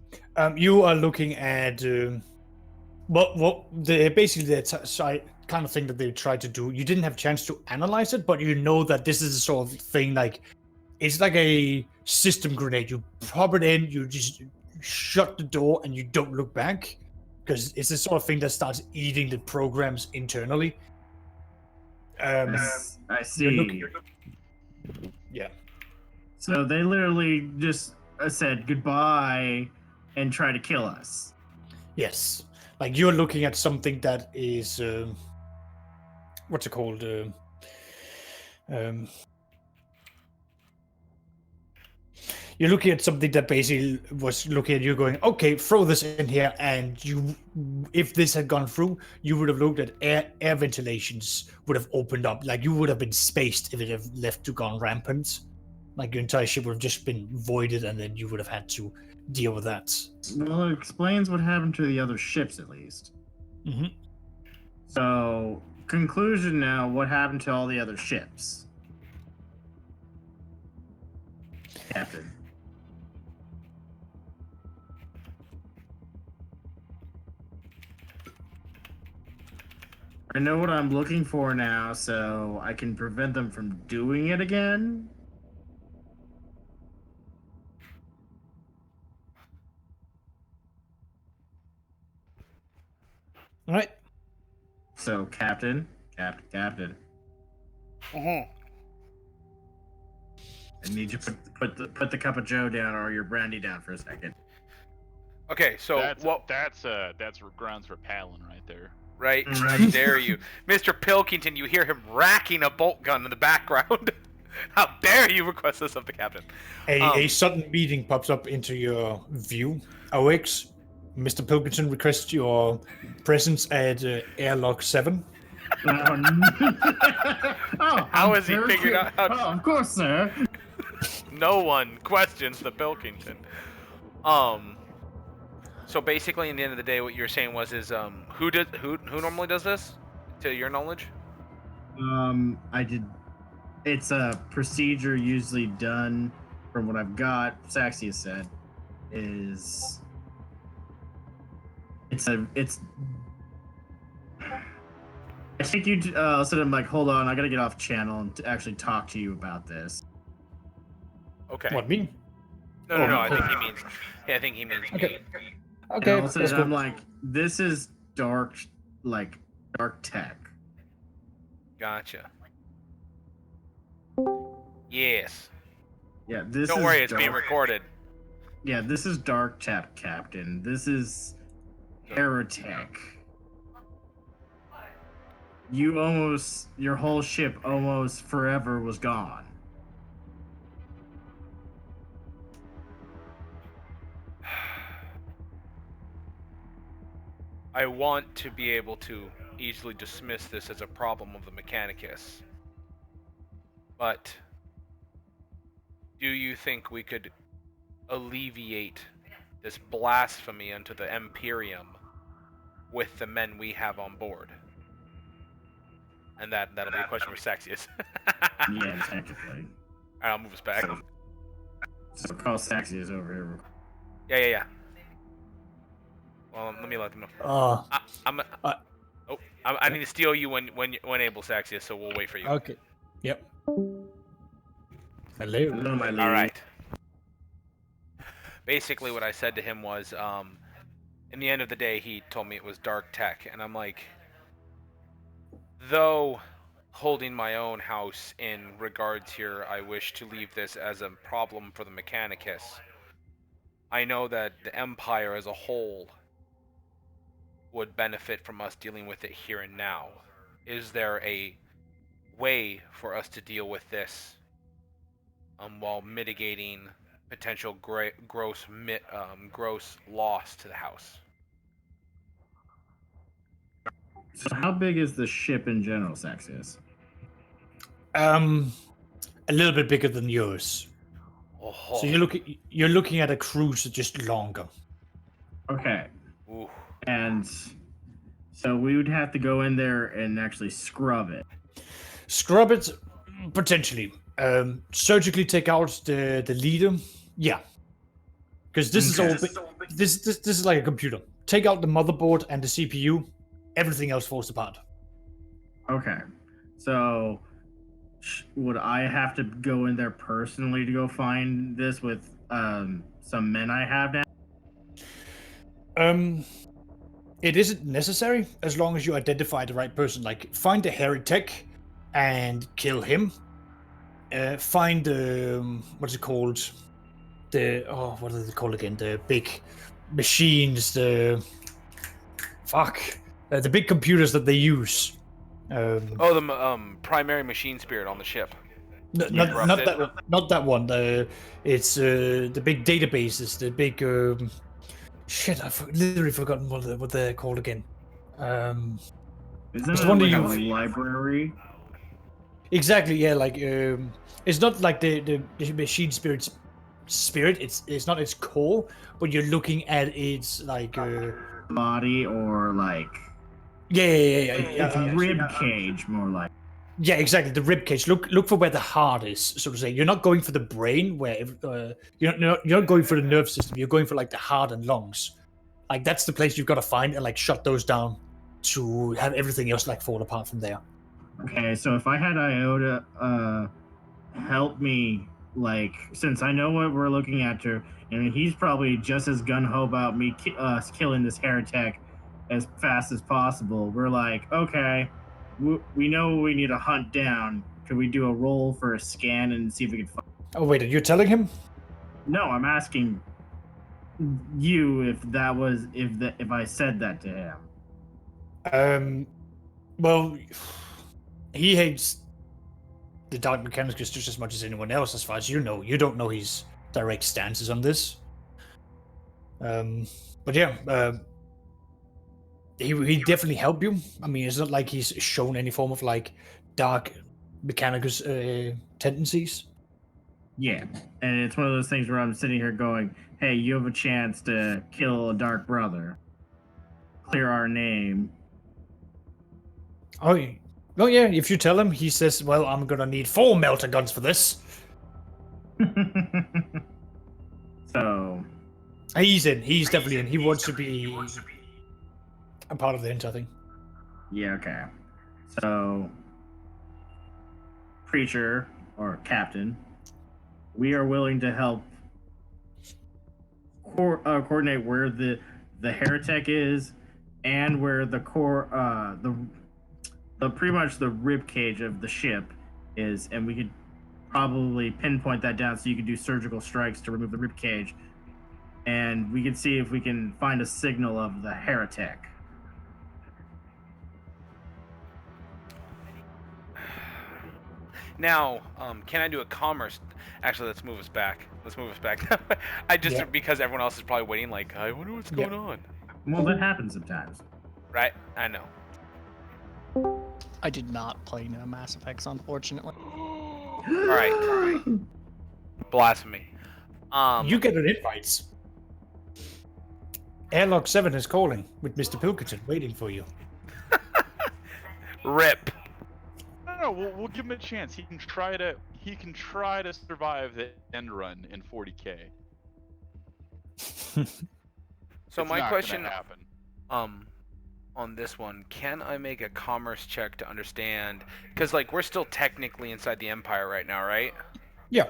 You are looking at what basically the kind of thing that they tried to do. You didn't have a chance to analyze it, but you know that this is the sort of thing like it's like a system grenade. You pop it in, you just shut the door, and you don't look back because it's the sort of thing that starts eating the programs internally. I see. Yeah. So they literally just said goodbye and tried to kill us. Yes. Like you're looking at something that is what's it called? You're looking at something that basically was looking at you going, okay, throw this in here, and you, if this had gone through, you would have looked at air ventilations would have opened up. Like you would have been spaced if it had left to gone rampant. Like your entire ship would have just been voided, and then you would have had to deal with that. Well, it explains what happened to the other ships, at least. Mm-hmm. So conclusion now, what happened to all the other ships? Captain. I know what I'm looking for now, so I can prevent them from doing it again. All right. So, Captain. Mm-hmm. I need you to put the cup of Joe down or your brandy down for a second. Okay, so that's grounds for Palin right there. Right? How dare you, Mr. Pilkington? You hear him racking a bolt gun in the background. How dare you request this of the captain? A sudden meeting pops up into your view. OX, Mr. Pilkington requests your presence at airlock 7. How has he figured out how? Oh, of course, sir. No one questions the Pilkington. So basically, in the end of the day, what you're saying was who normally does this, to your knowledge? I did. It's a procedure usually done, from what I've got. Saxia said, is it's. I think you said, I'm like, hold on, I gotta get off channel and actually talk to you about this. Okay. What, me? No. I think he means. Yeah, I think he means. Okay. Me. Okay. And also, I'm like, this is dark tech. Gotcha. Yes. Yeah, this. Don't worry, it's being recorded. Yeah, this is dark tech, Captain. This is heretic. Your whole ship almost forever was gone. I want to be able to easily dismiss this as a problem of the Mechanicus. But do you think we could alleviate this blasphemy unto the Imperium with the men we have on board? And that'll be a question for Saxius. Yeah, technically. Alright, I'll move us back. So call Saxius over here. Yeah. Well, let me let them know. I need to steal you when able, Saxius, so we'll wait for you. Okay. Yep. Hello. Hello, my lady. All right. Basically, what I said to him was, in the end of the day, he told me it was dark tech, and I'm like, though holding my own house in regards here, I wish to leave this as a problem for the Mechanicus. I know that the Empire as a whole would benefit from us dealing with it here and now. Is there a way for us to deal with this while mitigating potential gross loss to the house? So how big is the ship in general, Saxius? A little bit bigger than yours. Oh. So you're looking at a cruiser, just longer. Okay. Ooh. And so we would have to go in there and actually scrub it. Scrub it, potentially. Surgically take out the leader. Yeah. Because this is all. This is like a computer. Take out the motherboard and the CPU. Everything else falls apart. Okay. So would I have to go in there personally to go find this with some men I have now? It isn't necessary as long as you identify the right person. Like, find a heretic and kill him. Find what's it called? What are they called again? The big machines. The big computers that they use. The primary machine spirit on the ship. Not that one. It's the big databases. The big shit. I've literally forgotten what they're called again. Isn't it like a library? Exactly. Yeah. Like it's not like the machine spirit. It's not its core, but you're looking at its like body or like. Yeah. It's rib cage, more like. Yeah, exactly. The rib cage. Look for where the heart is, so to say. You're not going for the brain, where you're not going for the nerve system. You're going for like the heart and lungs. Like that's the place you've got to find and like shut those down to have everything else like fall apart from there. Okay, so if I had Iota help me, like, since I know what we're looking at her, and he's probably just as gung-ho about me killing this heretic as fast as possible, we're like, okay, we know we need to hunt down. Could we do a roll for a scan and see if we can find... Oh, wait, are you telling him? No, I'm asking you if I said that to him. Well, he hates the Dark Mechanicus just as much as anyone else, as far as you know. You don't know his direct stances on this. But yeah, he definitely help you. I mean, it's not like he's shown any form of like Dark Mechanicus tendencies. Yeah, and it's one of those things where I'm sitting here going, hey, you have a chance to kill a Dark Brother. Clear our name. Oh yeah, if you tell him, he says, well, I'm gonna need 4 melter guns for this. So... He's in. He's definitely in. He wants to be a part of the hint, I think. Yeah, okay. So... Preacher, or Captain, we are willing to help coordinate where the heretic is and where the core, the pretty much the rib cage of the ship is, and we could probably pinpoint that down so you could do surgical strikes to remove the rib cage, and we can see if we can find a signal of the heretic. Now, can I do a commerce? Actually, let's move us back. Because everyone else is probably waiting. Like, I wonder what's going on. Well, that happens sometimes. Right? I know. I did not play no Mass Effects, unfortunately. All right. Blasphemy. You get an invite. Airlock 7 is calling with Mr. Pilkington waiting for you. Rip. No, we'll give him a chance. He can try to survive the end run in 40K. So It's my not question, gonna happen. on this one, can I make a commerce check to understand? Because like we're still technically inside the Empire right now, right? Yeah.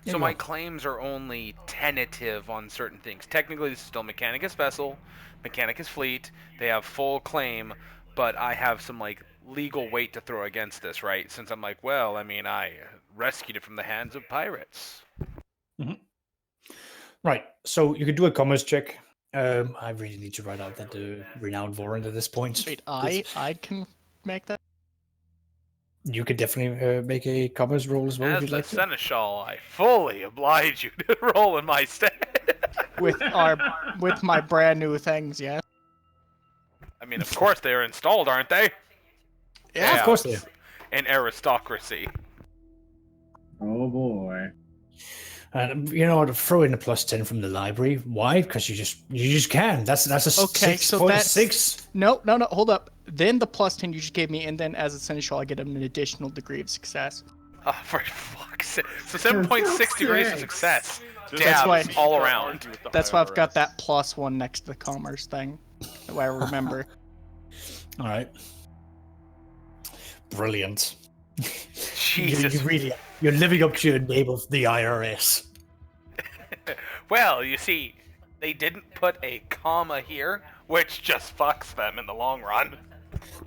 So my claims are only tentative on certain things. Technically, this is still Mechanicus vessel, Mechanicus fleet. They have full claim, but I have some like legal weight to throw against this, right? Since I'm like, well, I mean, I rescued it from the hands of pirates. Mm-hmm. Right. So you could do a commerce check. I really need to write out that renowned warrant at this point. Wait, I can make that? You could definitely make a commerce roll as well As if you'd the like to. seneschal, I fully oblige you to roll in my stead. With my brand new things, yes. I mean, of course they are installed, aren't they? Yeah, of course they are. An aristocracy. Oh boy. And you know what? Throw in a +10 from the library. Why? Because you just can. That's a Okay, 6 so for that's 6. No, hold up. Then the +10 you just gave me, and then as a seneschal, I get an additional degree of success. Oh, for fuck's sake. So 7.6 degrees of success. That's why- Dabs all around. That's why I've got that +1 next to the commerce thing. That way I remember. All right. Brilliant. Jesus. You're living up to your name of the IRS. Well, you see, they didn't put a comma here, which just fucks them in the long run.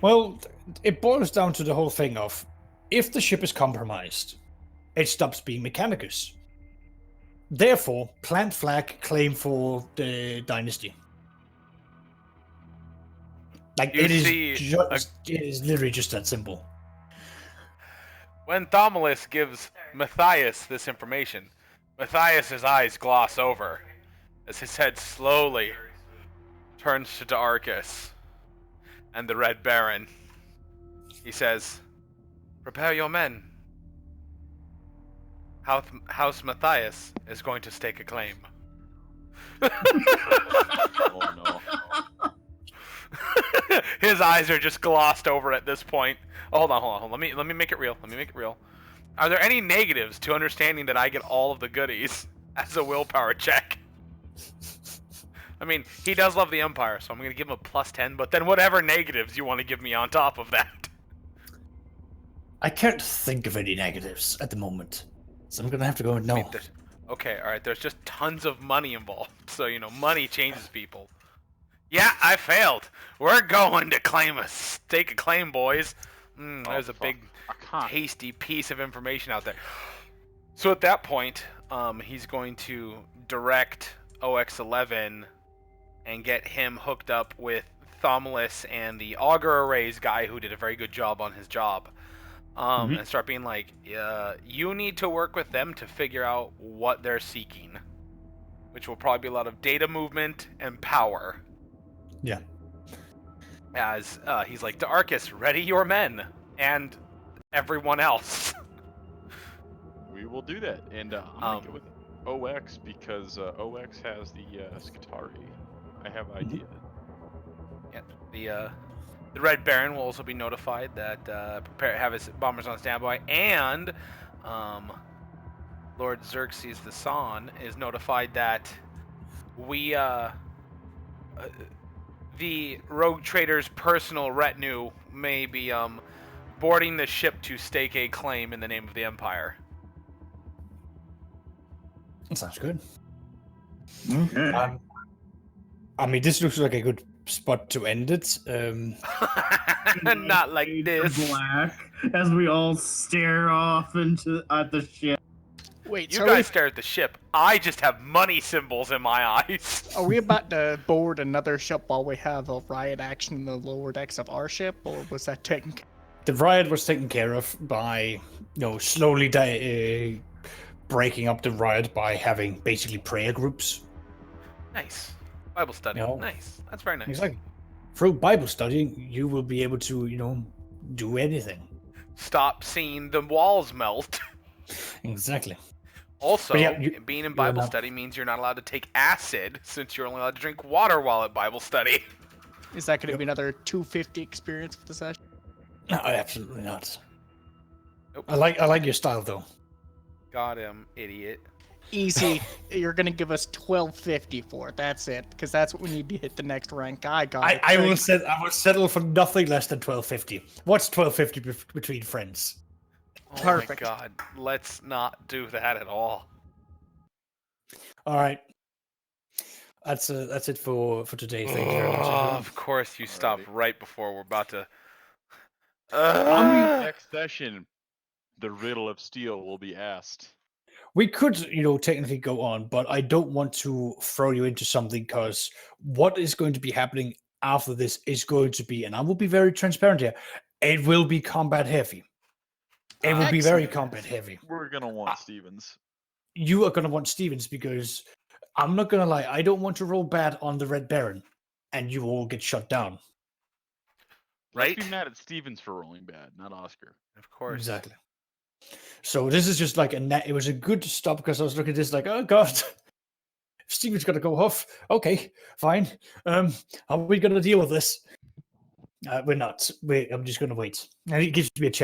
Well, it boils down to the whole thing of, if the ship is compromised, it stops being Mechanicus. Therefore, plant flag claim for the dynasty. Like, You it see, is literally just that simple. When Thalmius gives Matthias this information, Matthias's eyes gloss over as his head slowly turns to Arcus and the Red Baron. He says, "Prepare your men. House Matthias is going to stake a claim." Oh no. His his eyes are just glossed over at this point. Oh, hold on. Let me make it real. Are there any negatives to understanding that I get all of the goodies as a willpower check? I mean, he does love the Empire, so I'm going to give him a +10, but then whatever negatives you want to give me on top of that. I can't think of any negatives at the moment, so I'm going to have to go with no. I mean, okay, alright, there's just tons of money involved, so, money changes people. Yeah, I failed. We're going to claim a stake of claim, boys. There's a big, tasty piece of information out there. So at that point, he's going to direct OX11 and get him hooked up with Thalmius and the Auger Arrays guy who did a very good job on his job. And start being like, you need to work with them to figure out what they're seeking. Which will probably be a lot of data movement and power. Yeah. As he's like, to Arcus, ready your men. And everyone else. We will do that. And I'm going to go with OX because OX has the Skitari. I have an idea. Yeah, the Red Baron will also be notified that have his bombers on standby, and Lord Xerxes the San is notified that we the rogue trader's personal retinue may be boarding the ship to stake a claim in the name of the Empire. That sounds good. Okay. I mean, this looks like a good spot to end it. Not like this. Black as we all stare off at the ship. Wait, You guys stare at the ship. I just have money symbols in my eyes. Are we about to board another ship while we have a riot action in the lower decks of our ship, or was that taken? The riot was taken care of by, slowly breaking up the riot by having basically prayer groups. Nice. Bible study. Nice. That's very nice. Exactly. Through Bible study, you will be able to, do anything. Stop seeing the walls melt. Exactly. Also, yeah, being in Bible study means you're not allowed to take acid, since you're only allowed to drink water while at Bible study. Is that going to be another 250 experience for the session? No, absolutely not. Nope. I like your style though. Got him, idiot. Easy. You're going to give us 1250 for it. That's it, because that's what we need to hit the next rank. I got it. I will settle for nothing less than 1250. What's 1250 between friends? Oh Perfect. my god, let's not do that at all. All right. That's it for today. Thank you very much. Of course you stopped right before we're about to... Next session, the riddle of steel will be asked. We could, technically go on, but I don't want to throw you into something because what is going to be happening after this is going to be, and I will be very transparent here, it will be combat heavy. It will be very combat heavy. We're going to want Stevens. You are going to want Stevens because I'm not going to lie, I don't want to roll bad on the Red Baron and you all get shut down. Right? Let's be mad at Stevens for rolling bad, not Oscar. Of course. Exactly. So this is just like it was a good stop because I was looking at this like, oh god, Steven's gonna go off. Okay, fine. How are we gonna deal with this? We're not. I'm just gonna wait. And it gives me a chance.